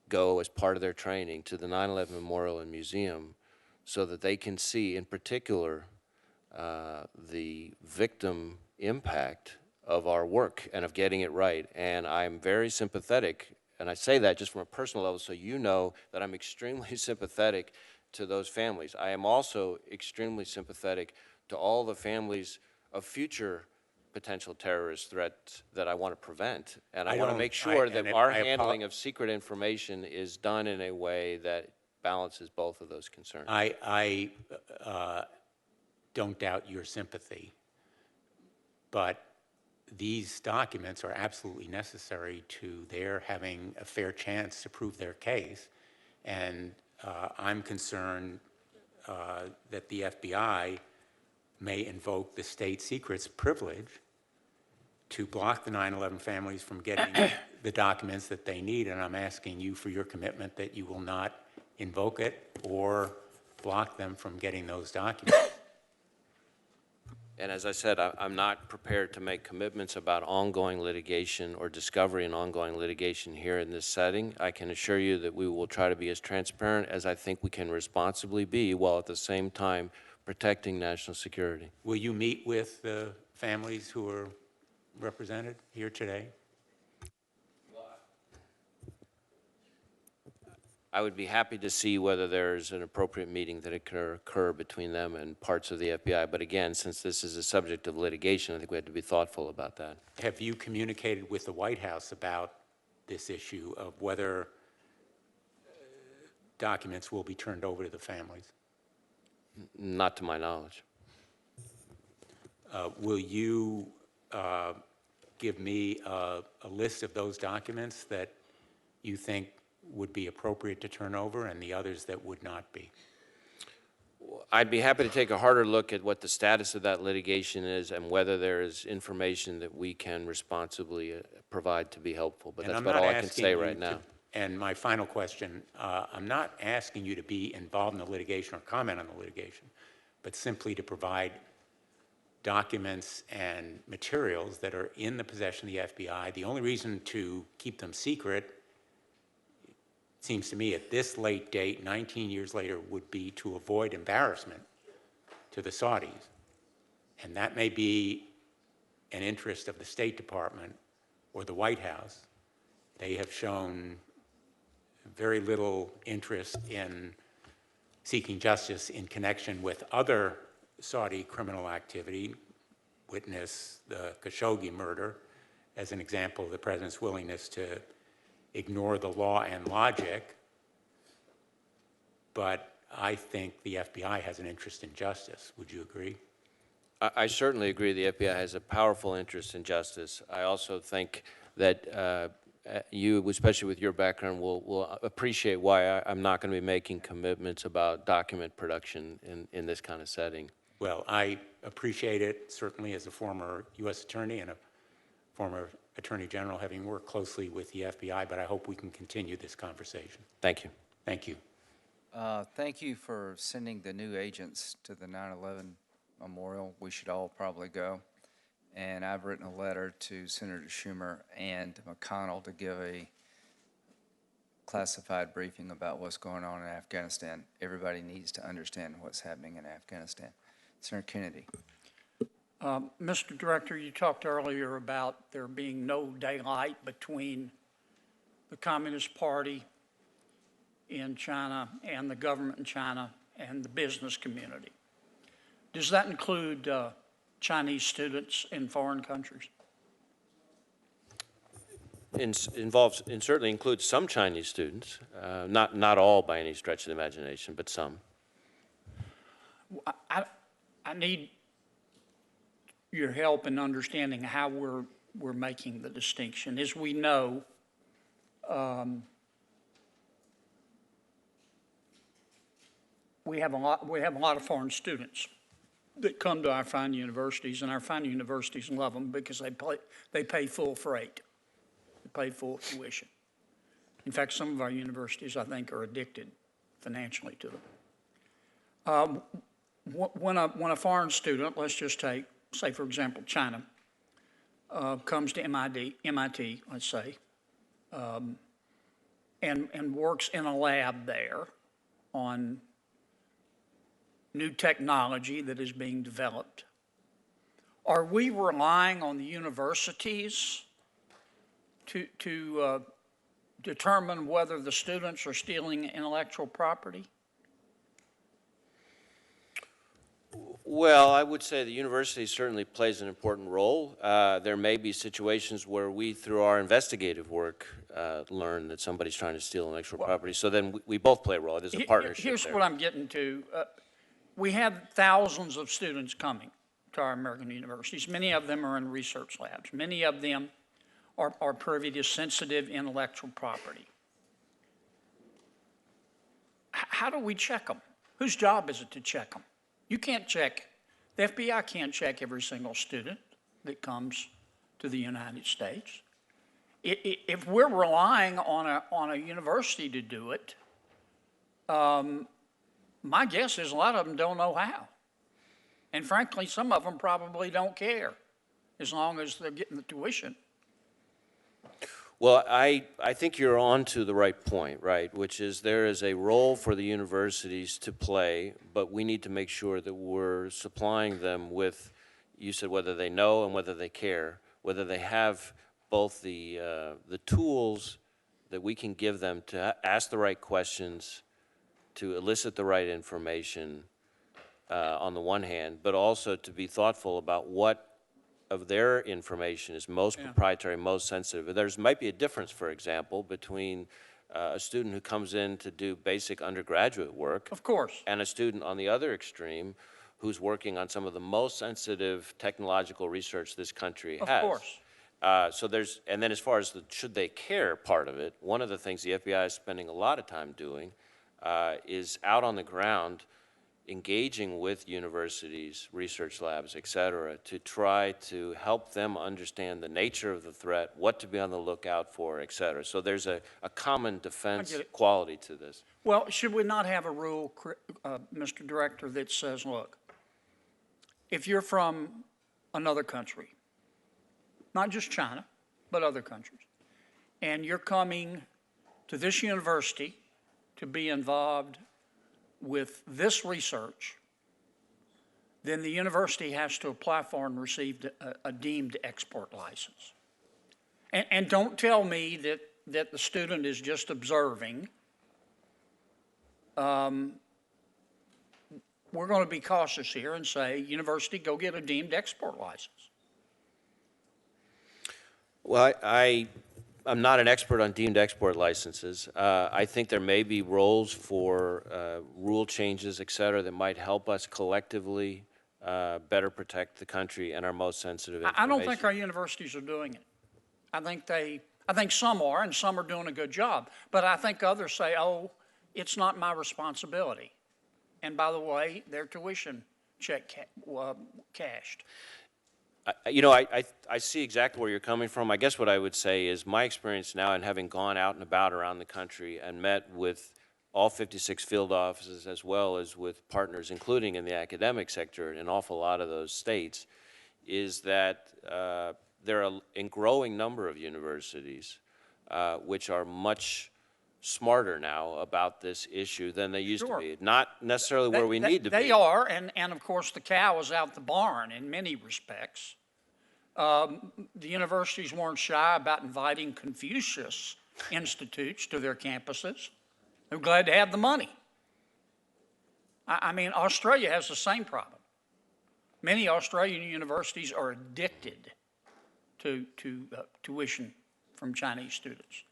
go as part of their training to the 9/11 Memorial and Museum so that they can see, in particular, the victim impact of our work and of getting it right. And I'm very sympathetic, and I say that just from a personal level so you know that I'm extremely sympathetic to those families. I am also extremely sympathetic to all the families of future potential terrorist threats that I want to prevent. And I want to make sure that our handling of secret information is done in a way that balances both of those concerns. I don't doubt your sympathy, but these documents are absolutely necessary to their having a fair chance to prove their case. And I'm concerned that the FBI may invoke the state secrets privilege to block the 9/11 families from getting the documents that they need. And I'm asking you for your commitment that you will not invoke it or block them from getting those documents. And as I said, I'm not prepared to make commitments about ongoing litigation or discovery and ongoing litigation here in this setting. I can assure you that we will try to be as transparent as I think we can responsibly be, while at the same time protecting national security. Will you meet with the families who are represented here today? I would be happy to see whether there's an appropriate meeting that could occur between them and parts of the FBI. But again, since this is a subject of litigation, I think we have to be thoughtful about that. Have you communicated with the White House about this issue of whether documents will be turned over to the families? Not to my knowledge. Will you give me a list of those documents that you think would be appropriate to turn over and the others that would not be? I'd be happy to take a harder look at what the status of that litigation is and whether there is information that we can responsibly provide to be helpful. But that's about all I can say right now. And my final question, I'm not asking you to be involved in the litigation or comment on the litigation, but simply to provide documents and materials that are in the possession of the FBI. The only reason to keep them secret, it seems to me at this late date, 19 years later, would be to avoid embarrassment to the Saudis. And that may be an interest of the State Department or the White House. They have shown very little interest in seeking justice in connection with other Saudi criminal activity. Witness the Khashoggi murder as an example of the president's willingness to ignore the law and logic. But I think the FBI has an interest in justice. Would you agree? I certainly agree the FBI has a powerful interest in justice. I also think that you, especially with your background, will appreciate why I'm not going to be making commitments about document production in this kind of setting. Well, I appreciate it, certainly as a former U.S. attorney and a former attorney general, having worked closely with the FBI, but I hope we can continue this conversation. Thank you. Thank you. Thank you for sending the new agents to the 9/11 memorial. We should all probably go. And I've written a letter to Senator Schumer and McConnell to give a classified briefing about what's going on in Afghanistan. Everybody needs to understand what's happening in Afghanistan. Senator Kennedy. Mr. Director, you talked earlier about there being no daylight between the Communist Party in China and the government in China and the business community. Does that include Chinese students in foreign countries? It certainly includes some Chinese students, not all by any stretch of the imagination, but some. I need your help in understanding how we're making the distinction. As we know, we have a lot of foreign students that come to our fine universities, and our fine universities love them because they pay full freight. They pay full tuition. In fact, some of our universities, I think, are addicted financially to them. When a foreign student, let's just take, say, for example, China, comes to MIT, let's say, and works in a lab there on new technology that is being developed, are we relying on the universities to determine whether the students are stealing intellectual property? Well, I would say the university certainly plays an important role. There may be situations where we, through our investigative work, learn that somebody's trying to steal intellectual property. So then we both play a role. It is a partnership. Here's there. what I'm getting to. We have thousands of students coming to our American universities. Many of them are in research labs. Many of them are privy to sensitive intellectual property. How do we check them? Whose job is it to check them? You can't check, the FBI can't check every single student that comes to the United States. If we're relying on a university to do it, my guess is a lot of them don't know how. And frankly, some of them probably don't care, as long as they're getting the tuition. Well, I think you're on to the right point, right, which is there is a role for the universities to play, but we need to make sure that we're supplying them with, you said whether they know and whether they care, whether they have both the tools that we can give them to ask the right questions, to elicit the right information on the one hand, but also to be thoughtful about what of their information is most proprietary, most sensitive. There might be a difference, for example, between a student who comes in to do basic undergraduate work, of course, and a student on the other extreme who's working on some of the most sensitive technological research this country has. Of course. So there's, and then as far as the should they care part of it, one of the things the FBI is spending a lot of time doing is out on the ground engaging with universities, research labs, et cetera, to try to help them understand the nature of the threat, what to be on the lookout for, et cetera. So there's a common defense quality to this. Well, should we not have a rule, Mr. Director, that says, look, if you're from another country, not just China, but other countries, and you're coming to this university to be involved with this research, then the university has to apply for and receive a deemed export license. And don't tell me that the student is just observing. We're going to be cautious here and say, university, go get a deemed export license. Well, I'm not an expert on deemed export licenses. I think there may be roles for rule changes, et cetera, that might help us collectively better protect the country and our most sensitive information. I don't think our universities are doing it. I think some are, and some are doing a good job. But I think others say, oh, it's not my responsibility. And by the way, their tuition check cashed. I see exactly where you're coming from. I guess what I would say is my experience now, and having gone out and about around the country and met with all 56 field offices as well as with partners, including in the academic sector in an awful lot of those states, is that there are a growing number of universities which are much smarter now about this issue than they used to be. Not necessarily where we need to be. They are, and of course the cow is out the barn in many respects. The universities weren't shy about inviting Confucius institutes to their campuses. They're glad to have the money. I mean, Australia has the same problem. Many Australian universities are addicted to tuition from Chinese students.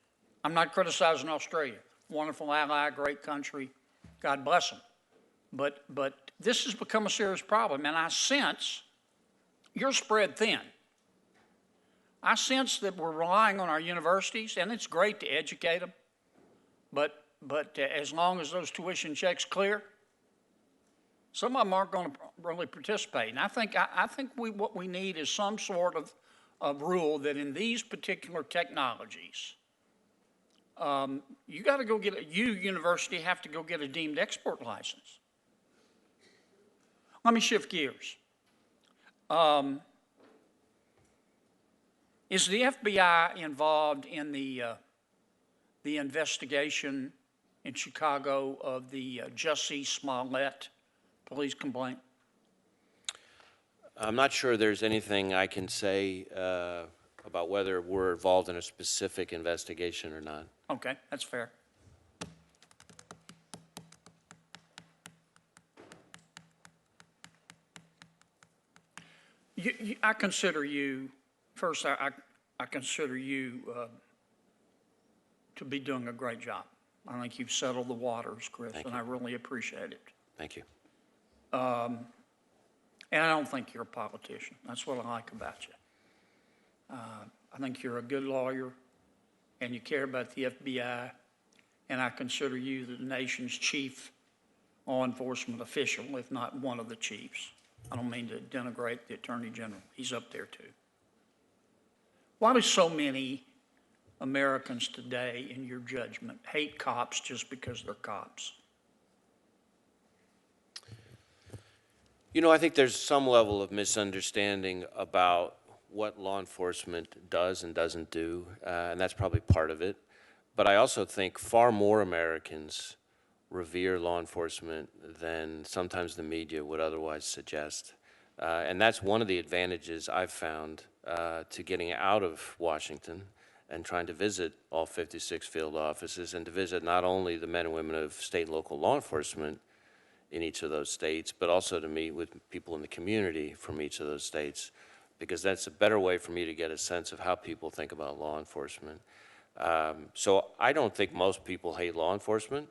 I'm not criticizing Australia. Wonderful ally, great country. God bless them. But this has become a serious problem, and I sense you're spread thin. I sense that we're relying on our universities, and it's great to educate them, but as long as those tuition checks clear, some of them aren't going to really participate. And I think what we need is some sort of rule that in these particular technologies, you got to go university have to go get a deemed expert license. Let me shift gears. Is the FBI involved in the investigation in Chicago of the Jussie Smollett police complaint? I'm not sure there's anything I can say about whether we're involved in a specific investigation or not. Okay, that's fair. I consider you, first, I consider you to be doing a great job. I think you've settled the waters, Chris, and I really appreciate it. Thank you. And I don't think you're a politician. That's what I like about you. I think you're a good lawyer, and you care about the FBI, and I consider you the nation's chief law enforcement official, if not one of the chiefs. I don't mean to denigrate the Attorney General. He's up there too. Why do so many Americans today, in your judgment, hate cops just because they're cops? You know, I think there's some level of misunderstanding about what law enforcement does and doesn't do, and that's probably part of it. But I also think far more Americans revere law enforcement than sometimes the media would otherwise suggest. And that's one of the advantages I've found to getting out of Washington and trying to visit all 56 field offices and to visit not only the men and women of state and local law enforcement in each of those states, but also to meet with people in the community from each of those states, because that's a better way for me to get a sense of how people think about law enforcement. So I don't think most people hate law enforcement.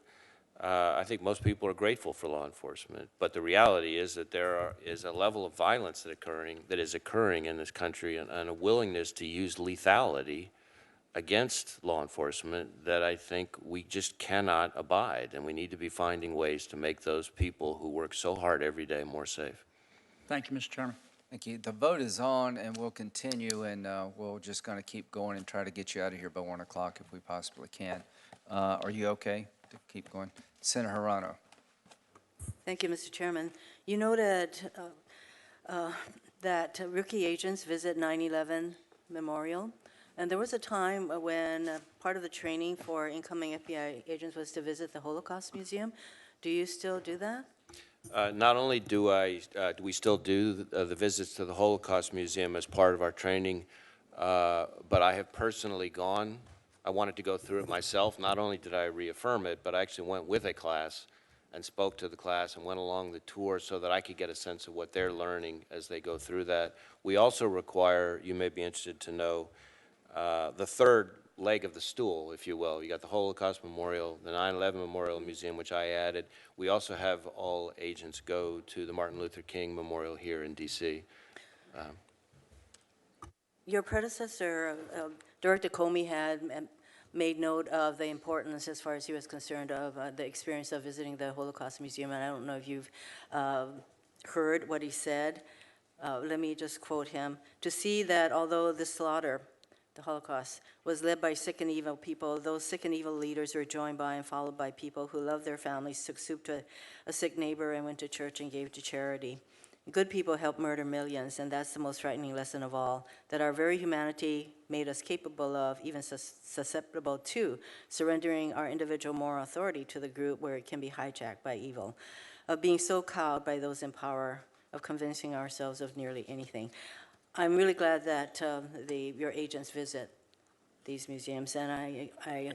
I think most people are grateful for law enforcement, but the reality is that there is a level of violence that is occurring in this country, and a willingness to use lethality against law enforcement that I think we just cannot abide, and we need to be finding ways to make those people who work so hard every day more safe. Thank you, Mr. Chairman. Thank you. The vote is on, and we'll continue, and we're just going to keep going and try to get you out of here by 1 o'clock if we possibly can. Are you okay to keep going? Senator Hirano. Thank you, Mr. Chairman. You noted that rookie agents visit 9/11 Memorial, and there was a time when part of the training for incoming FBI agents was to visit the Holocaust Museum. Do you still do that? Not only do we still do the visits to the Holocaust Museum as part of our training, but I have personally gone. I wanted to go through it myself. Not only did I reaffirm it, but I actually went with a class and spoke to the class and went along the tour so that I could get a sense of what they're learning as they go through that. We also require, you may be interested to know, the third leg of the stool, if you will. You got the Holocaust Memorial, the 9/11 Memorial Museum, which I added. We also have all agents go to the Martin Luther King Memorial here in D.C. Your predecessor, Director Comey, had made note of the importance, as far as he was concerned, of the experience of visiting the Holocaust Museum, and I don't know if you've heard what he said. Let me just quote him. "To see that although the slaughter, the Holocaust, was led by sick and evil people, those sick and evil leaders were joined by and followed by people who loved their families, took soup to a sick neighbor, and went to church and gave to charity. Good people help murder millions, and that's the most frightening lesson of all, that our very humanity made us capable of, even susceptible to, surrendering our individual moral authority to the group where it can be hijacked by evil, of being so cowed by those in power, of convincing ourselves of nearly anything." I'm really glad that your agents visit these museums, and I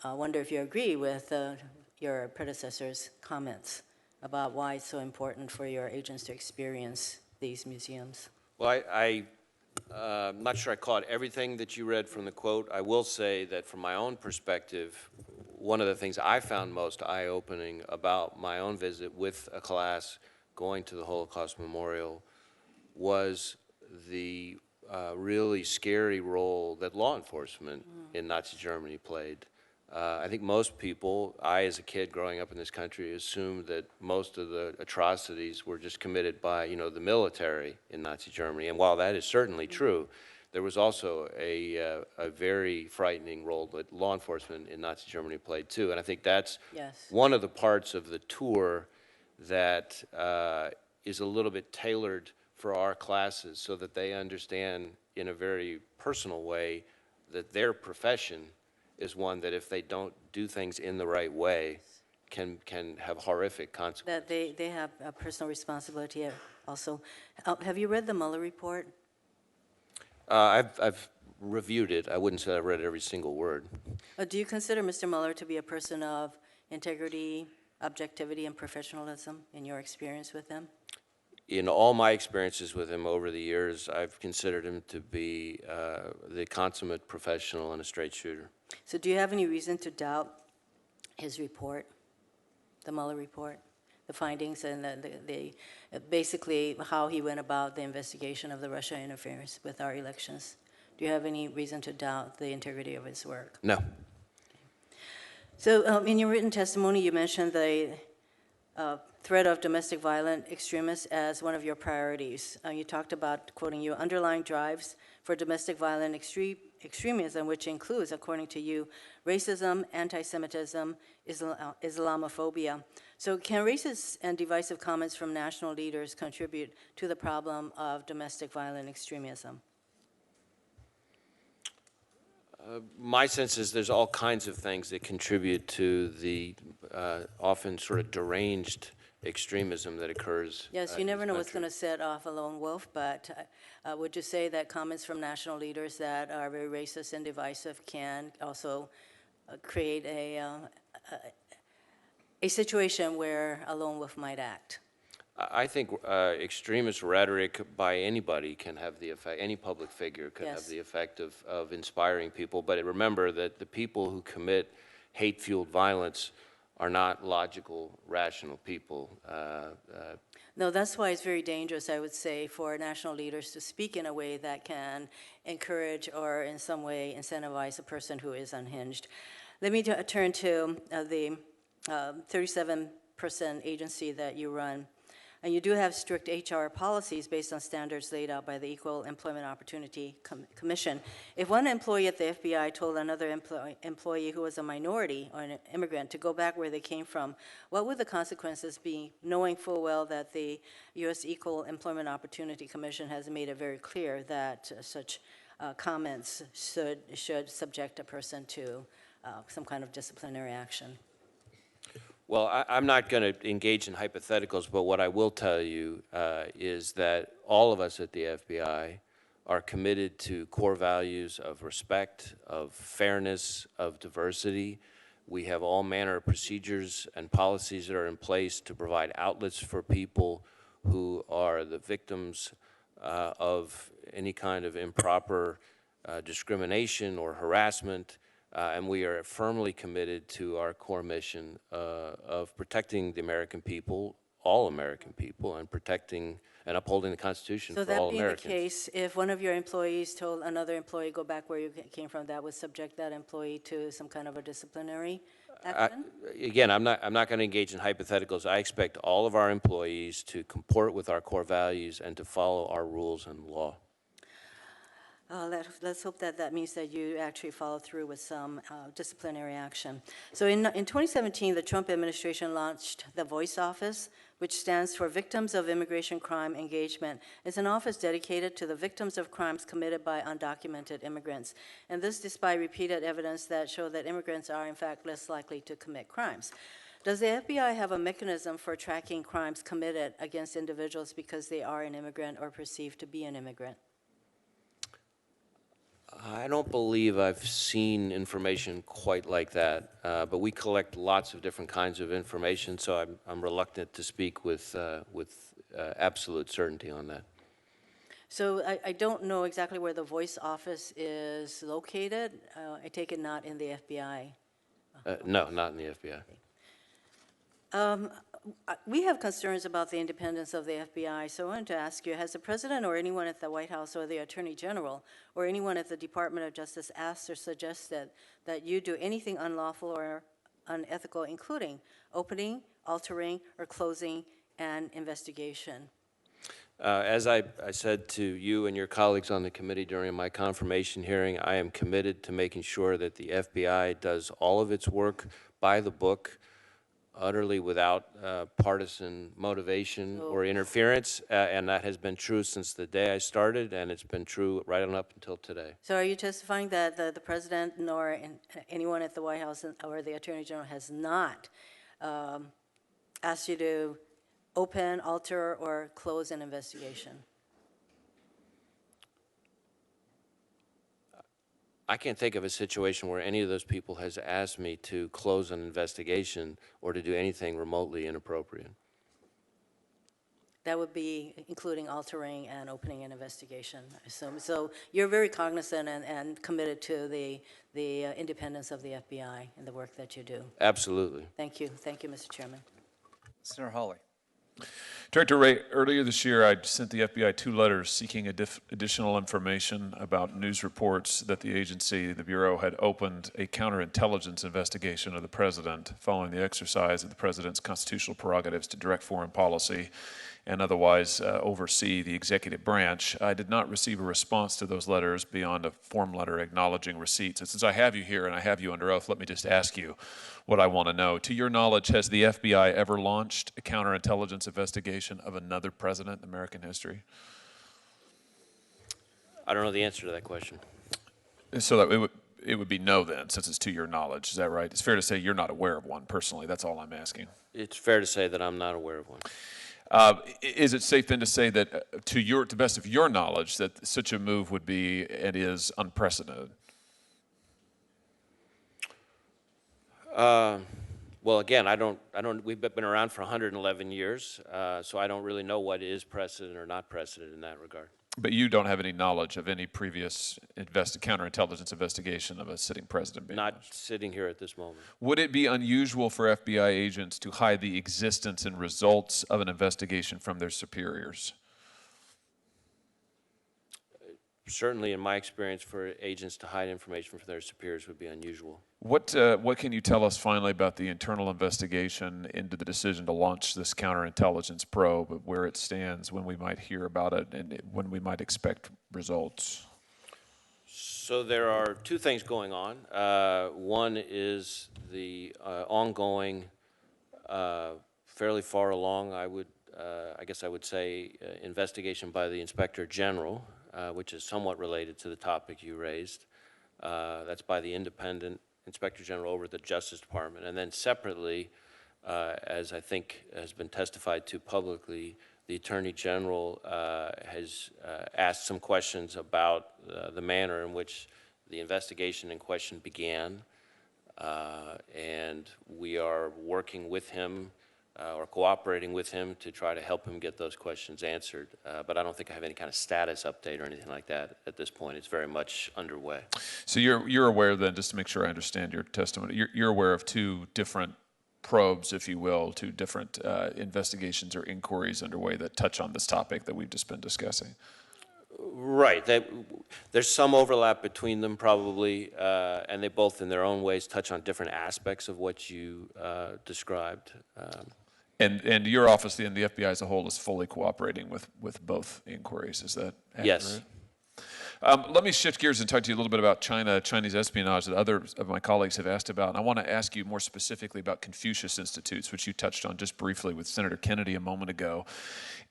wonder if you agree with your predecessor's comments about why it's so important for your agents to experience these museums. Well, I'm not sure I caught everything that you read from the quote. I will say that from my own perspective, one of the things I found most eye-opening about my own visit with a class going to the Holocaust Memorial was the really scary role that law enforcement in Nazi Germany played. I think most people, I as a kid growing up in this country, assumed that most of the atrocities were just committed by, you know, the military in Nazi Germany. And while that is certainly true, there was also a very frightening role that law enforcement in Nazi Germany played too. And I think that's Yes. one of the parts of the tour that is a little bit tailored for our classes so that they understand in a very personal way that their profession is one that if they don't do things in the right way can have horrific consequences. That they have a personal responsibility also. Have you read the Mueller report? I've reviewed it. I wouldn't say I've read every single word. Do you consider Mr. Mueller to be a person of integrity, objectivity, and professionalism in your experience with him? In all my experiences with him over the years, I've considered him to be the consummate professional and a straight shooter. So do you have any reason to doubt his report, the Mueller report, the findings and the basically how he went about the investigation of the Russia interference with our elections? Do you have any reason to doubt the integrity of his work? No. So in your written testimony, you mentioned the threat of domestic violent extremists as one of your priorities. You talked about, quoting you, underlying drives for domestic violent extremism, which includes, according to you, racism, anti-Semitism, Islamophobia. So can racist and divisive comments from national leaders contribute to the problem of domestic violent extremism? My sense is there's all kinds of things that contribute to the often sort of deranged extremism that occurs. Yes, you never know what's going to set off a lone wolf, but would you say that comments from national leaders that are very racist and divisive can also create a situation where a lone wolf might act? I think extremist rhetoric by anybody can have the effect, any public figure can have the effect of inspiring people. But remember that the people who commit hate-fueled violence are not logical, rational people. No, that's why it's very dangerous, I would say, for national leaders to speak in a way that can encourage or in some way incentivize a person who is unhinged. Let me turn to the 37-person agency that you run. And you do have strict HR policies based on standards laid out by the Equal Employment Opportunity Commission. If one employee at the FBI told another employee who was a minority or an immigrant to go back where they came from, what would the consequences be, knowing full well that the U.S. Equal Employment Opportunity Commission has made it very clear that such comments should subject a person to some kind of disciplinary action? Well, I'm not going to engage in hypotheticals, but what I will tell you is that all of us at the FBI are committed to core values of respect, of fairness, of diversity. We have all manner of procedures and policies that are in place to provide outlets for people who are the victims of any kind of improper discrimination or harassment. And we are firmly committed to our core mission of protecting the American people, all American people, and protecting and upholding the Constitution for all Americans. So that being the case, if one of your employees told another employee, go back where you came from, that would subject that employee to some kind of a disciplinary action? Again, I'm not going to engage in hypotheticals. I expect all of our employees to comport with our core values and to follow our rules and law. Let's hope that that means that you actually follow through with some disciplinary action. So in 2017, the Trump administration launched the Voice Office, which stands for Victims of Immigration Crime Engagement. It's an office dedicated to the victims of crimes committed by undocumented immigrants. And this despite repeated evidence that show that immigrants are in fact less likely to commit crimes. Does the FBI have a mechanism for tracking crimes committed against individuals because they are an immigrant or perceived to be an immigrant? I don't believe I've seen information quite like that, but we collect lots of different kinds of information, so I'm reluctant to speak with absolute certainty on that. So I don't know exactly where the Voice Office is located. I take it not in the FBI. No, not in the FBI. we have concerns about the independence of the FBI, so I wanted to ask you, has the President or anyone at the White House or the Attorney General or anyone at the Department of Justice asked or suggested that you do anything unlawful or unethical, including opening, altering, or closing an investigation? As I said to you and your colleagues on the committee during my confirmation hearing, I am committed to making sure that the FBI does all of its work by the book, utterly without partisan motivation or interference, and that has been true since the day I started, and it's been true right on up until today. So are you testifying that the President nor anyone at the White House or the Attorney General has not asked you to open, alter, or close an investigation? I can't think of a situation where any of those people has asked me to close an investigation or to do anything remotely inappropriate. That would be including altering and opening an investigation, I assume. So you're very cognizant and committed to the independence of the FBI and the work that you do. Absolutely. Thank you. Thank you, Mr. Chairman. Senator Hawley. Director Wray, earlier this year, I sent the FBI 2 letters seeking additional information about news reports that the agency, the Bureau, had opened a counterintelligence investigation of the President following the exercise of the President's constitutional prerogatives to direct foreign policy and otherwise oversee the executive branch. I did not receive a response to those letters beyond a form letter acknowledging receipts. And since I have you here and I have you under oath, let me just ask you what I want to know. To your knowledge, has the FBI ever launched a counterintelligence investigation of another president in American history? I don't know the answer to that question. So that it would be no then, since it's to your knowledge. Is that right? It's fair to say you're not aware of one personally. That's all I'm asking. It's fair to say that I'm not aware of one. Is it safe then to say that, to the best of your knowledge, that such a move would be and is unprecedented? Well, again, we've been around for 111 years, so I don't really know what is precedent or not precedent in that regard. But you don't have any knowledge of any previous counterintelligence investigation of a sitting president being Not launched? sitting here at this moment. Would it be unusual for FBI agents to hide the existence and results of an investigation from their superiors? Certainly, in my experience, for agents to hide information from their superiors would be unusual. What can you tell us finally about the internal investigation into the decision to launch this counterintelligence probe, where it stands, when we might hear about it, and when we might expect results? So there are 2 things going on. One is the ongoing, fairly far along, I guess I would say, investigation by the Inspector General, which is somewhat related to the topic you raised. That's by the independent Inspector General over at the Justice Department. And then separately, as I think has been testified to publicly, the Attorney General has asked some questions about the manner in which the investigation in question began. And we are working with him or cooperating with him to try to help him get those questions answered. But I don't think I have any kind of status update or anything like that at this point. It's very much underway. So you're aware then, just to make sure I understand your testimony, you're aware of 2 different probes, if you will, 2 different investigations or inquiries underway that touch on this topic that we've just been discussing? Right. There's some overlap between them probably, and they both in their own ways touch on different aspects of what you described. And your office and the FBI as a whole is fully cooperating with both inquiries, is that accurate? Yes. Let me shift gears and talk to you a little bit about Chinese espionage that others of my colleagues have asked about. And I want to ask you more specifically about Confucius Institutes, which you touched on just briefly with Senator Kennedy a moment ago.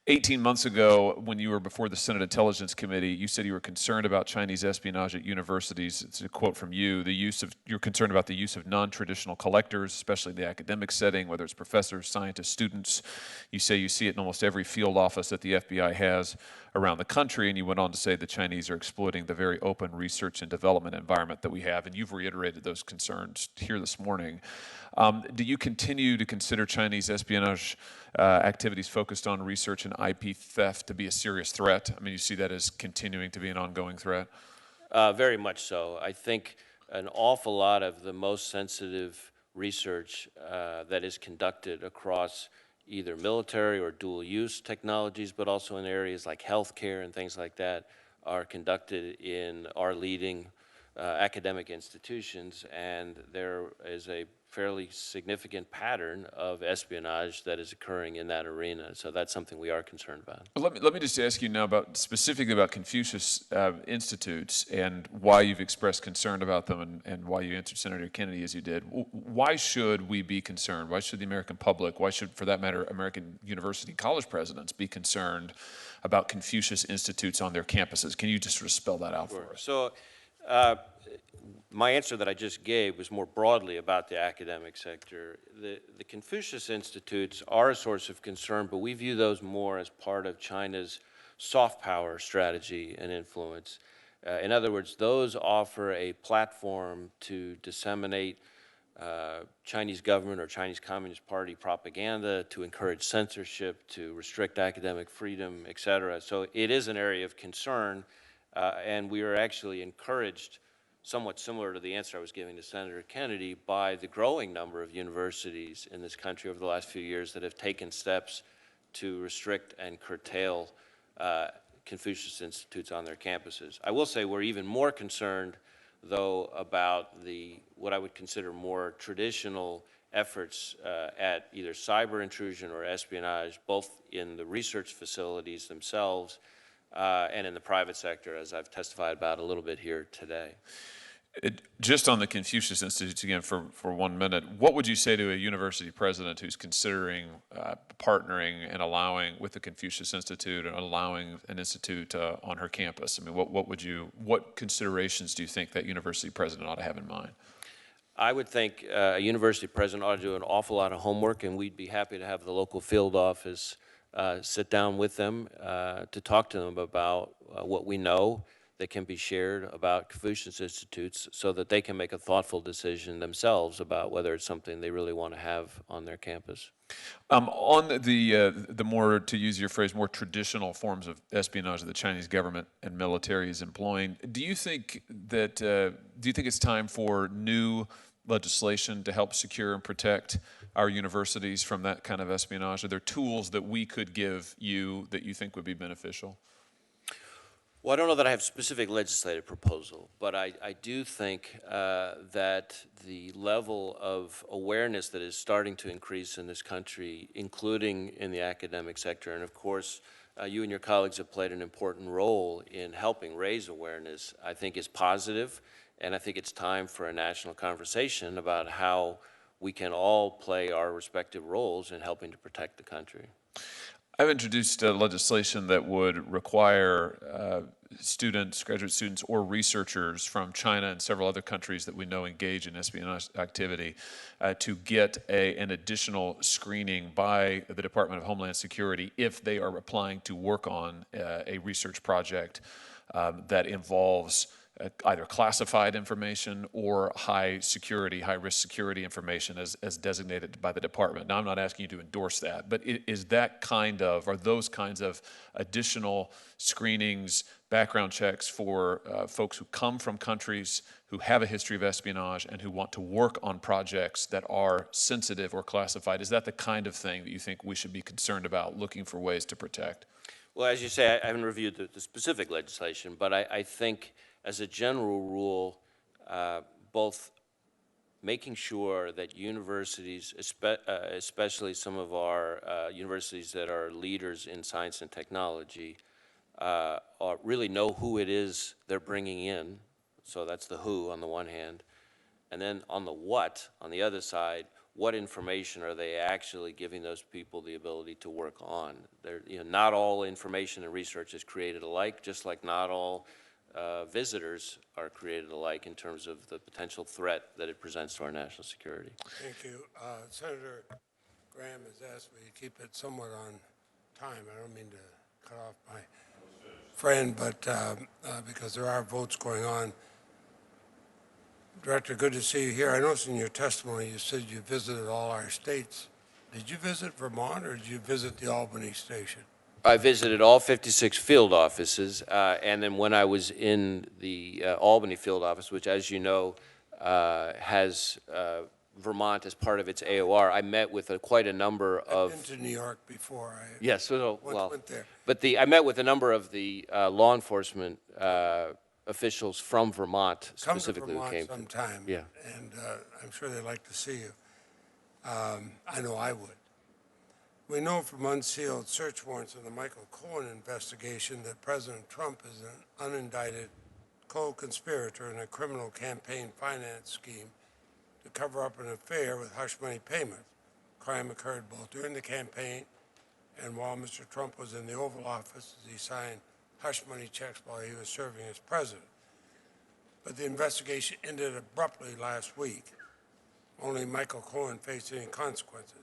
18 months ago, when you were before the Senate Intelligence Committee, you said you were concerned about Chinese espionage at universities. It's a quote from you. You're concerned about the use of non-traditional collectors, especially in the academic setting, whether it's professors, scientists, students. You say you see it in almost every field office that the FBI has around the country, and you went on to say the Chinese are exploiting the very open research and development environment that we have, and you've reiterated those concerns here this morning. Do you continue to consider Chinese espionage activities focused on research and IP theft to be a serious threat? I mean, you see that as continuing to be an ongoing threat? Very much so. I think an awful lot of the most sensitive research that is conducted across either military or dual-use technologies, but also in areas like healthcare and things like that, are conducted in our leading academic institutions, and there is a fairly significant pattern of espionage that is occurring in that arena. So that's something we are concerned about. Let me just ask you now specifically about Confucius Institutes and why you've expressed concern about them and why you answered Senator Kennedy as you did. Why should we be concerned? Why should the American public, why should, for that matter, American university college presidents be concerned about Confucius Institutes on their campuses? Can you just sort of spell that out for us? So my answer that I just gave was more broadly about the academic sector. The Confucius Institutes are a source of concern, but we view those more as part of China's soft power strategy and influence. In other words, those offer a platform to disseminate Chinese government or Chinese Communist Party propaganda, to encourage censorship, to restrict academic freedom, et cetera. So it is an area of concern, and we are actually encouraged, somewhat similar to the answer I was giving to Senator Kennedy, by the growing number of universities in this country over the last few years that have taken steps to restrict and curtail Confucius Institutes on their campuses. I will say we're even more concerned, though, about what I would consider more traditional efforts at either cyber intrusion or espionage, both in the research facilities themselves and in the private sector, as I've testified about a little bit here today. Just on the Confucius Institutes again for 1 minute, what would you say to a university president who's considering partnering and allowing with the Confucius Institute and allowing an institute on her campus? I mean, what considerations do you think that university president ought to have in mind? I would think a university president ought to do an awful lot of homework, and we'd be happy to have the local field office sit down with them to talk to them about what we know that can be shared about Confucius Institutes so that they can make a thoughtful decision themselves about whether it's something they really want to have on their campus. On the more, to use your phrase, more traditional forms of espionage that the Chinese government and military is employing, do you think it's time for new legislation to help secure and protect our universities from that kind of espionage? Are there tools that we could give you that you think would be beneficial? Well, I don't know that I have a specific legislative proposal, but I do think that the level of awareness that is starting to increase in this country, including in the academic sector, and of course, you and your colleagues have played an important role in helping raise awareness, I think is positive, and I think it's time for a national conversation about how we can all play our respective roles in helping to protect the country. I've introduced legislation that would require students, graduate students, or researchers from China and several other countries that we know engage in espionage activity to get an additional screening by the Department of Homeland Security if they are applying to work on a research project that involves either classified information or high security, high risk security information as designated by the department. Now, I'm not asking you to endorse that, but are those kinds of additional screenings, background checks for folks who come from countries who have a history of espionage and who want to work on projects that are sensitive or classified, is that the kind of thing that you think we should be concerned about, looking for ways to protect? Well, as you say, I haven't reviewed the specific legislation, but I think as a general rule, both making sure that universities, especially some of our universities that are leaders in science and technology, really know who it is they're bringing in. So that's the who on the one hand. And then on the what, on the other side, what information are they actually giving those people the ability to work on? Not all information and research is created alike, just like not all visitors are created alike in terms of the potential threat that it presents to our national security. Thank you. Senator Graham has asked me to keep it somewhat on time. I don't mean to cut off my friend, but because there are votes going on. Director, good to see you here. I noticed in your testimony you said you visited all our states. Did you visit Vermont or did you visit the Albany station? I visited all 56 field offices, and then when I was in the Albany field office, which, as you know, has Vermont as part of its AOR. I met with quite a number of. I've been to New York before. Yes, so, well, went there. but I met with a number of the law enforcement officials from Vermont specifically who came. Come to Vermont sometime. Yeah. And I'm sure they'd like to see you. I know I would. We know from unsealed search warrants in the Mcallen investigation that President Trump is an unindicted co-conspirator in a criminal campaign finance scheme to cover up an affair with hush money payments. Crime occurred both during the campaign and while Mr. Trump was in the Oval Office as he signed hush money checks while he was serving as president. But the investigation ended abruptly last week. Only Mcallen faced any consequences.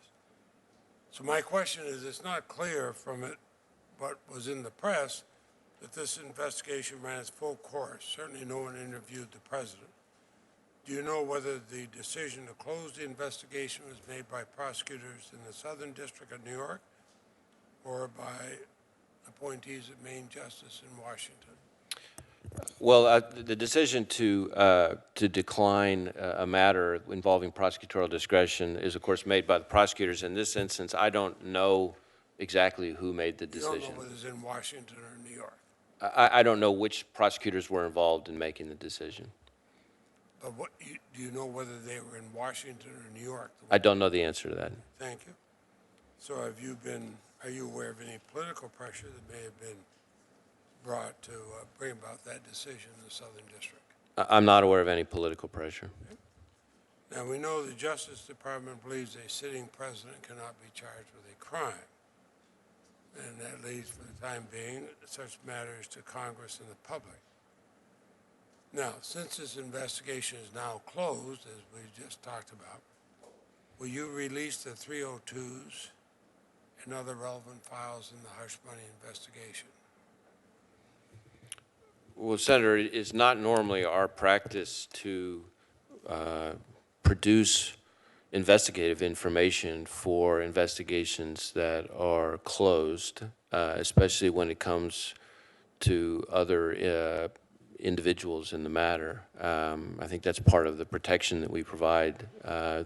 So my question is, it's not clear from it what was in the press that this investigation ran its full course. Certainly no one interviewed the president. Do you know whether the decision to close the investigation was made by prosecutors in the Southern District of New York or by appointees of Main Justice in Washington? Well, the decision to decline a matter involving prosecutorial discretion is, of course, made by the prosecutors. In this instance, I don't know exactly who made the decision. You don't know whether it's in Washington or New York? I don't know which prosecutors were involved in making the decision. But do you know whether they were in Washington or New York? I don't know the answer to that. Thank you. So are you aware of any political pressure that may have been brought to bring about that decision in the Southern District? I'm not aware of any political pressure. Okay. Now, we know the Justice Department believes a sitting president cannot be charged with a crime. And that leaves, for the time being, such matters to Congress and the public. Now, since this investigation is now closed, as we just talked about, will you release the 302s and other relevant files in the hush money investigation? Well, Senator, it is not normally our practice to produce investigative information for investigations that are closed, especially when it comes to other individuals in the matter. I think that's part of the protection that we provide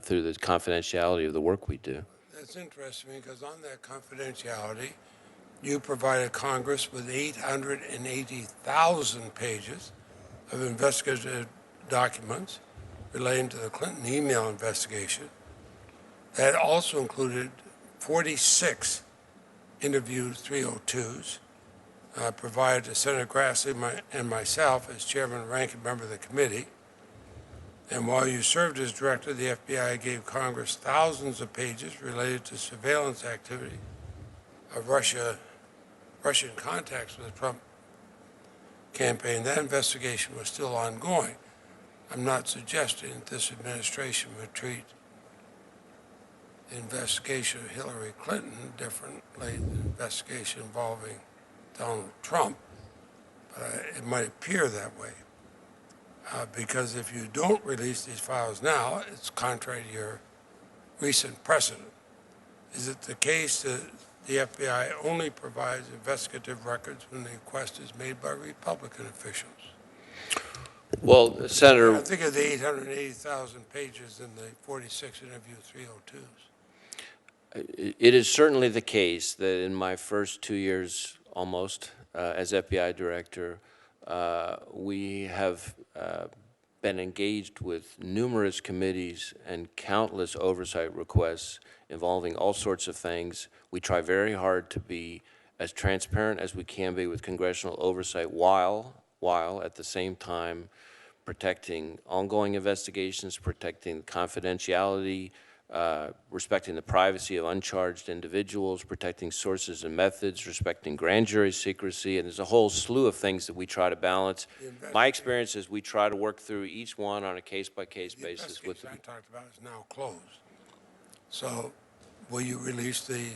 through the confidentiality of the work we do. That's interesting because on that confidentiality, you provided Congress with 880,000 pages of investigative documents relating to the Clinton email investigation. That also included 46 interviewed 302s provided to Senator Grassley and myself as chairman and ranking member of the committee. And while you served as director, the FBI gave Congress thousands of pages related to surveillance activity of Russian contacts with the Trump campaign. That investigation was still ongoing. I'm not suggesting that this administration would treat the investigation of Hillary Clinton differently than the investigation involving Donald Trump, but it might appear that way. Because if you don't release these files now, it's contrary to your recent precedent. Is it the case that the FBI only provides investigative records when the request is made by Republican officials? Well, Senator, I think of the 880,000 pages in the 46 interview 302s. it is certainly the case that in my first 2 years almost as FBI director, we have been engaged with numerous committees and countless oversight requests involving all sorts of things. We try very hard to be as transparent as we can be with congressional oversight while at the same time protecting ongoing investigations, protecting confidentiality, respecting the privacy of uncharged individuals, protecting sources and methods, respecting grand jury secrecy, and there's a whole slew of things that we try to balance. My experience is we try to work through each one on a case-by-case basis. The investigation I talked about is now closed. So will you release the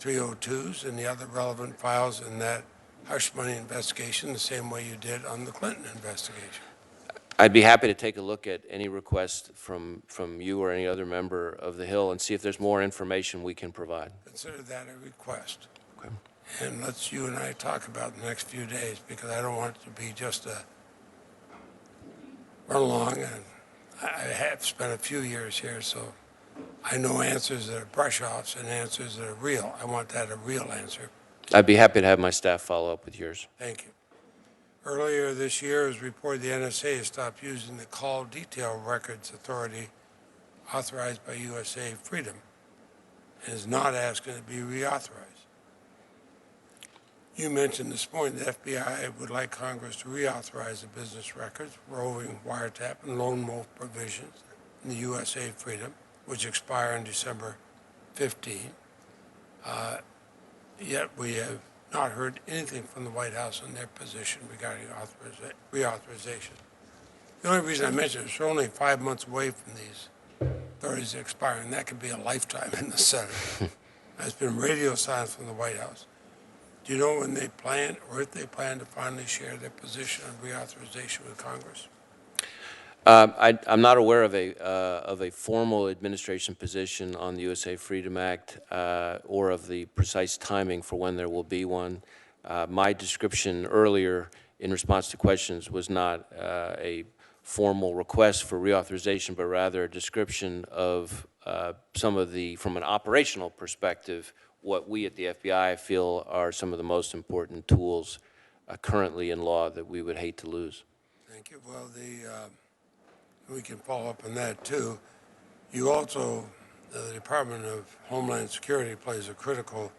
302s and the other relevant files in that hush money investigation the same way you did on the Clinton investigation? I'd be happy to take a look at any request from you or any other member of the Hill and see if there's more information we can provide. Consider that a request. Okay. And let's you and I talk about the next few days, because I don't want it to be just a run along and I have spent a few years here, so I know answers that are brush-offs and answers that are real. I want that a real answer. I'd be happy to have my staff follow up with yours. Thank you. Earlier this year, it was reported the NSA has stopped using the call detail records authority authorized by USA Freedom and is not asking it to be reauthorized. You mentioned this morning the FBI would like Congress to reauthorize the business records, roving, wiretap, and lone wolf provisions in the USA Freedom, which expire on December 15. Yet we have not heard anything from the White House on their position regarding reauthorization. The only reason I mention it is we're only 5 months away from these authorities expiring. That could be a lifetime in the Senate. There's been radio silence from the White House. Do you know when they plan, or if they plan to finally share their position on reauthorization with Congress? I'm not aware of a formal administration position on the USA Freedom Act or of the precise timing for when there will be one. My description earlier in response to questions was not a formal request for reauthorization, but rather a description of some of the, from an operational perspective, what we at the FBI feel are some of the most important tools currently in law that we would hate to lose. Thank you. Well, we can follow up on that too. You also, the Department of Homeland Security plays a critical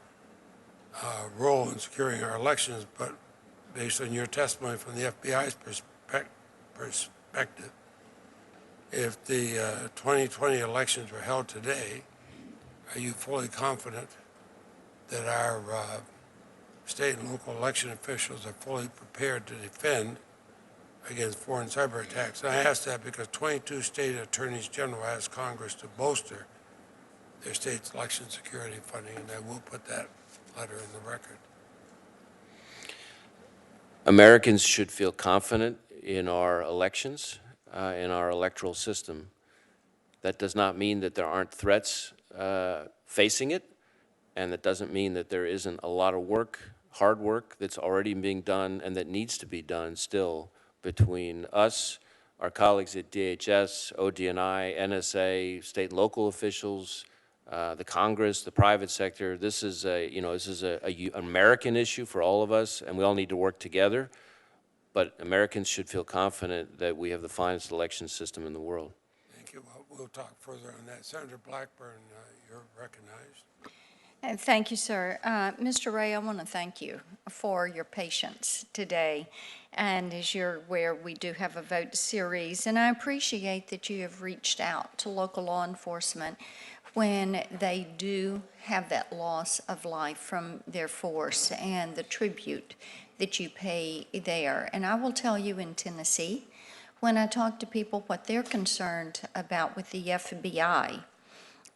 role in securing our elections, but based on your testimony from the FBI's perspective, if the 2020 elections were held today, are you fully confident that our state and local election officials are fully prepared to defend against foreign cyber attacks? And I ask that because 22 state attorneys general asked Congress to bolster their state's election security funding, and I will put that letter in the record. Americans should feel confident in our elections, in our electoral system. That does not mean that there aren't threats facing it, and that doesn't mean that there isn't a lot of work, hard work, that's already being done and that needs to be done still between us, our colleagues at DHS, ODNI, NSA, state and local officials, the Congress, the private sector. This is an American issue for all of us, and we all need to work together. But Americans should feel confident that we have the finest election system in the world. Thank you. Well, we'll talk further on that. Senator Blackburn, you're recognized. Thank you, sir. Mr. Wray, I want to thank you for your patience today. And as you're aware, we do have a vote series, and I appreciate that you have reached out to local law enforcement when they do have that loss of life from their force and the tribute that you pay there. And I will tell you, in Tennessee, when I talk to people, what they're concerned about with the FBI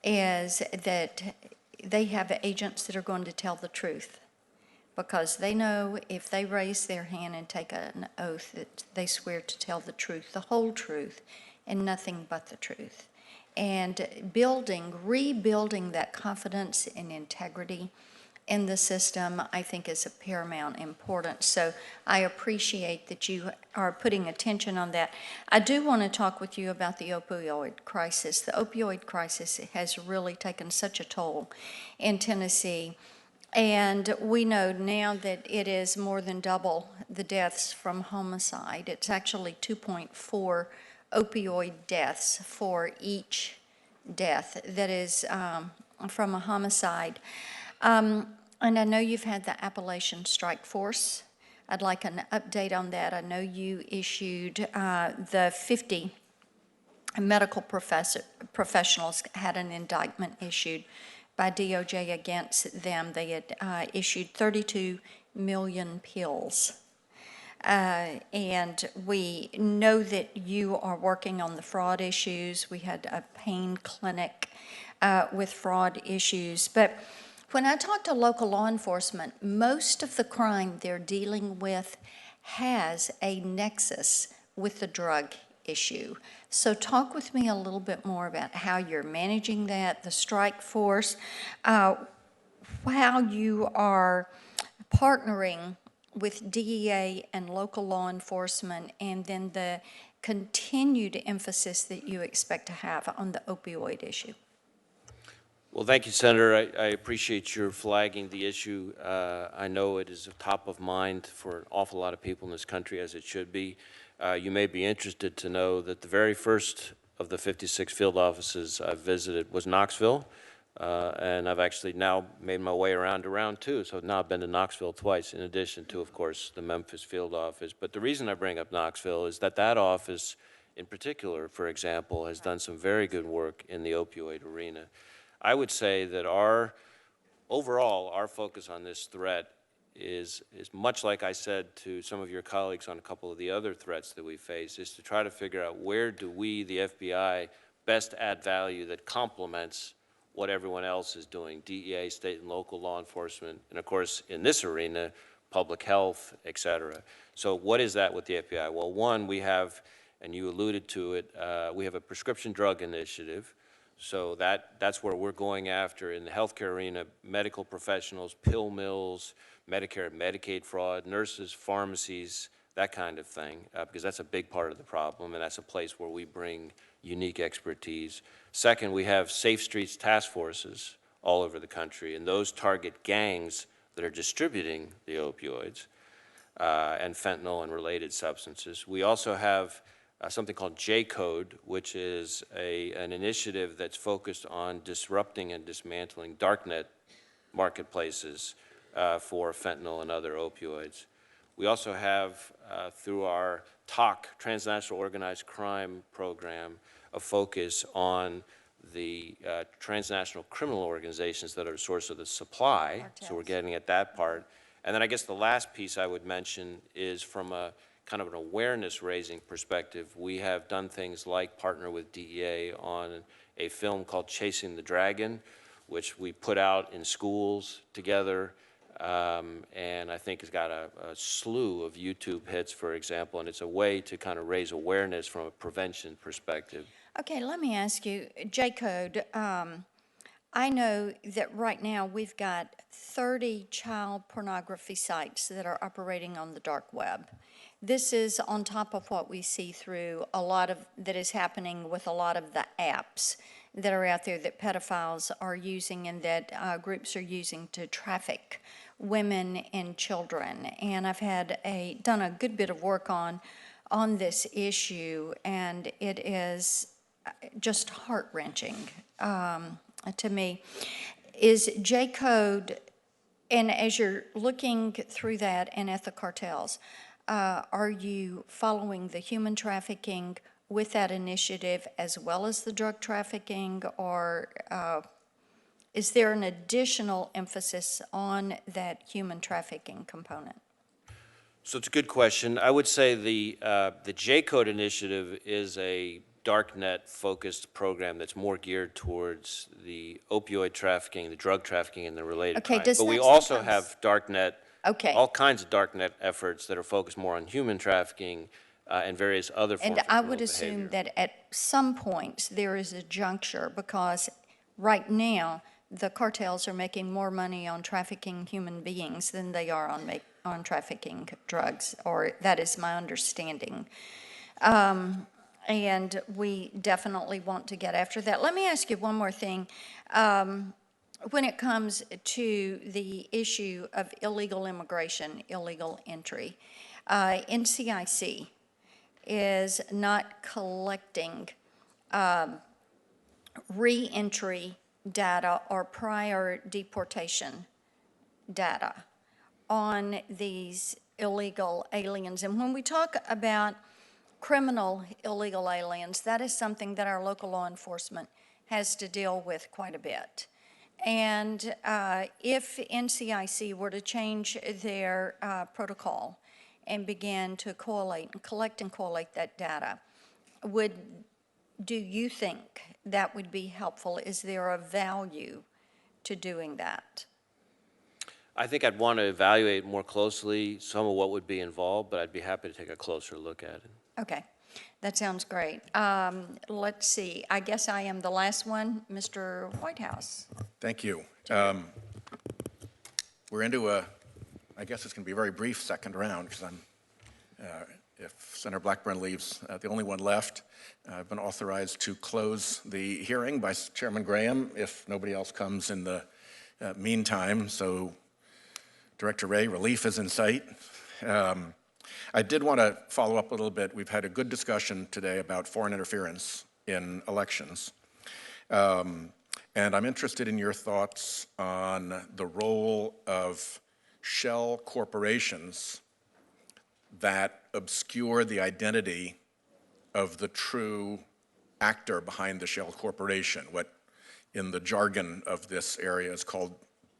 is that they have agents that are going to tell the truth, because they know if they raise their hand and take an oath that they swear to tell the truth, the whole truth, and nothing but the truth. And rebuilding that confidence and integrity in the system, I think, is of paramount importance. So I appreciate that you are putting attention on that. I do want to talk with you about the opioid crisis. The opioid crisis has really taken such a toll in Tennessee. And we know now that it is more than double the deaths from homicide. It's actually 2.4 opioid deaths for each death that is from a homicide. And I know you've had the Appalachian Strike Force. I'd like an update on that. I know you issued the 50 medical professionals had an indictment issued by DOJ against them. They had issued 32 million pills. And we know that you are working on the fraud issues. We had a pain clinic with fraud issues. But when I talk to local law enforcement, most of the crime they're dealing with has a nexus with the drug issue. So talk with me a little bit more about how you're managing that, the strike force, how you are partnering with DEA and local law enforcement, and then the continued emphasis that you expect to have on the opioid issue? Well, thank you, Senator. I appreciate your flagging the issue. I know it is top of mind for an awful lot of people in this country, as it should be. You may be interested to know that the very first of the 56 field offices I visited was Knoxville, and I've actually now made my way around to round two, so now I've been to Knoxville twice, in addition to, of course, the Memphis field office. But the reason I bring up Knoxville is that that office, in particular, for example, has done some very good work in the opioid arena. I would say that overall, our focus on this threat is much like I said to some of your colleagues on a couple of the other threats that we face, is to try to figure out where do we, the FBI, best add value that complements what everyone else is doing, DEA, state and local law enforcement, and of course, in this arena, public health, et cetera. So what is that with the FBI? Well, one, we have, and you alluded to it, we have a prescription drug initiative. So that's where we're going after in the healthcare arena, medical professionals, pill mills, Medicare and Medicaid fraud, nurses, pharmacies, that kind of thing, because that's a big part of the problem, and that's a place where we bring unique expertise. Second, we have Safe Streets task forces all over the country, and those target gangs that are distributing the opioids and fentanyl and related substances. We also have something called J-Code, which is an initiative that's focused on disrupting and dismantling darknet marketplaces for fentanyl and other opioids. We also have, through our TOC, Transnational Organized Crime Program, a focus on the transnational criminal organizations that are a source of the supply. Cartels. So we're getting at that part. And then I guess the last piece I would mention is from a kind of an awareness-raising perspective. We have done things like partner with DEA on a film called Chasing the Dragon, which we put out in schools together, and I think it's got a slew of YouTube hits, for example, and it's a way to kind of raise awareness from a prevention perspective. Okay, let me ask you, J-Code, I know that right now we've got 30 child pornography sites that are operating on the dark web. This is on top of what we see through a lot of, that is happening with a lot of the apps that are out there that pedophiles are using and that groups are using to traffic women and children. And I've done a good bit of work on this issue, and it is just heart-wrenching to me. Is J-Code, and as you're looking through that and at the cartels, are you following the human trafficking with that initiative as well as the drug trafficking, or is there an additional emphasis on that human trafficking component? So it's a good question. I would say the J-Code initiative is a darknet-focused program that's more geared towards the opioid trafficking, the drug trafficking, and the related crimes. But we also have darknet, all kinds of darknet efforts that are focused more on human trafficking and various other forms of criminal behavior. And I would assume that at some point there is a juncture, because right now the cartels are making more money on trafficking human beings than they are on trafficking drugs, or that is my understanding. And we definitely want to get after that. Let me ask you one more thing. When it comes to the issue of illegal immigration, illegal entry, NCIC is not collecting re-entry data or prior deportation data on these illegal aliens. And when we talk about criminal illegal aliens, that is something that our local law enforcement has to deal with quite a bit. And if NCIC were to change their protocol and begin to collect and collate that data, do you think that would be helpful? Is there a value to doing that? I think I'd want to evaluate more closely some of what would be involved, but I'd be happy to take a closer look at it. Okay, that sounds great. Let's see, I guess I am the last one. Mr. Whitehouse. Thank you. We're into I guess it's going to be a very brief second round, because I'm if Senator Blackburn leaves, the only one left. I've been authorized to close the hearing by Chairman Graham if nobody else comes in the meantime. So, Director Wray, relief is in sight. I did want to follow up a little bit. We've had a good discussion today about foreign interference in elections. And I'm interested in your thoughts on the role of shell corporations that obscure the identity of the true actor behind the shell corporation, what in the jargon of this area is called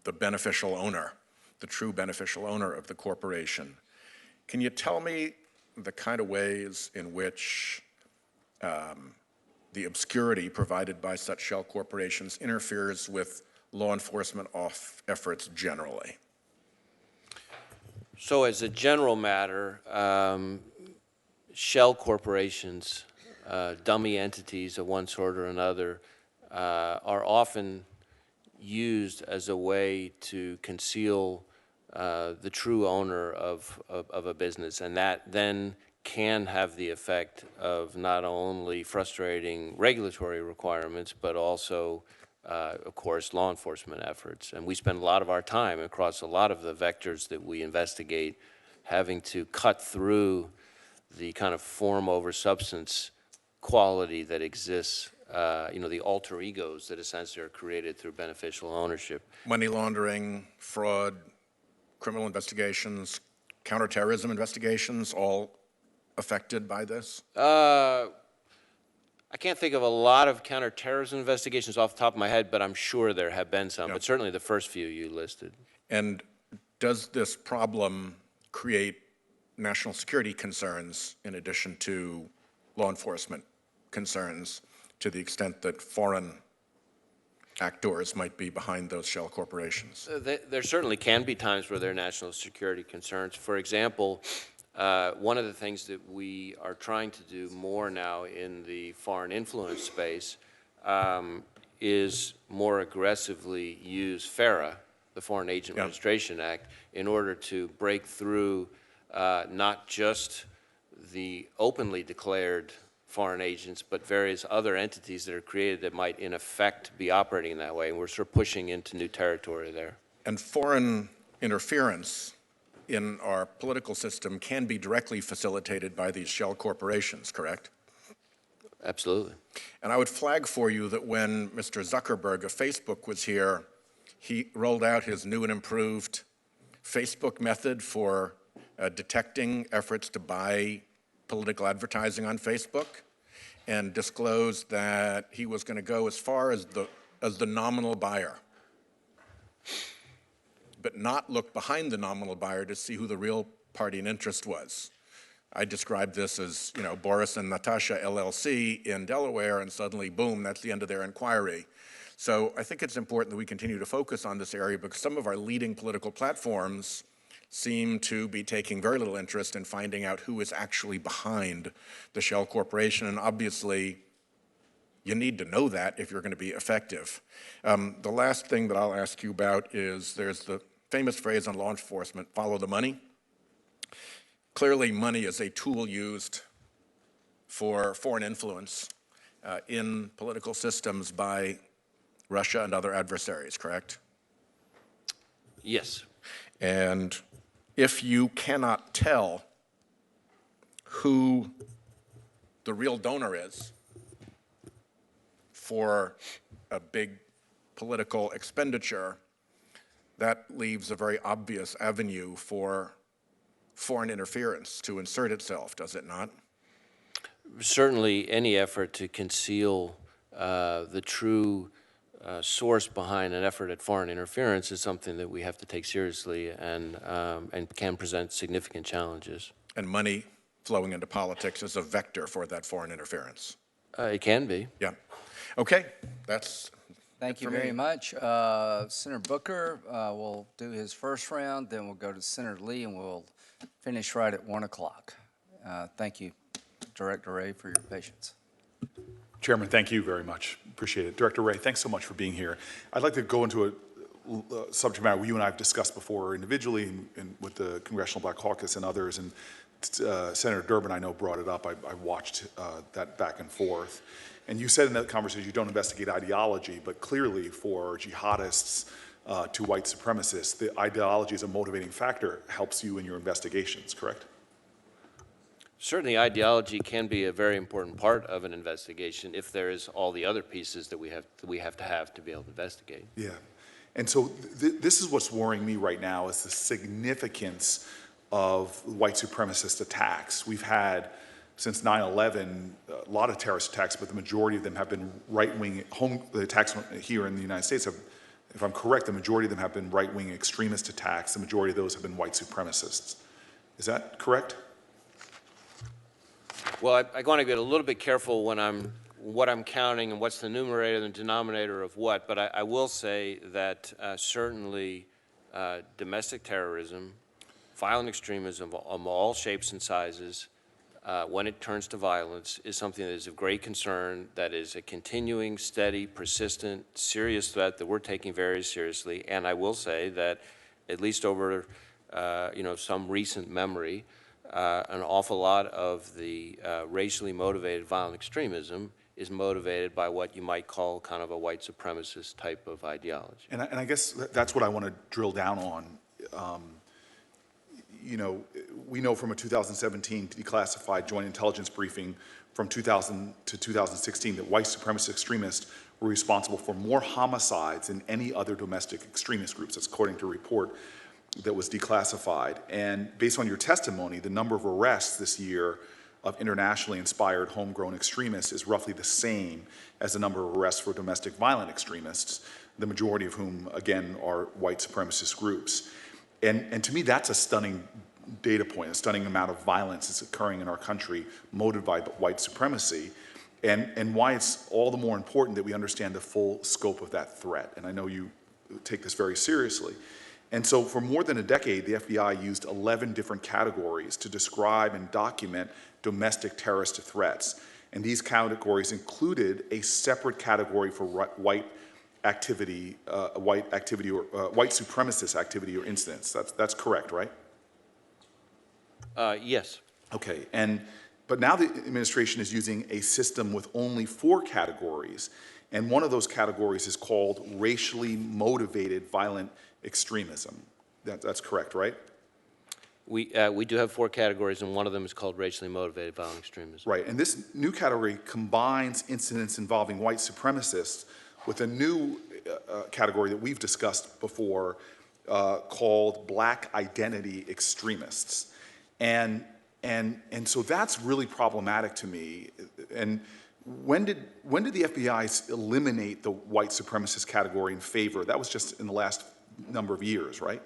the beneficial owner, the true beneficial owner of the corporation. Can you tell me the kind of ways in which the obscurity provided by such shell corporations interferes with law enforcement efforts generally? So as a general matter, shell corporations, dummy entities of one sort or another, are often used as a way to conceal the true owner of a business, and that then can have the effect of not only frustrating regulatory requirements, but also, of course, law enforcement efforts. And we spend a lot of our time across a lot of the vectors that we investigate having to cut through the kind of form over substance quality that exists, the alter egos that essentially are created through beneficial ownership. Money laundering, fraud, criminal investigations, counterterrorism investigations, all affected by this? I can't think of a lot of counterterrorism investigations off the top of my head, but I'm sure there have been some, but certainly the first few you listed. And does this problem create national security concerns in addition to law enforcement concerns to the extent that foreign actors might be behind those shell corporations? There certainly can be times where there are national security concerns. For example, one of the things that we are trying to do more now in the foreign influence space is more aggressively use FARA, the Foreign Agent Registration Act, in order to break through not just the openly declared foreign agents, but various other entities that are created that might, in effect, be operating in that way. And we're sort of pushing into new territory there. And foreign interference in our political system can be directly facilitated by these shell corporations, correct? Absolutely. And I would flag for you that when Mr. Zuckerberg of Facebook was here, he rolled out his new and improved Facebook method for detecting efforts to buy political advertising on Facebook, and disclosed that he was going to go as far as the nominal buyer, but not look behind the nominal buyer to see who the real party in interest was. I described this as, Boris and Natasha LLC in Delaware, and suddenly, boom, that's the end of their inquiry. So I think it's important that we continue to focus on this area because some of our leading political platforms seem to be taking very little interest in finding out who is actually behind the shell corporation. And obviously, you need to know that if you're going to be effective. The last thing that I'll ask you about is there's the famous phrase on law enforcement, follow the money. Clearly, money is a tool used for foreign influence in political systems by Russia and other adversaries, correct? Yes. And if you cannot tell who the real donor is for a big political expenditure, that leaves a very obvious avenue for foreign interference to insert itself, does it not? Certainly, any effort to conceal the true source behind an effort at foreign interference is something that we have to take seriously and can present significant challenges. And money flowing into politics is a vector for that foreign interference. It can be. Yeah. Okay, that's Thank you very much. Senator Booker will do his first round, then we'll go to Senator Lee, and we'll finish right at 1 o'clock. Thank you, Director Wray, for your patience. Chairman, thank you very much. Appreciate it. Director Wray, thanks so much for being here. I'd like to go into a subject matter you and I have discussed before individually and with the Congressional Black Caucus and others, and Senator Durbin, I know, brought it up. I watched that back and forth. And you said in that conversation you don't investigate ideology, but clearly for jihadists to white supremacists, the ideology as a motivating factor helps you in your investigations, correct? Certainly, ideology can be a very important part of an investigation if there is all the other pieces that we have to be able to investigate. Yeah. And so this is what's worrying me right now is the significance of white supremacist attacks. We've had, since 9/11, a lot of terrorist attacks, but the majority of them have been right-wing. The attacks here in the United States have, if I'm correct, the majority of them have been right-wing extremist attacks. The majority of those have been white supremacists. Is that correct? Well, I want to get a little bit careful when what I'm counting and what's the numerator and the denominator of what, but I will say that certainly domestic terrorism, violent extremism of all shapes and sizes, when it turns to violence, is something that is of great concern, that is a continuing, steady, persistent, serious threat that we're taking very seriously. And I will say that at least over some recent memory, an awful lot of the racially motivated violent extremism is motivated by what you might call kind of a white supremacist type of ideology. And I guess that's what I want to drill down on. We know from a 2017 declassified joint intelligence briefing from 2000 to 2016 that white supremacist extremists were responsible for more homicides than any other domestic extremist groups. That's according to a report that was declassified. And based on your testimony, the number of arrests this year of internationally inspired homegrown extremists is roughly the same as the number of arrests for domestic violent extremists, the majority of whom, again, are white supremacist groups. And to me, that's a stunning data point, a stunning amount of violence that's occurring in our country motivated by white supremacy, and why it's all the more important that we understand the full scope of that threat. And I know you take this very seriously. And so for more than a decade, the FBI used 11 different categories to describe and document domestic terrorist threats. And these categories included a separate category for white activity, white supremacist activity or incidents. That's correct, right? Yes. Okay. But now the administration is using a system with only 4 categories. And one of those categories is called racially motivated violent extremism. That's correct, right? We do have 4 categories, and one of them is called racially motivated violent extremism. Right, and this new category combines incidents involving white supremacists with a new category that we've discussed before called black identity extremists. And so that's really problematic to me. And when did the FBI eliminate the white supremacist category in favor? That was just in the last number of years, right?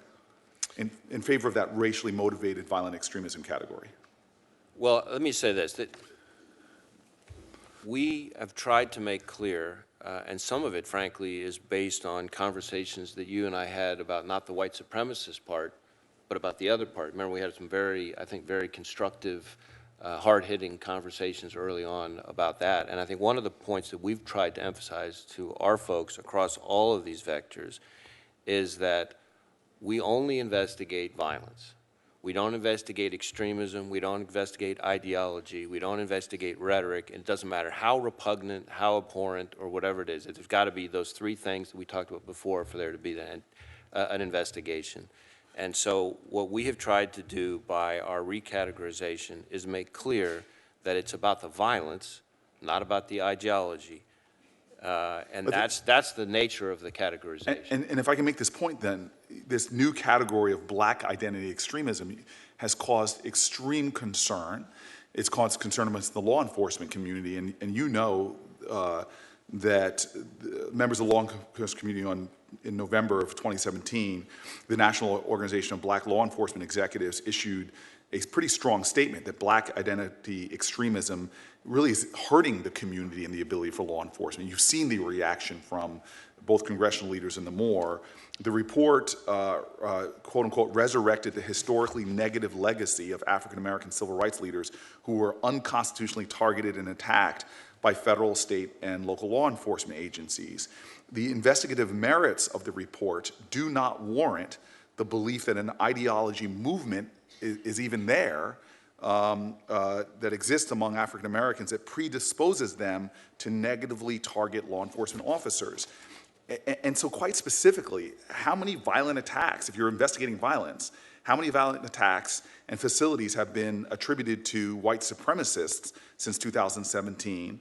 In favor of that racially motivated violent extremism category. Well, let me say this, that we have tried to make clear, and some of it, frankly, is based on conversations that you and I had about not the white supremacist part, but about the other part. Remember, we had some very constructive, hard-hitting conversations early on about that. And I think one of the points that we've tried to emphasize to our folks across all of these vectors is that we only investigate violence. We don't investigate extremism. We don't investigate ideology. We don't investigate rhetoric. It doesn't matter how repugnant, how abhorrent, or whatever it is. There's got to be those 3 things that we talked about before for there to be an investigation. And so what we have tried to do by our recategorization is make clear that it's about the violence, not about the ideology. And that's the nature of the categorization. And if I can make this point then, this new category of black identity extremism has caused extreme concern. It's caused concern amongst the law enforcement community, and you know that members of the law enforcement community in November of 2017, the National Organization of Black Law Enforcement Executives issued a pretty strong statement that black identity extremism really is hurting the community and the ability for law enforcement. You've seen the reaction from both congressional leaders and the more. The report, quote unquote, resurrected the historically negative legacy of African American civil rights leaders who were unconstitutionally targeted and attacked by federal, state, and local law enforcement agencies. The investigative merits of the report do not warrant the belief that an ideology movement is even there that exists among African Americans that predisposes them to negatively target law enforcement officers. And so quite specifically, how many violent attacks, if you're investigating violence, how many violent attacks and facilities have been attributed to white supremacists since 2017?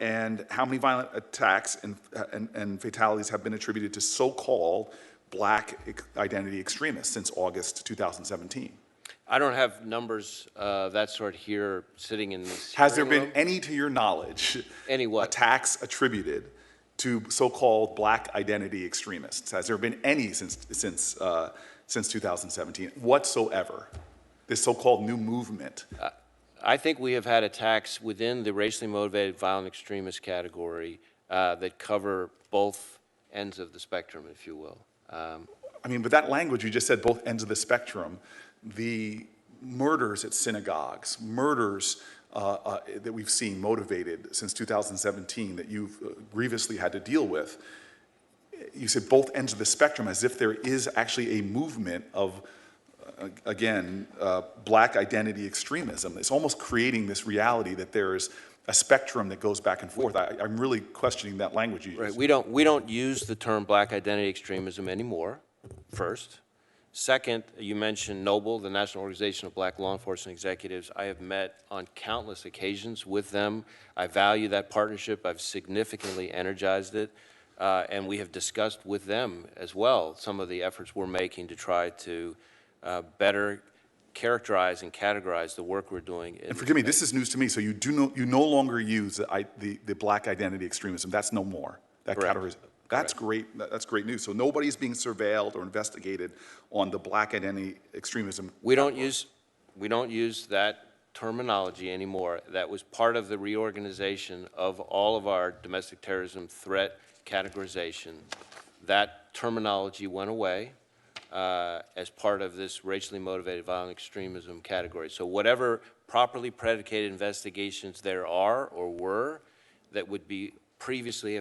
And how many violent attacks and fatalities have been attributed to so-called black identity extremists since August 2017? I don't have numbers of that sort here sitting in this Has there hearing been room. any, to your knowledge, Any what? attacks attributed to so-called black identity extremists? Has there been any since 2017 whatsoever? This so-called new movement. I think we have had attacks within the racially motivated violent extremist category that cover both ends of the spectrum, if you will. I mean, but that language, you just said both ends of the spectrum. The murders at synagogues, murders that we've seen motivated since 2017 that you've grievously had to deal with. You said both ends of the spectrum, as if there is actually a movement of, again, black identity extremism. It's almost creating this reality that there is a spectrum that goes back and forth. I'm really questioning that language you used. Right. We don't use the term black identity extremism anymore, first. Second, you mentioned NOBLE, the National Organization of Black Law Enforcement Executives. I have met on countless occasions with them. I value that partnership. I've significantly energized it. And we have discussed with them as well some of the efforts we're making to try to better characterize and categorize the work we're doing. And forgive me, this is news to me. So you no longer use the black identity extremism. That's no more. That category. That's great. That's great news. So nobody's being surveilled or investigated on the black identity extremism. We don't use that terminology anymore. That was part of the reorganization of all of our domestic terrorism threat categorization. That terminology went away as part of this racially motivated violent extremism category. So whatever properly predicated investigations there are or were that would be previously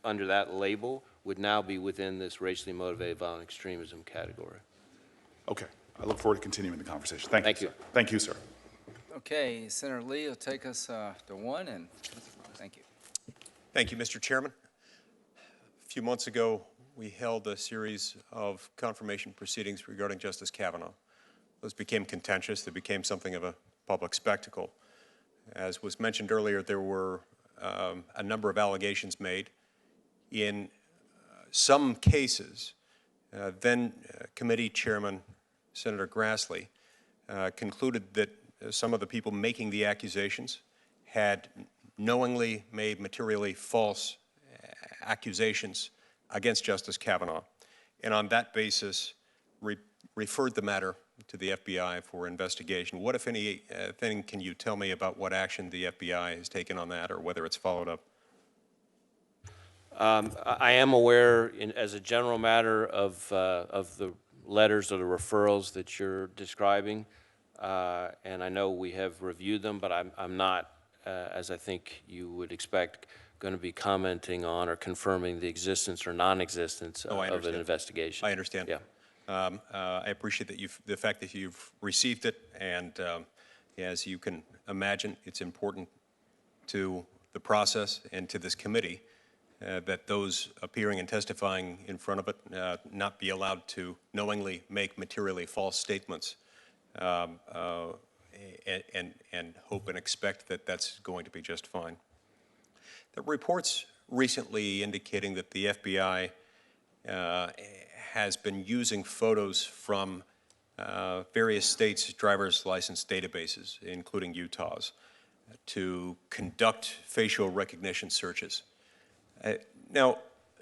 under that label would now be within this racially motivated violent extremism category. Okay. I look forward to continuing the conversation. Thank you. Sir. Thank you, sir. Okay, Senator Lee will take us to one, and thank you. Thank you, Mr. Chairman. A few months ago, we held a series of confirmation proceedings regarding Justice Kavanaugh. Those became contentious. They became something of a public spectacle. As was mentioned earlier, there were a number of allegations made. In some cases, then Committee Chairman Senator Grassley concluded that some of the people making the accusations had knowingly made materially false accusations against Justice Kavanaugh, and on that basis referred the matter to the FBI for investigation. What, if anything, can you tell me about what action the FBI has taken on that, or whether it's followed up? I am aware, as a general matter, of the letters or the referrals that you're describing, and I know we have reviewed them, but I'm not, as I think you would expect, going to be commenting on or confirming the existence or non-existence of an investigation. I understand. Yeah. I appreciate that the fact that you've received it, and as you can imagine, it's important to the process and to this committee that those appearing and testifying in front of it not be allowed to knowingly make materially false statements, and hope and expect that that's going to be just fine. There were reports recently indicating that the FBI has been using photos from various states' driver's license databases, including Utah's, to conduct facial recognition searches. Now,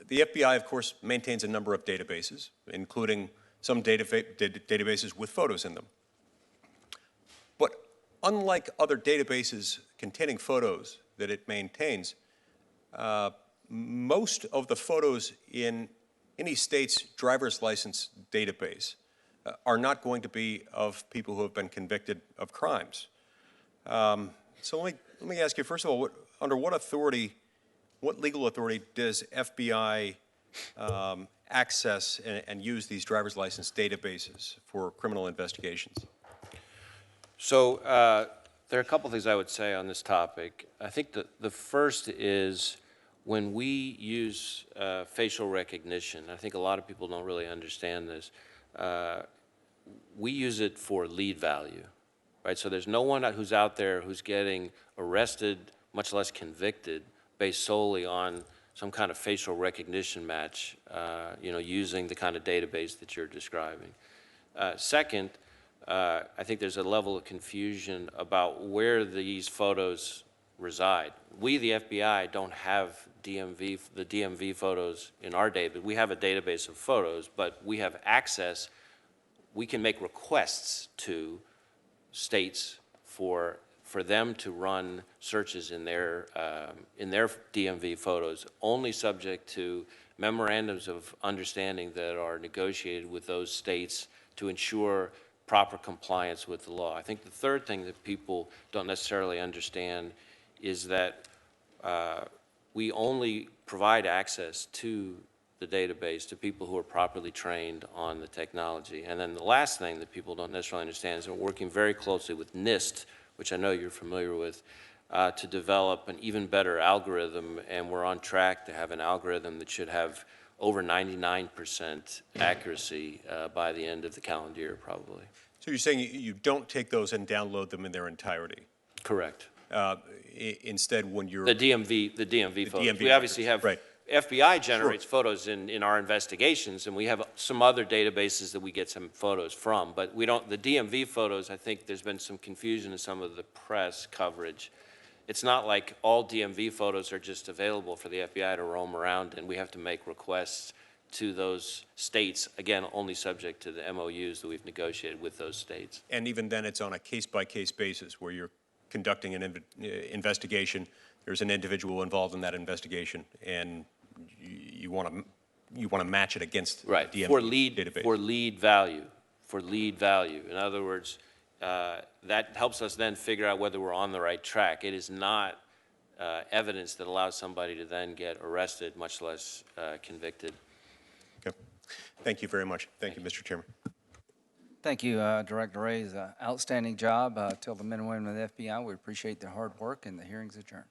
the FBI, of course, maintains a number of databases, including some databases with photos in them. But unlike other databases containing photos that it maintains, most of the photos in any state's driver's license database are not going to be of people who have been convicted of crimes. So let me ask you, first of all, under what authority, what legal authority does FBI access and use these driver's license databases for criminal investigations? So there are a couple things I would say on this topic. I think the first is when we use facial recognition, I think a lot of people don't really understand this, we use it for lead value, right? So there's no one who's out there who's getting arrested, much less convicted, based solely on some kind of facial recognition match, using the kind of database that you're describing. Second, I think there's a level of confusion about where these photos reside. We, the FBI, don't have the DMV photos in our database. We have a database of photos, but we have access. We can make requests to states for them to run searches in their DMV photos, only subject to memorandums of understanding that are negotiated with those states to ensure proper compliance with the law. I think the third thing that people don't necessarily understand is that we only provide access to the database to people who are properly trained on the technology. And then the last thing that people don't necessarily understand is we're working very closely with NIST, which I know you're familiar with, to develop an even better algorithm, and we're on track to have an algorithm that should have over 99% accuracy by the end of the calendar year, probably. So you're saying you don't take those and download them in their entirety? Correct. Instead, when you're... The DMV photos. DMV we obviously have... Right. FBI generates photos in our investigations, and we have some other databases that we get some photos from, but we don't, the DMV photos, I think there's been some confusion in some of the press coverage. It's not like all DMV photos are just available for the FBI to roam around, and we have to make requests to those states, again, only subject to the MOUs that we've negotiated with those states. And even then, it's on a case-by-case basis where you're conducting an investigation. There's an individual involved in that investigation, and you want to match it against the DMV database. For lead value. In other words, that helps us then figure out whether we're on the right track. It is not evidence that allows somebody to then get arrested, much less convicted. Okay. Thank you very much. Thank you, Mr. Chairman. Thank you, Director Wray. Outstanding job. Tell the men and women of the FBI we appreciate their hard work, and the hearing's adjourned.